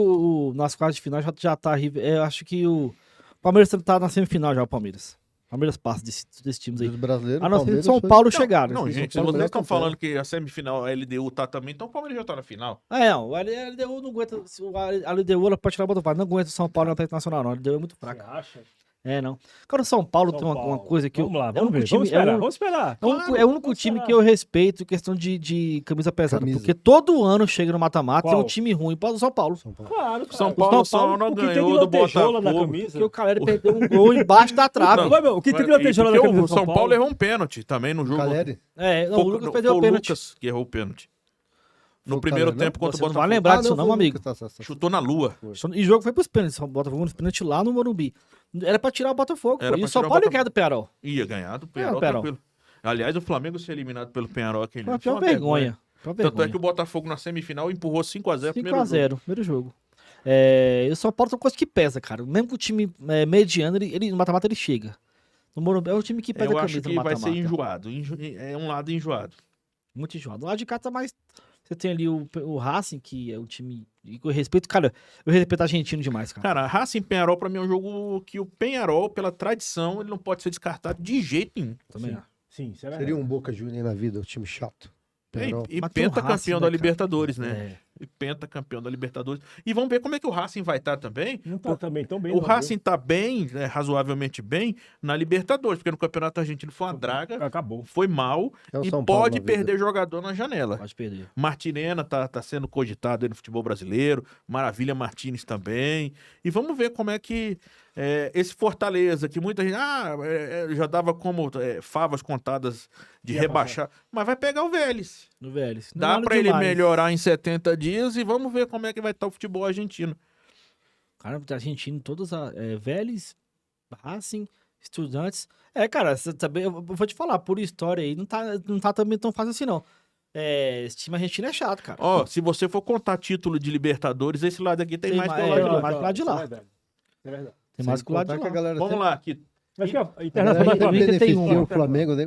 [SPEAKER 3] nas quartas de final já tá. Eu acho que o Palmeiras tá na semifinal já, o Palmeiras. O Palmeiras passa desses times aí.
[SPEAKER 4] Dos brasileiros,
[SPEAKER 3] A não ser que
[SPEAKER 4] Palmeiras
[SPEAKER 3] São
[SPEAKER 4] foi-
[SPEAKER 3] Paulo
[SPEAKER 2] Não,
[SPEAKER 3] chegaram.
[SPEAKER 2] não,
[SPEAKER 4] São
[SPEAKER 2] gente, se
[SPEAKER 4] Paulo
[SPEAKER 2] vocês
[SPEAKER 4] melhor
[SPEAKER 2] estão
[SPEAKER 4] campeão.
[SPEAKER 2] falando que a semifinal a LDU tá também, então o Palmeiras já tá na final.
[SPEAKER 3] Não, o LDU não aguenta. A LDU ela pode tirar o Botafogo. Não aguenta o São Paulo na Atlético Nacional, não. A LDU é muito
[SPEAKER 1] Você
[SPEAKER 3] fraca.
[SPEAKER 1] acha?
[SPEAKER 3] É, não. Cara, o São Paulo
[SPEAKER 1] São
[SPEAKER 3] tem uma
[SPEAKER 1] Paulo.
[SPEAKER 3] coisa que
[SPEAKER 1] Vamos lá,
[SPEAKER 3] é o
[SPEAKER 1] vamos
[SPEAKER 3] único
[SPEAKER 1] ver.
[SPEAKER 3] time-
[SPEAKER 1] Vamos esperar,
[SPEAKER 3] é o-
[SPEAKER 1] vamos esperar.
[SPEAKER 3] É o único
[SPEAKER 1] vamos
[SPEAKER 3] time
[SPEAKER 1] esperar.
[SPEAKER 3] que eu respeito em questão de camisa pesada.
[SPEAKER 4] Camisa.
[SPEAKER 3] Porque todo ano chega no mata-mata, é um
[SPEAKER 1] Qual?
[SPEAKER 3] time ruim. Pode o São Paulo.
[SPEAKER 4] São Paulo.
[SPEAKER 1] Claro, cara.
[SPEAKER 2] São
[SPEAKER 1] O
[SPEAKER 2] Paulo só não
[SPEAKER 1] o que tem de
[SPEAKER 2] ganhou do
[SPEAKER 1] lantejola na
[SPEAKER 2] Botafogo.
[SPEAKER 1] camisa.
[SPEAKER 3] Porque o Caleri perdeu um gol embaixo da trave.
[SPEAKER 1] Não, vai, meu, o que tem de
[SPEAKER 2] E
[SPEAKER 1] lantejola na
[SPEAKER 2] porque
[SPEAKER 1] camisa
[SPEAKER 2] o
[SPEAKER 1] do
[SPEAKER 2] São Paulo errou um pênalti também no jogo.
[SPEAKER 4] Caleri?
[SPEAKER 3] É, não,
[SPEAKER 2] Foi
[SPEAKER 3] o Lucas
[SPEAKER 2] foi
[SPEAKER 3] perdeu o pênalti.
[SPEAKER 2] Lucas que errou o pênalti. No
[SPEAKER 4] Foi o
[SPEAKER 2] primeiro
[SPEAKER 4] Caleri, não?
[SPEAKER 2] tempo contra o
[SPEAKER 3] Você não vai
[SPEAKER 2] Botafogo.
[SPEAKER 3] lembrar disso não,
[SPEAKER 4] foi o
[SPEAKER 3] amigo.
[SPEAKER 4] Lucas, tá.
[SPEAKER 2] Chutou na lua.
[SPEAKER 3] E o jogo foi pros pênaltis. O Botafogo nos pênaltis lá no Morumbi. Era pra tirar o Botafogo.
[SPEAKER 2] Era
[SPEAKER 3] pô. E
[SPEAKER 2] pra
[SPEAKER 3] o São
[SPEAKER 2] tirar o
[SPEAKER 3] Paulo
[SPEAKER 2] Botafogo.
[SPEAKER 3] ganhar do Penarol.
[SPEAKER 2] Ia ganhar do Penharol
[SPEAKER 3] Penharol.
[SPEAKER 2] tranquilo. Aliás, o Flamengo ser eliminado pelo Penharol aquele
[SPEAKER 3] Foi uma
[SPEAKER 2] ano foi
[SPEAKER 3] pior
[SPEAKER 2] uma
[SPEAKER 3] vergonha. Pior
[SPEAKER 2] Tanto é
[SPEAKER 3] vergonha.
[SPEAKER 2] que o Botafogo na semifinal empurrou 5x0 primeiro jogo.
[SPEAKER 3] 5x0, primeiro jogo. E o São Paulo tem uma coisa que pesa, cara. Mesmo que o time mediano, ele no mata-mata ele chega. No Morumbi é o time que pesa
[SPEAKER 2] Eu
[SPEAKER 3] a
[SPEAKER 2] acho
[SPEAKER 3] camisa
[SPEAKER 2] que
[SPEAKER 3] no
[SPEAKER 2] vai ser
[SPEAKER 3] mata-mata.
[SPEAKER 2] enjoado. É um lado enjoado.
[SPEAKER 3] Muito enjoado. Do lado de cá tá mais... Você tem ali o Racing, que é o time... E eu respeito, cara, eu respeito argentino demais, cara.
[SPEAKER 2] Cara, Racing e Penharol pra mim é um jogo que o Penharol, pela tradição, ele não pode ser descartado de jeito nenhum.
[SPEAKER 3] Também
[SPEAKER 1] Sim.
[SPEAKER 3] acho.
[SPEAKER 1] Sim, será?
[SPEAKER 4] Seria um Boca Juniors na vida, um time chato. Penharol.
[SPEAKER 2] E
[SPEAKER 3] Mas tem o
[SPEAKER 2] pentacampeão
[SPEAKER 3] Racing,
[SPEAKER 2] da
[SPEAKER 3] né, cara?
[SPEAKER 2] Libertadores, né?
[SPEAKER 3] É.
[SPEAKER 2] E pentacampeão da Libertadores. E vamos ver como é que o Racing vai estar também.
[SPEAKER 1] Não tá também tão bem.
[SPEAKER 2] O
[SPEAKER 1] não, viu?
[SPEAKER 2] Racing tá bem, razoavelmente bem, na Libertadores, porque no Campeonato Argentino foi uma draga,
[SPEAKER 1] Acabou.
[SPEAKER 2] foi mal
[SPEAKER 4] É o
[SPEAKER 2] e
[SPEAKER 4] São Paulo
[SPEAKER 2] pode
[SPEAKER 4] na vida.
[SPEAKER 2] perder jogador na janela.
[SPEAKER 3] Pode perder.
[SPEAKER 2] Martirena tá sendo cogitado aí no futebol brasileiro, Maravilha Martínez também. E vamos ver como é que esse Fortaleza, que muita gente já dava como favas contadas de
[SPEAKER 1] Ia
[SPEAKER 2] rebaixar, mas vai pegar o Vélez.
[SPEAKER 3] No Vélez. Não
[SPEAKER 2] Dá
[SPEAKER 3] vale
[SPEAKER 2] pra ele
[SPEAKER 3] demais.
[SPEAKER 2] melhorar em 70 dias e vamos ver como é que vai estar o futebol argentino.
[SPEAKER 3] Cara, argentino, todos Vélez, Racing, Estudantes. Cara, você também, eu vou te falar, por história aí, não tá também tão fácil assim, não. Esse time argentino é chato, cara.
[SPEAKER 2] Ó, se você for contar título de Libertadores, esse lado aqui tem mais que o lado de
[SPEAKER 3] tem
[SPEAKER 2] lá.
[SPEAKER 3] mais que o lado de lá.
[SPEAKER 1] É verdade. É verdade.
[SPEAKER 3] Tem mais que o lado de
[SPEAKER 4] Contar que a
[SPEAKER 3] lá.
[SPEAKER 4] galera
[SPEAKER 2] Vamos
[SPEAKER 4] sempre-
[SPEAKER 2] lá, aqui.
[SPEAKER 1] Acho que a
[SPEAKER 4] a galera
[SPEAKER 1] Internacional
[SPEAKER 3] também
[SPEAKER 1] vai
[SPEAKER 3] tem
[SPEAKER 4] beneficia
[SPEAKER 3] uma.
[SPEAKER 4] o Flamengo, né?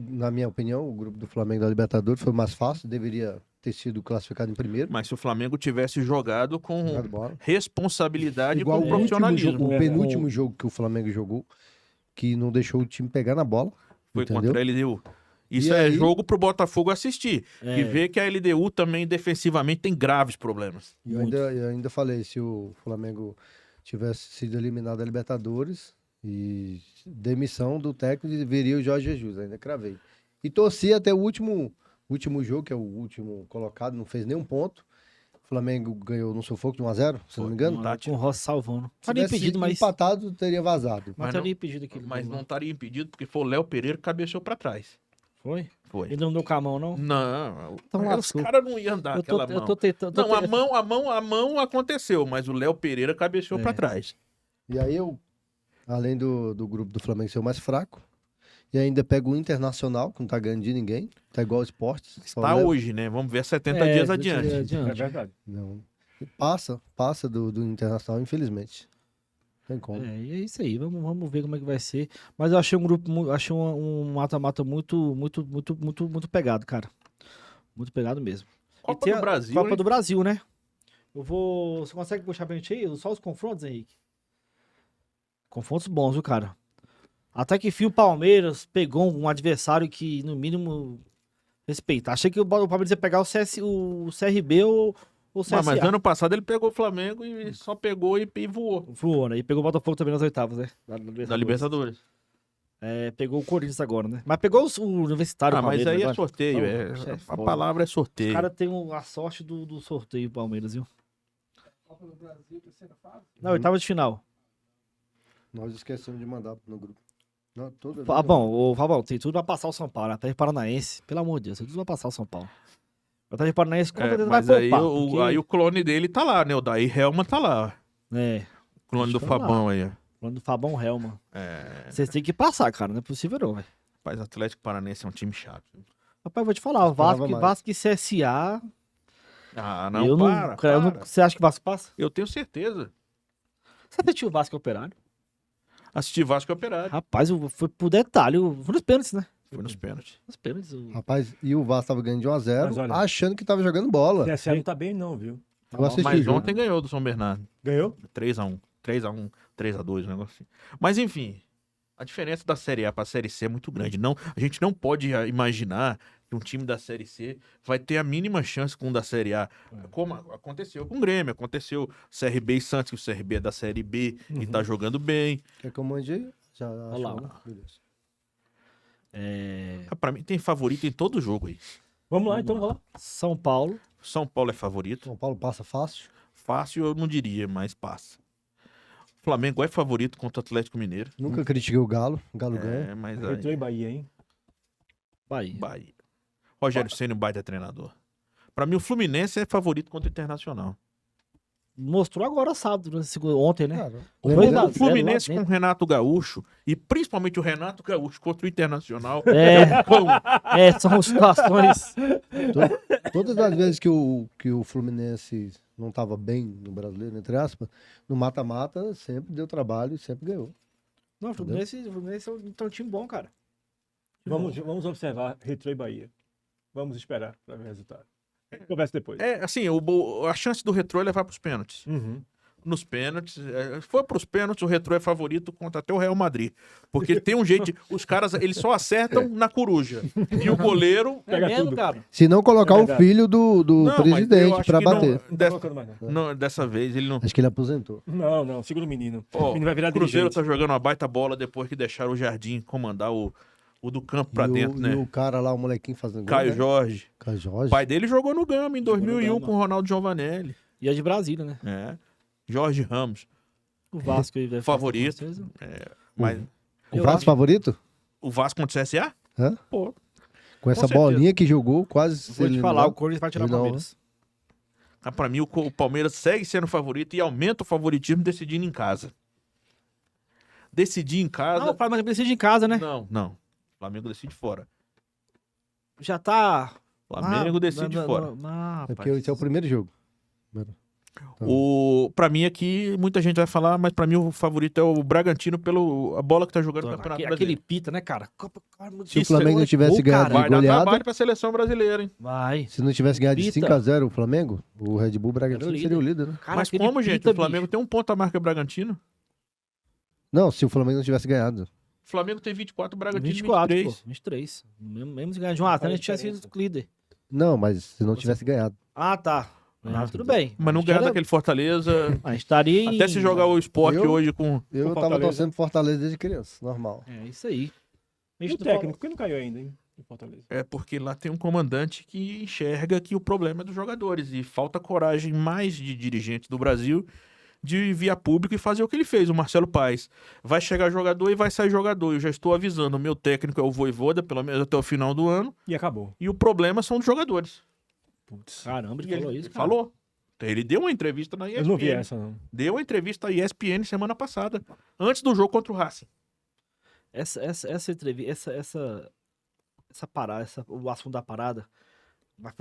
[SPEAKER 4] Na minha opinião, o grupo do Flamengo da Libertadores foi mais fácil, deveria ter sido classificado em primeiro.
[SPEAKER 2] Mas se o Flamengo tivesse jogado com
[SPEAKER 4] Jogado bola.
[SPEAKER 2] responsabilidade e
[SPEAKER 4] Igual
[SPEAKER 2] com
[SPEAKER 4] o último
[SPEAKER 2] profissionalismo.
[SPEAKER 4] jogo, o
[SPEAKER 1] É,
[SPEAKER 4] penúltimo jogo que o Flamengo jogou, que não deixou o time pegar na bola.
[SPEAKER 2] Foi
[SPEAKER 4] entendeu?
[SPEAKER 2] contra a LDU. Isso
[SPEAKER 4] E
[SPEAKER 2] é
[SPEAKER 4] aí-
[SPEAKER 2] jogo pro Botafogo assistir.
[SPEAKER 3] É.
[SPEAKER 2] E ver que a LDU também defensivamente tem graves problemas.
[SPEAKER 4] E eu ainda falei, se o Flamengo tivesse sido eliminado da Libertadores e demissão do técnico, viria o Jorge Jesus, ainda cravei. E torci até o último jogo, que é o último colocado, não fez nenhum ponto. O Flamengo ganhou no sufoco de 1x0, se não me engano.
[SPEAKER 3] Com o Rossi salvando.
[SPEAKER 4] Se
[SPEAKER 3] Estaria
[SPEAKER 4] tivesse
[SPEAKER 3] impedido, mas...
[SPEAKER 4] empatado, teria vazado.
[SPEAKER 3] Mas
[SPEAKER 2] Mas
[SPEAKER 3] estaria impedido aquele
[SPEAKER 2] Mas
[SPEAKER 3] gol
[SPEAKER 2] não
[SPEAKER 3] lá.
[SPEAKER 2] estaria impedido porque foi o Léo Pereira que cabeceou pra trás.
[SPEAKER 3] Foi?
[SPEAKER 2] Foi.
[SPEAKER 3] Ele não deu com a mão, não?
[SPEAKER 2] Não,
[SPEAKER 3] Então
[SPEAKER 2] os
[SPEAKER 3] lascou.
[SPEAKER 2] caras não iam dar
[SPEAKER 3] Eu tô,
[SPEAKER 2] aquela
[SPEAKER 3] eu
[SPEAKER 2] mão.
[SPEAKER 3] tô tentando...
[SPEAKER 2] Não, a mão aconteceu, mas o Léo Pereira cabeceou pra trás.
[SPEAKER 4] E aí eu, além do grupo do Flamengo ser o mais fraco, e ainda pego o Internacional, que não tá ganhando de ninguém, tá igual o Esporte.
[SPEAKER 2] Está hoje, né? Vamos ver 70 dias adiante.
[SPEAKER 1] É verdade.
[SPEAKER 4] Não. E passa do Internacional, infelizmente. Tem como.
[SPEAKER 3] E é isso aí, vamos ver como é que vai ser. Mas eu achei um grupo, achei um mata-mata muito pegado, cara. Muito pegado mesmo.
[SPEAKER 2] Copa
[SPEAKER 3] tem
[SPEAKER 2] do
[SPEAKER 3] a
[SPEAKER 2] Brasil,
[SPEAKER 3] Copa
[SPEAKER 2] hein?
[SPEAKER 3] do Brasil, né? Você consegue puxar pra gente aí? Só os confrontos, Henrique? Confrontos bons, viu, cara? Até que fim o Palmeiras pegou um adversário que, no mínimo, respeita. Achei que o Palmeiras ia pegar o CRB ou o CSA.
[SPEAKER 2] Mas ano passado ele pegou o Flamengo e só pegou e voou.
[SPEAKER 3] Voou, né? E pegou o Botafogo também nas oitavas, né?
[SPEAKER 2] Da Libertadores.
[SPEAKER 3] É, pegou o Corinthians agora, né? Mas pegou o Universitário.
[SPEAKER 2] Ah, mas
[SPEAKER 3] Palmeiras
[SPEAKER 2] aí é
[SPEAKER 3] agora.
[SPEAKER 2] sorteio.
[SPEAKER 3] Então,
[SPEAKER 2] A
[SPEAKER 3] foda.
[SPEAKER 2] palavra é
[SPEAKER 3] Os
[SPEAKER 2] sorteio.
[SPEAKER 3] caras têm a sorte do sorteio, Palmeiras, viu? Não, oitava de final.
[SPEAKER 4] Nós esquecemos de mandar no grupo. Não, todo
[SPEAKER 3] Fabão, tem tudo pra passar o São Paulo. Atlético Paranaense, pelo amor de Deus, tem tudo pra passar o São Paulo. O Atlético Paranaense com certeza vai
[SPEAKER 2] Mas aí,
[SPEAKER 3] poupar. porque-
[SPEAKER 2] aí o clone dele tá lá, né? O Daí Helma tá lá.
[SPEAKER 3] É,
[SPEAKER 2] O clone do
[SPEAKER 3] Deixa eu
[SPEAKER 2] Fabão aí. Ó.
[SPEAKER 3] falando do Fabão Helma.
[SPEAKER 2] É,
[SPEAKER 3] Vocês têm que passar, cara, não é possível não, velho.
[SPEAKER 2] rapaz, Atlético Paranaense é um time chato.
[SPEAKER 3] Rapaz, vou te falar, o
[SPEAKER 4] Esperava
[SPEAKER 3] Vasco,
[SPEAKER 4] mais.
[SPEAKER 3] Vasco e CSA,
[SPEAKER 2] Ah, não,
[SPEAKER 3] eu não,
[SPEAKER 2] para,
[SPEAKER 3] cara, eu não-
[SPEAKER 2] para.
[SPEAKER 3] você acha que o Vasco passa?
[SPEAKER 2] Eu tenho certeza.
[SPEAKER 3] Você assistiu o Vasco e Operário?
[SPEAKER 2] Assisti Vasco e Operário.
[SPEAKER 3] Rapaz, foi pro detalhe, foi nos pênaltis, né?
[SPEAKER 2] Foi nos pênaltis.
[SPEAKER 3] Nos pênaltis.
[SPEAKER 4] Rapaz, e o Vasco tava ganhando de 1-0,
[SPEAKER 1] Mas olha-
[SPEAKER 4] achando que tava jogando bola.
[SPEAKER 1] O CSA não tá bem, não, viu?
[SPEAKER 4] Eu assisti o
[SPEAKER 2] Mas
[SPEAKER 4] jogo.
[SPEAKER 2] ontem ganhou do São Bernardo.
[SPEAKER 1] Ganhou?
[SPEAKER 2] 3x1. 3x1, 3x2, um negócio assim. Mas enfim, a diferença da Série A pra Série C é muito grande. Não, a gente não pode imaginar que um time da Série C vai ter a mínima chance com o da Série A. Como aconteceu com o Grêmio, aconteceu CRB e Santos, que o CRB é da Série B e tá jogando bem.
[SPEAKER 4] Quer que eu mande aí? Já
[SPEAKER 3] Olha lá,
[SPEAKER 4] achou? Beleza.
[SPEAKER 3] É,
[SPEAKER 2] Pra mim tem favorito em todo jogo aí.
[SPEAKER 1] Vamos lá, então, vamos lá.
[SPEAKER 3] São Paulo,
[SPEAKER 2] São Paulo é favorito.
[SPEAKER 4] São Paulo passa fácil.
[SPEAKER 2] Fácil eu não diria, mas passa. Flamengo é favorito contra o Atlético Mineiro.
[SPEAKER 4] Nunca critiquei o Galo. O Galo ganha.
[SPEAKER 2] É, mas
[SPEAKER 1] Entrou
[SPEAKER 2] aí,
[SPEAKER 1] em Bahia, hein?
[SPEAKER 3] Bahia.
[SPEAKER 2] Bahia. Rogério Ceni, um baita treinador. Pra mim o Fluminense é favorito contra o Internacional.
[SPEAKER 3] Mostrou agora sábado, né? Ontem, né?
[SPEAKER 4] Cara,
[SPEAKER 2] O,
[SPEAKER 4] lembrando-
[SPEAKER 2] o Fluminense com o Renato Gaúcho, e principalmente o Renato Gaúcho contra o Internacional,
[SPEAKER 3] É,
[SPEAKER 2] pão.
[SPEAKER 3] são situações.
[SPEAKER 4] Todas as vezes que o Fluminense não estava bem no brasileiro, entre aspas, no mata-mata sempre deu trabalho e sempre ganhou.
[SPEAKER 3] Não, o Fluminense é um time bom, cara.
[SPEAKER 1] Vamos observar Retrô e Bahia. Vamos esperar para ver o resultado. Conversa depois.
[SPEAKER 2] É, assim, a chance do Retrô é levar pros pênaltis.
[SPEAKER 1] Uhum.
[SPEAKER 2] Nos pênaltis, se for pros pênaltis, o Retrô é favorito contra até o Real Madrid. Porque tem um jeito, os caras, eles só acertam na coruja. E o goleiro...
[SPEAKER 3] É
[SPEAKER 1] Pega
[SPEAKER 3] mesmo,
[SPEAKER 1] tudo.
[SPEAKER 3] cara?
[SPEAKER 4] Se não colocar
[SPEAKER 1] É
[SPEAKER 4] o
[SPEAKER 1] verdade.
[SPEAKER 4] filho do
[SPEAKER 2] Não, mas eu
[SPEAKER 4] presidente
[SPEAKER 2] acho
[SPEAKER 4] pra
[SPEAKER 2] que não-
[SPEAKER 4] bater.
[SPEAKER 1] Não tá colocando mais, não.
[SPEAKER 2] Não, dessa vez ele não...
[SPEAKER 4] Acho que ele aposentou.
[SPEAKER 1] Não, não, segura o menino.
[SPEAKER 2] Ó,
[SPEAKER 1] o menino vai virar
[SPEAKER 2] o Cruzeiro
[SPEAKER 1] dirigente.
[SPEAKER 2] tá jogando uma baita bola depois que deixaram o Jardim comandar o do campo pra
[SPEAKER 4] E
[SPEAKER 2] dentro,
[SPEAKER 4] e
[SPEAKER 2] né?
[SPEAKER 4] o cara lá, o molequinho fazendo gol,
[SPEAKER 2] Caio
[SPEAKER 4] né?
[SPEAKER 2] Jorge.
[SPEAKER 4] Caio
[SPEAKER 2] O
[SPEAKER 4] Jorge.
[SPEAKER 2] pai dele jogou no Gama em
[SPEAKER 3] Jogou no
[SPEAKER 2] 2001
[SPEAKER 3] Gama.
[SPEAKER 2] com o Ronaldo Giovanelli.
[SPEAKER 3] E é de Brasília, né?
[SPEAKER 2] É. Jorge Ramos.
[SPEAKER 3] O Vasco aí vai
[SPEAKER 2] Favorito.
[SPEAKER 3] com certeza.
[SPEAKER 2] Mas
[SPEAKER 4] O
[SPEAKER 3] Eu
[SPEAKER 4] Vasco
[SPEAKER 3] acho-
[SPEAKER 4] favorito?
[SPEAKER 2] o Vasco contra o CSA?
[SPEAKER 4] Hã?
[SPEAKER 2] Pô.
[SPEAKER 4] Com essa
[SPEAKER 2] certeza.
[SPEAKER 4] bolinha que jogou, quase. se
[SPEAKER 3] Vou te
[SPEAKER 4] eliminou.
[SPEAKER 3] falar, o Corinthians vai tirar o
[SPEAKER 4] Não.
[SPEAKER 3] Palmeiras.
[SPEAKER 2] Ah, pra mim, o Palmeiras segue sendo favorito e aumenta o favoritismo decidindo em casa. Decidir em
[SPEAKER 3] Ah,
[SPEAKER 2] casa.
[SPEAKER 3] o Flamengo decide em casa, né?
[SPEAKER 2] Não. O Flamengo decide fora.
[SPEAKER 3] Já tá...
[SPEAKER 2] Flamengo decide fora.
[SPEAKER 4] É porque esse é o primeiro jogo.
[SPEAKER 2] Pra mim aqui, muita gente vai falar, mas pra mim o favorito é o Bragantino pela bola que tá jogando no Campeonato
[SPEAKER 3] Aquele
[SPEAKER 2] Brasileiro.
[SPEAKER 3] pita, né, cara? Cara,
[SPEAKER 4] Se o
[SPEAKER 2] Isso
[SPEAKER 4] Flamengo
[SPEAKER 2] é-
[SPEAKER 4] não tivesse
[SPEAKER 3] Pô,
[SPEAKER 4] ganhado
[SPEAKER 3] cara,
[SPEAKER 4] de
[SPEAKER 2] Vai dar
[SPEAKER 4] goleada,
[SPEAKER 2] trabalho pra seleção brasileira, hein?
[SPEAKER 3] Vai.
[SPEAKER 4] se não tivesse ganhado de
[SPEAKER 3] Pita.
[SPEAKER 4] 5-0 o Flamengo, o Red Bull Bragantino
[SPEAKER 3] Era o
[SPEAKER 4] seria o líder, né?
[SPEAKER 3] Cara,
[SPEAKER 2] Mas
[SPEAKER 3] aquele
[SPEAKER 2] como, gente?
[SPEAKER 3] pita,
[SPEAKER 2] O Flamengo tem um ponto a marca Bragantino.
[SPEAKER 4] Não, se o Flamengo não tivesse ganhado.
[SPEAKER 2] O Flamengo tem 24, o Bragantino
[SPEAKER 3] 24,
[SPEAKER 2] 23.
[SPEAKER 3] pô. 23. Mesmo se ganhar de um Atlético, a gente tinha sido líder.
[SPEAKER 4] Não, mas se não tivesse ganhado.
[SPEAKER 3] Ah, tá. Tudo bem.
[SPEAKER 2] Mas não
[SPEAKER 3] A gente
[SPEAKER 2] ganha
[SPEAKER 3] era-
[SPEAKER 2] daquele Fortaleza.
[SPEAKER 3] A gente estaria em...
[SPEAKER 2] Até se jogar o esporte
[SPEAKER 4] Eu-
[SPEAKER 2] hoje com...
[SPEAKER 4] Eu tava
[SPEAKER 1] Fortaleza.
[SPEAKER 4] torcendo pro Fortaleza desde criança, normal.
[SPEAKER 3] É, isso aí. A
[SPEAKER 1] E
[SPEAKER 3] gente
[SPEAKER 1] o
[SPEAKER 3] não
[SPEAKER 1] técnico, por que não caiu ainda, hein? Em Fortaleza.
[SPEAKER 2] É porque lá tem um comandante que enxerga que o problema é dos jogadores. E falta coragem mais de dirigentes do Brasil de vir a público e fazer o que ele fez, o Marcelo Paes. Vai chegar jogador e vai sair jogador. Eu já estou avisando, o meu técnico é o Vojvoda, pelo menos até o final do ano.
[SPEAKER 1] E acabou.
[SPEAKER 2] E o problema são os jogadores.
[SPEAKER 1] Putz.
[SPEAKER 3] Caramba, ele
[SPEAKER 2] E
[SPEAKER 3] falou
[SPEAKER 2] ele
[SPEAKER 3] isso, cara.
[SPEAKER 2] falou. Ele deu uma entrevista na ESPN.
[SPEAKER 1] Eu não vi essa, não.
[SPEAKER 2] Deu uma entrevista à ESPN semana passada, antes do jogo contra o Racing.
[SPEAKER 3] Essa entrevista, essa parada, o assunto da parada vai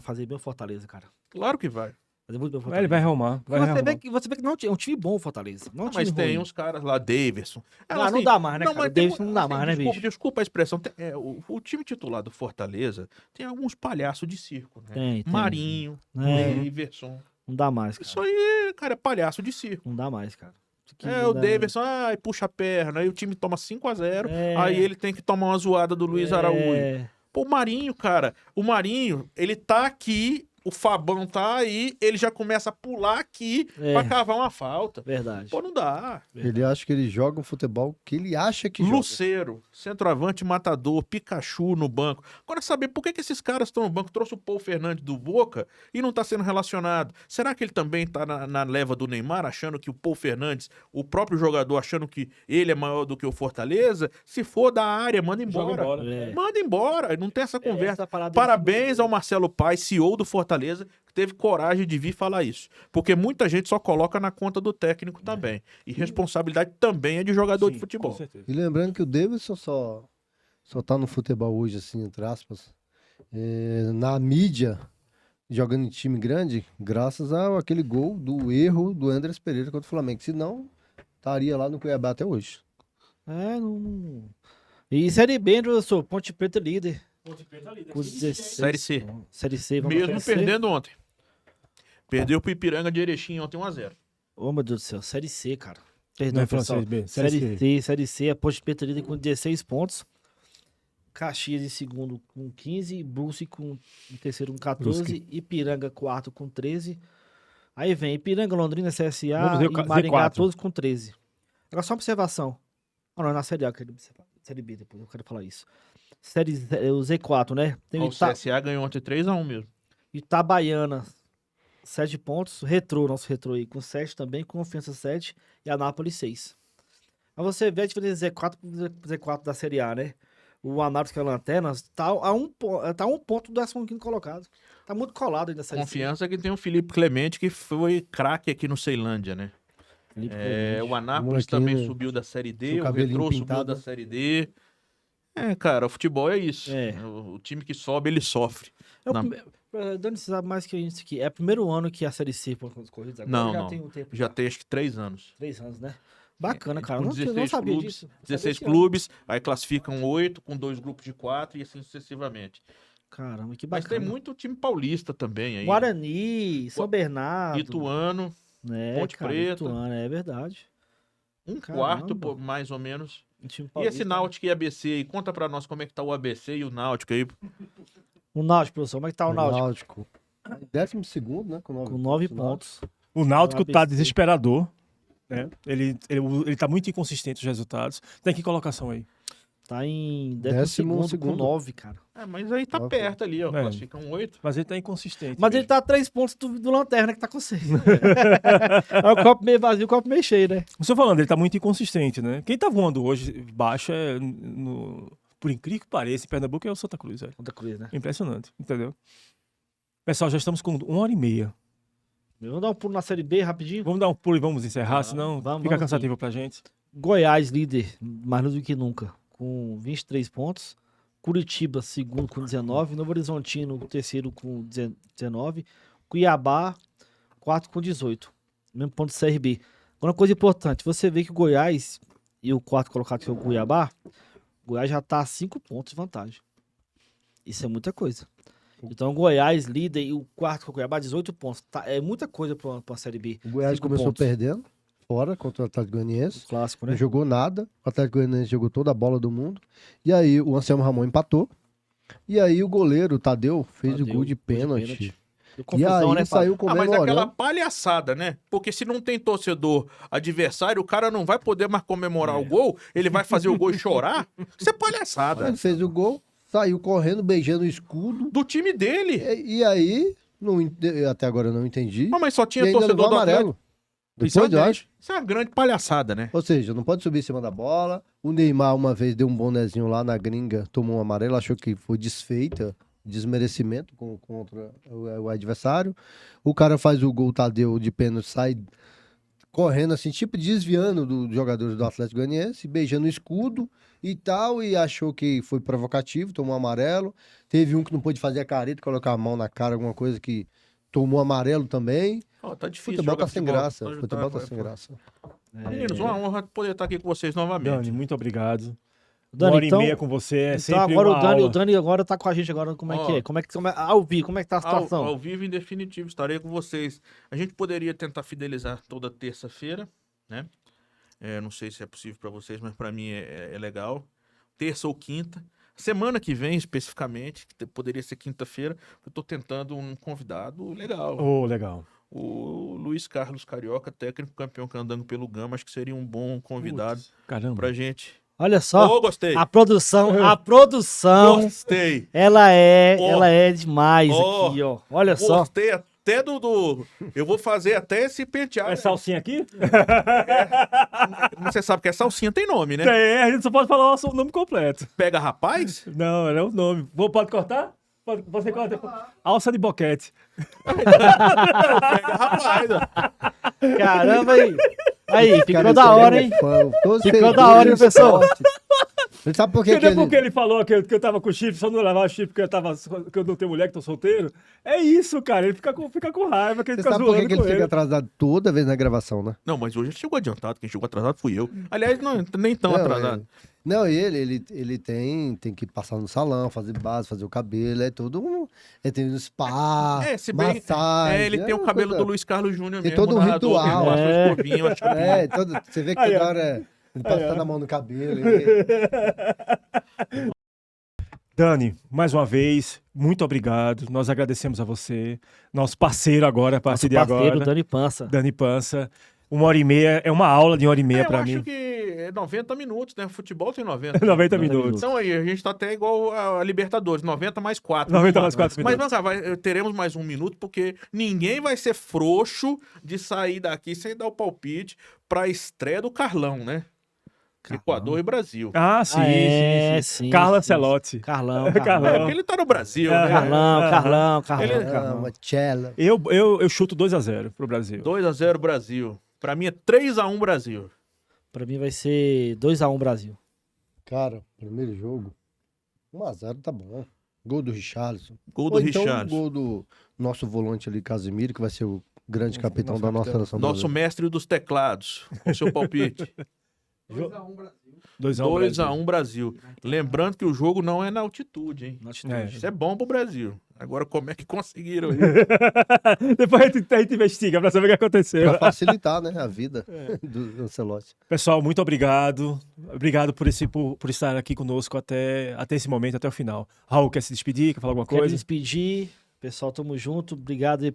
[SPEAKER 3] fazer bem o Fortaleza, cara.
[SPEAKER 2] Claro que vai.
[SPEAKER 3] Fazer muito bem o
[SPEAKER 1] Ele
[SPEAKER 3] Fortaleza.
[SPEAKER 1] vai arrumar. Vai
[SPEAKER 3] Você
[SPEAKER 1] arrumar.
[SPEAKER 3] vê que não é um time bom o Fortaleza. Não é um time
[SPEAKER 2] Mas tem
[SPEAKER 3] ruim.
[SPEAKER 2] uns caras lá, Daverson.
[SPEAKER 3] Ah, não dá mais, né,
[SPEAKER 2] não,
[SPEAKER 3] cara?
[SPEAKER 2] mas
[SPEAKER 3] O
[SPEAKER 2] tem
[SPEAKER 3] Davidson não dá mais, né, bicho?
[SPEAKER 2] Desculpa a expressão. O time titular do Fortaleza tem alguns palhaços de circo, né?
[SPEAKER 3] Tem.
[SPEAKER 2] Marinho,
[SPEAKER 3] É.
[SPEAKER 2] Daverson.
[SPEAKER 3] Não dá mais, cara.
[SPEAKER 2] Isso aí, cara, é palhaço de circo.
[SPEAKER 3] Não dá mais, cara. Isso aqui
[SPEAKER 2] É,
[SPEAKER 3] não
[SPEAKER 2] o
[SPEAKER 3] dá-
[SPEAKER 2] Davidson, puxa a perna, aí o time toma 5-0,
[SPEAKER 3] É.
[SPEAKER 2] aí ele tem que tomar uma zoada do Luiz Araújo.
[SPEAKER 3] É,
[SPEAKER 2] Pô, o Marinho, cara, o Marinho, ele tá aqui, o Fabão tá aí, ele já começa a pular aqui pra cavar uma falta.
[SPEAKER 3] verdade.
[SPEAKER 2] Pô, não dá.
[SPEAKER 4] Ele acha que ele joga um futebol que ele acha que joga.
[SPEAKER 2] Luceiro, centroavante matador, Pikachu no banco. Agora, saber por que que esses caras estão no banco? Trouxe o Paul Fernandes do Boca e não tá sendo relacionado. Será que ele também tá na leva do Neymar, achando que o Paul Fernandes, o próprio jogador, achando que ele é maior do que o Fortaleza? Se for da área, manda
[SPEAKER 1] Joga
[SPEAKER 2] embora.
[SPEAKER 1] embora.
[SPEAKER 3] É.
[SPEAKER 2] Manda embora, não tem essa conversa.
[SPEAKER 3] Essa parada
[SPEAKER 2] Parabéns ao Marcelo Paes, CEO do Fortaleza, que teve coragem de vir falar isso. Porque muita gente só coloca na conta do técnico também. E responsabilidade também é de jogador de
[SPEAKER 1] Sim,
[SPEAKER 2] futebol.
[SPEAKER 1] Com certeza.
[SPEAKER 4] E lembrando que o Davidson só tá no futebol hoje, assim, entre aspas, na mídia, jogando em time grande, graças àquele gol do erro do Andrés Pereira contra o Flamengo. Senão, estaria lá no Cuiabá até hoje.
[SPEAKER 3] não. E Série B, professor, Ponte Preta líder.
[SPEAKER 1] Ponte Preta líder.
[SPEAKER 3] Com 16.
[SPEAKER 2] Série C.
[SPEAKER 3] Série C, vamos
[SPEAKER 2] Mesmo
[SPEAKER 3] pra Série C.
[SPEAKER 2] perdendo ontem. Perdeu pro Ipiranga de Erechim ontem 1-0.
[SPEAKER 3] Ô, meu Deus do céu, Série C, cara.
[SPEAKER 1] Não
[SPEAKER 3] Perdão,
[SPEAKER 1] é
[SPEAKER 3] pessoal.
[SPEAKER 1] francês B.
[SPEAKER 3] Série C, a Ponte Preta líder com 16 pontos. Caxias em segundo com 15, Brusque em terceiro com 14,
[SPEAKER 1] Brusque.
[SPEAKER 3] Ipiranga quarto com 13. Aí vem Ipiranga, Londrina, CSA
[SPEAKER 1] Vamos ver o
[SPEAKER 3] e Maringá
[SPEAKER 1] Z4.
[SPEAKER 3] todos com 13. Agora só uma observação. Ah, não, na Série A, eu quero observar. Série B depois, eu quero falar isso. O Z4, né? Tem
[SPEAKER 2] O CSA ganhou ontem 3-1 mesmo.
[SPEAKER 3] Itabaiana, 7 pontos. Nosso Retrô aí, com 7 também. Confiança 7 e Anápolis 6. Aí você vê a diferença Z4 pro Z4 da Série A, né? O Anápolis, que é a lanterna, tá a um ponto do 15º colocado. Tá muito colado aí da Série
[SPEAKER 2] Confiança que tem o Felipe Clemente, que foi craque aqui no Ceilândia, né?
[SPEAKER 3] C.
[SPEAKER 2] O Anápolis
[SPEAKER 4] Molequinho,
[SPEAKER 2] também subiu da Série D,
[SPEAKER 4] seu
[SPEAKER 2] o
[SPEAKER 4] cabelinho
[SPEAKER 2] Retrô subiu
[SPEAKER 4] pintado.
[SPEAKER 2] da Série D. Cara, o futebol é isso.
[SPEAKER 3] É.
[SPEAKER 2] O time que sobe, ele sofre.
[SPEAKER 3] É o
[SPEAKER 2] Não.
[SPEAKER 3] Dani, você sabe mais que a gente aqui. É o primeiro ano que a Série C põe as corridas agora.
[SPEAKER 2] Não,
[SPEAKER 3] já
[SPEAKER 2] não.
[SPEAKER 3] tem um tempo.
[SPEAKER 2] Já tem acho que 3 anos.
[SPEAKER 3] 3 anos, né? Bacana, cara.
[SPEAKER 2] Com
[SPEAKER 3] Eu não
[SPEAKER 2] 16
[SPEAKER 3] sabia
[SPEAKER 2] clubes,
[SPEAKER 3] disso. Sabia
[SPEAKER 2] 16
[SPEAKER 3] esse ano.
[SPEAKER 2] clubes, aí classificam 8 com 2 grupos de 4 e assim sucessivamente.
[SPEAKER 3] Caramba, que
[SPEAKER 2] Mas
[SPEAKER 3] bacana.
[SPEAKER 2] tem muito time paulista também aí.
[SPEAKER 3] Guarani, São Bernardo.
[SPEAKER 2] Ituano,
[SPEAKER 3] né,
[SPEAKER 2] Ponte
[SPEAKER 3] cara,
[SPEAKER 2] Preta.
[SPEAKER 3] Ituano, é verdade.
[SPEAKER 2] um
[SPEAKER 3] Caramba.
[SPEAKER 2] quarto, pô, mais ou menos.
[SPEAKER 3] Um time
[SPEAKER 2] E
[SPEAKER 3] paulista.
[SPEAKER 2] esse Náutico e ABC aí? Conta pra nós como é que tá o ABC e o Náutico aí.
[SPEAKER 3] O Náutico, professor, como é que tá o Náutico?
[SPEAKER 4] 12º, né? Com 9
[SPEAKER 3] Com 9 pontos.
[SPEAKER 1] O Náutico tá
[SPEAKER 3] ABC.
[SPEAKER 1] desesperador. Né? Ele tá muito inconsistente os resultados. Tem que colocação aí.
[SPEAKER 3] Tá em
[SPEAKER 4] 12º
[SPEAKER 3] 12º com 9, cara.
[SPEAKER 2] Mas aí tá
[SPEAKER 4] Tá,
[SPEAKER 2] perto ali, ó.
[SPEAKER 1] É.
[SPEAKER 2] Classificam 8.
[SPEAKER 1] Mas ele tá inconsistente.
[SPEAKER 3] Mas ele
[SPEAKER 1] mesmo.
[SPEAKER 3] tá a 3 pontos do Lanterna, que tá com 6. É o copo meio vazio, o copo meio cheio, né?
[SPEAKER 1] Estou falando, ele tá muito inconsistente, né? Quem tá voando hoje baixo por incrível que pareça, em Pernambuco é o Santa Cruz, velho.
[SPEAKER 3] Santa Cruz, né?
[SPEAKER 1] Impressionante, entendeu? Pessoal, já estamos com 1h30.
[SPEAKER 3] Vamos dar um pulo na Série B rapidinho.
[SPEAKER 1] Vamos dar um pulo e vamos encerrar, senão
[SPEAKER 3] vamos
[SPEAKER 1] fica
[SPEAKER 3] sim.
[SPEAKER 1] cansativo pra gente.
[SPEAKER 3] Goiás, líder, mais do que nunca, com 23 pontos. Curitiba, segundo, com 19. Novo Horizontino, terceiro, com 19. Cuiabá, quarto, com 18. Mesmo ponto do CRB. Agora, uma coisa importante, você vê que o Goiás e o quarto colocado, que é o Cuiabá, o Goiás já tá a 5 pontos de vantagem. Isso é muita coisa. Então, o Goiás, líder, e o quarto com o Cuiabá, 18 pontos. É muita coisa pra Série B.
[SPEAKER 4] O Goiás
[SPEAKER 3] 5
[SPEAKER 4] começou
[SPEAKER 3] pontos.
[SPEAKER 4] perdendo, fora, contra o Atlético Goianiense.
[SPEAKER 3] Clássico,
[SPEAKER 4] Não
[SPEAKER 3] né?
[SPEAKER 4] jogou nada. O Atlético Goianiense jogou toda a bola do mundo. E aí o Anselmo Ramon empatou. E aí o goleiro, o Tadeu, fez o
[SPEAKER 3] Tadeu,
[SPEAKER 4] gol de pênalti.
[SPEAKER 3] Deu
[SPEAKER 4] E
[SPEAKER 3] confusão,
[SPEAKER 4] aí
[SPEAKER 3] né,
[SPEAKER 4] saiu
[SPEAKER 3] Fábio?
[SPEAKER 2] Mas é aquela
[SPEAKER 4] comemorando.
[SPEAKER 2] palhaçada, né? Porque se não tem torcedor adversário, o cara não vai poder mais comemorar o gol, ele vai fazer o gol e chorar. Isso é palhaçada.
[SPEAKER 4] Ele fez o gol, saiu correndo, beijando o escudo.
[SPEAKER 2] Do time dele.
[SPEAKER 4] E aí, até agora eu não entendi.
[SPEAKER 2] Mas só
[SPEAKER 4] E
[SPEAKER 2] tinha
[SPEAKER 4] ainda
[SPEAKER 2] torcedor
[SPEAKER 4] levou
[SPEAKER 2] do Atlético.
[SPEAKER 4] amarelo. Depois, eu acho.
[SPEAKER 2] Isso é uma grande palhaçada, né?
[SPEAKER 4] Ou seja, não pode subir em cima da bola. O Neymar, uma vez, deu um bonezinho lá na gringa, tomou um amarelo, achou que foi desfeita, desmerecimento contra o adversário. O cara faz o gol, Tadeu, de pênalti, sai correndo assim, tipo desviando dos jogadores do Atlético Goianiense, beijando o escudo e tal, e achou que foi provocativo, tomou um amarelo. Teve um que não pôde fazer a careta, colocar a mão na cara, alguma coisa que tomou amarelo também.
[SPEAKER 2] Tá difícil
[SPEAKER 4] Futebol
[SPEAKER 2] jogar
[SPEAKER 4] tá sem
[SPEAKER 2] futebol.
[SPEAKER 4] graça. Futebol tá sem graça.
[SPEAKER 2] Meninos, uma honra poder estar aqui com vocês novamente.
[SPEAKER 1] Dani, muito obrigado.
[SPEAKER 3] Dani,
[SPEAKER 1] Uma hora
[SPEAKER 3] então,
[SPEAKER 1] e meia com você é
[SPEAKER 3] então
[SPEAKER 1] sempre
[SPEAKER 3] agora
[SPEAKER 1] uma
[SPEAKER 3] o Dani,
[SPEAKER 1] aula.
[SPEAKER 3] o Dani agora tá com a gente agora, como é que é? Ao vivo, como é que tá a situação?
[SPEAKER 2] Ao vivo, em definitivo, estarei com vocês. A gente poderia tentar fidelizar toda terça-feira, né? Não sei se é possível para vocês, mas para mim é legal. Terça ou quinta. Semana que vem, especificamente, que poderia ser quinta-feira, eu tô tentando um convidado legal.
[SPEAKER 1] Oh, legal.
[SPEAKER 2] O Luiz Carlos Carioca, técnico campeão candango pelo Gama, acho que seria um bom convidado
[SPEAKER 1] Putz, caramba.
[SPEAKER 2] pra gente.
[SPEAKER 3] Olha só,
[SPEAKER 2] Gostei.
[SPEAKER 3] a produção,
[SPEAKER 2] Gostei.
[SPEAKER 3] ela é
[SPEAKER 2] Ó.
[SPEAKER 3] demais
[SPEAKER 2] Ó.
[SPEAKER 3] aqui, ó. Olha só.
[SPEAKER 2] Gostei até do... Eu vou fazer até esse penteado.
[SPEAKER 1] É salsinha aqui?
[SPEAKER 2] Você sabe que é salsinha, tem nome, né?
[SPEAKER 1] Tem, a gente só pode falar o nome completo.
[SPEAKER 2] Pega rapaz?
[SPEAKER 1] Não, é o nome. Pode cortar? Você corta. Alça de boquete.
[SPEAKER 2] Pega rapaz, ó.
[SPEAKER 3] Caramba aí. Aí, ficou
[SPEAKER 4] Cara,
[SPEAKER 3] da
[SPEAKER 4] esse
[SPEAKER 3] hora,
[SPEAKER 4] é
[SPEAKER 3] hein?
[SPEAKER 4] fã. Todos
[SPEAKER 3] Ficou
[SPEAKER 4] vocês
[SPEAKER 3] da hora, hein,
[SPEAKER 4] dois
[SPEAKER 3] pessoal?
[SPEAKER 4] esportes. Você sabe por que
[SPEAKER 1] Entendeu
[SPEAKER 4] ele...
[SPEAKER 1] por que ele falou que eu tava com chifre, só não levava chifre porque eu não tenho mulher, que tô solteiro? É isso, cara. Ele fica com raiva, que ele
[SPEAKER 4] Você
[SPEAKER 1] fica
[SPEAKER 4] sabe por
[SPEAKER 1] zoando
[SPEAKER 4] que ele
[SPEAKER 1] com
[SPEAKER 4] fica
[SPEAKER 1] ele.
[SPEAKER 4] atrasado toda vez na gravação, né?
[SPEAKER 2] Não, mas hoje ele chegou adiantado. Quem chegou atrasado fui eu. Aliás, não, nem tão
[SPEAKER 4] Não,
[SPEAKER 2] atrasado.
[SPEAKER 4] Não, e ele tem que passar no salão, fazer base, fazer o cabelo, é tudo ele tem um spa,
[SPEAKER 2] Se bem...
[SPEAKER 4] massagem.
[SPEAKER 2] ele tem o
[SPEAKER 4] uma
[SPEAKER 2] cabelo
[SPEAKER 4] coisa-
[SPEAKER 2] do Luiz Carlos Júnior
[SPEAKER 4] Tem
[SPEAKER 2] mesmo.
[SPEAKER 4] todo um
[SPEAKER 2] narrador, que
[SPEAKER 4] ritual.
[SPEAKER 2] passa
[SPEAKER 3] É.
[SPEAKER 2] o escovinho, a chapinha.
[SPEAKER 4] Você vê que
[SPEAKER 1] Aí,
[SPEAKER 4] toda
[SPEAKER 1] ó.
[SPEAKER 4] hora ele passando a mão no cabelo.
[SPEAKER 1] Dani, mais uma vez, muito obrigado. Nós agradecemos a você. Nosso parceiro agora, a partir
[SPEAKER 3] Nosso
[SPEAKER 1] de
[SPEAKER 3] parceiro,
[SPEAKER 1] agora.
[SPEAKER 3] Dani Pança.
[SPEAKER 1] Dani Pança. 1h30, é uma aula de 1h30
[SPEAKER 2] Eu
[SPEAKER 1] pra
[SPEAKER 2] acho
[SPEAKER 1] mim.
[SPEAKER 2] que é 90 minutos, né? Futebol tem 90.
[SPEAKER 1] 90
[SPEAKER 3] minutos.
[SPEAKER 1] minutos.
[SPEAKER 2] Então aí, a gente tá até igual a Libertadores, 90 mais 4.
[SPEAKER 1] 90 mais 4
[SPEAKER 2] Mas
[SPEAKER 1] minutos.
[SPEAKER 2] vamos lá, teremos mais um minuto, porque ninguém vai ser frouxo de sair daqui sem dar o palpite pra estreia do Carlão, né? Equador e Brasil.
[SPEAKER 1] Ah, sim, sim. Carla Celotti.
[SPEAKER 3] Carlão.
[SPEAKER 1] Carlão.
[SPEAKER 2] É porque ele tá no Brasil, né?
[SPEAKER 3] Carlão.
[SPEAKER 4] Uma cella.
[SPEAKER 1] Eu chuto 2x0 pro Brasil.
[SPEAKER 2] 2-0 Brasil. Pra mim é 3-1 Brasil.
[SPEAKER 3] Pra mim vai ser 2x1 Brasil.
[SPEAKER 4] Cara, primeiro jogo, 1x0 tá bom. Gol do Richarlison.
[SPEAKER 2] Gol do
[SPEAKER 4] Ou então
[SPEAKER 2] Richarlison.
[SPEAKER 4] gol do nosso volante ali, Casemiro, que vai ser o grande capitão da nossa seleção
[SPEAKER 2] Nosso
[SPEAKER 4] brasileira.
[SPEAKER 2] mestre dos teclados. Com seu palpite. 2-1 Brasil. Lembrando que o jogo não é na altitude, hein? Isso é bom pro Brasil. Agora, como é que conseguiram isso?
[SPEAKER 1] Depois a gente investiga pra saber o que aconteceu.
[SPEAKER 4] Pra facilitar, né, a vida do Ancelotti.
[SPEAKER 1] Pessoal, muito obrigado. Obrigado por estar aqui conosco até esse momento, até o final. Raul, quer se despedir? Quer falar alguma
[SPEAKER 3] Quero
[SPEAKER 1] coisa?
[SPEAKER 3] despedir. Pessoal, tamo junto. Obrigado aí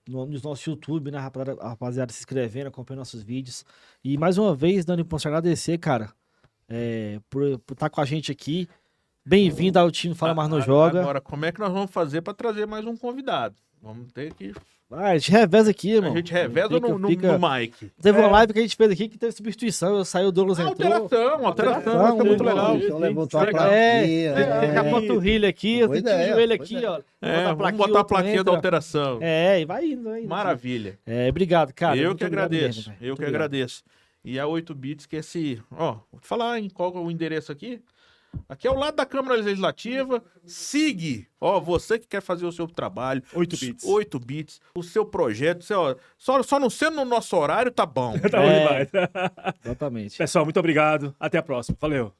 [SPEAKER 3] nos nossos YouTube, né, rapaziada, se inscrevendo, acompanhando nossos vídeos. E mais uma vez, Dani, posso agradecer, cara, por estar com a gente aqui. Bem-vindo ao time Fala Mais Não Joga.
[SPEAKER 2] Agora, como é que nós vamos fazer pra trazer mais um convidado? Vamos ter que...
[SPEAKER 3] A gente reveza aqui, irmão.
[SPEAKER 2] A gente reveza no mic.
[SPEAKER 3] Teve uma live que a gente fez aqui que teve substituição. Saiu o Douglas entrou.
[SPEAKER 2] Alteração, isso é muito legal.
[SPEAKER 4] Então levantou a
[SPEAKER 3] Tem
[SPEAKER 4] plaquinha.
[SPEAKER 3] a panturrilha aqui, eu
[SPEAKER 4] Boa
[SPEAKER 3] tenho
[SPEAKER 4] ideia,
[SPEAKER 3] o joelho
[SPEAKER 4] boa
[SPEAKER 3] aqui,
[SPEAKER 4] ideia.
[SPEAKER 3] ó.
[SPEAKER 2] Vamos botar a plaquinha da alteração.
[SPEAKER 3] E vai indo, vai indo.
[SPEAKER 2] Maravilha.
[SPEAKER 3] Obrigado, cara.
[SPEAKER 2] Eu
[SPEAKER 3] Muito
[SPEAKER 2] que
[SPEAKER 3] obrigado
[SPEAKER 2] agradeço.
[SPEAKER 3] mesmo, velho.
[SPEAKER 2] Eu
[SPEAKER 3] Muito
[SPEAKER 2] que
[SPEAKER 3] obrigado.
[SPEAKER 2] agradeço. E a 8 Bits, que é esse... Ó, vou falar em qual é o endereço aqui. Aqui é ao lado da Câmara Legislativa. SIG. Ó, você que quer fazer o seu trabalho.
[SPEAKER 1] 8 bits.
[SPEAKER 2] 8 Bits. O seu projeto. Só não sendo no nosso horário, tá bom.
[SPEAKER 1] Tá bom demais.
[SPEAKER 3] Exatamente.
[SPEAKER 1] Pessoal, muito obrigado. Até a próxima. Valeu.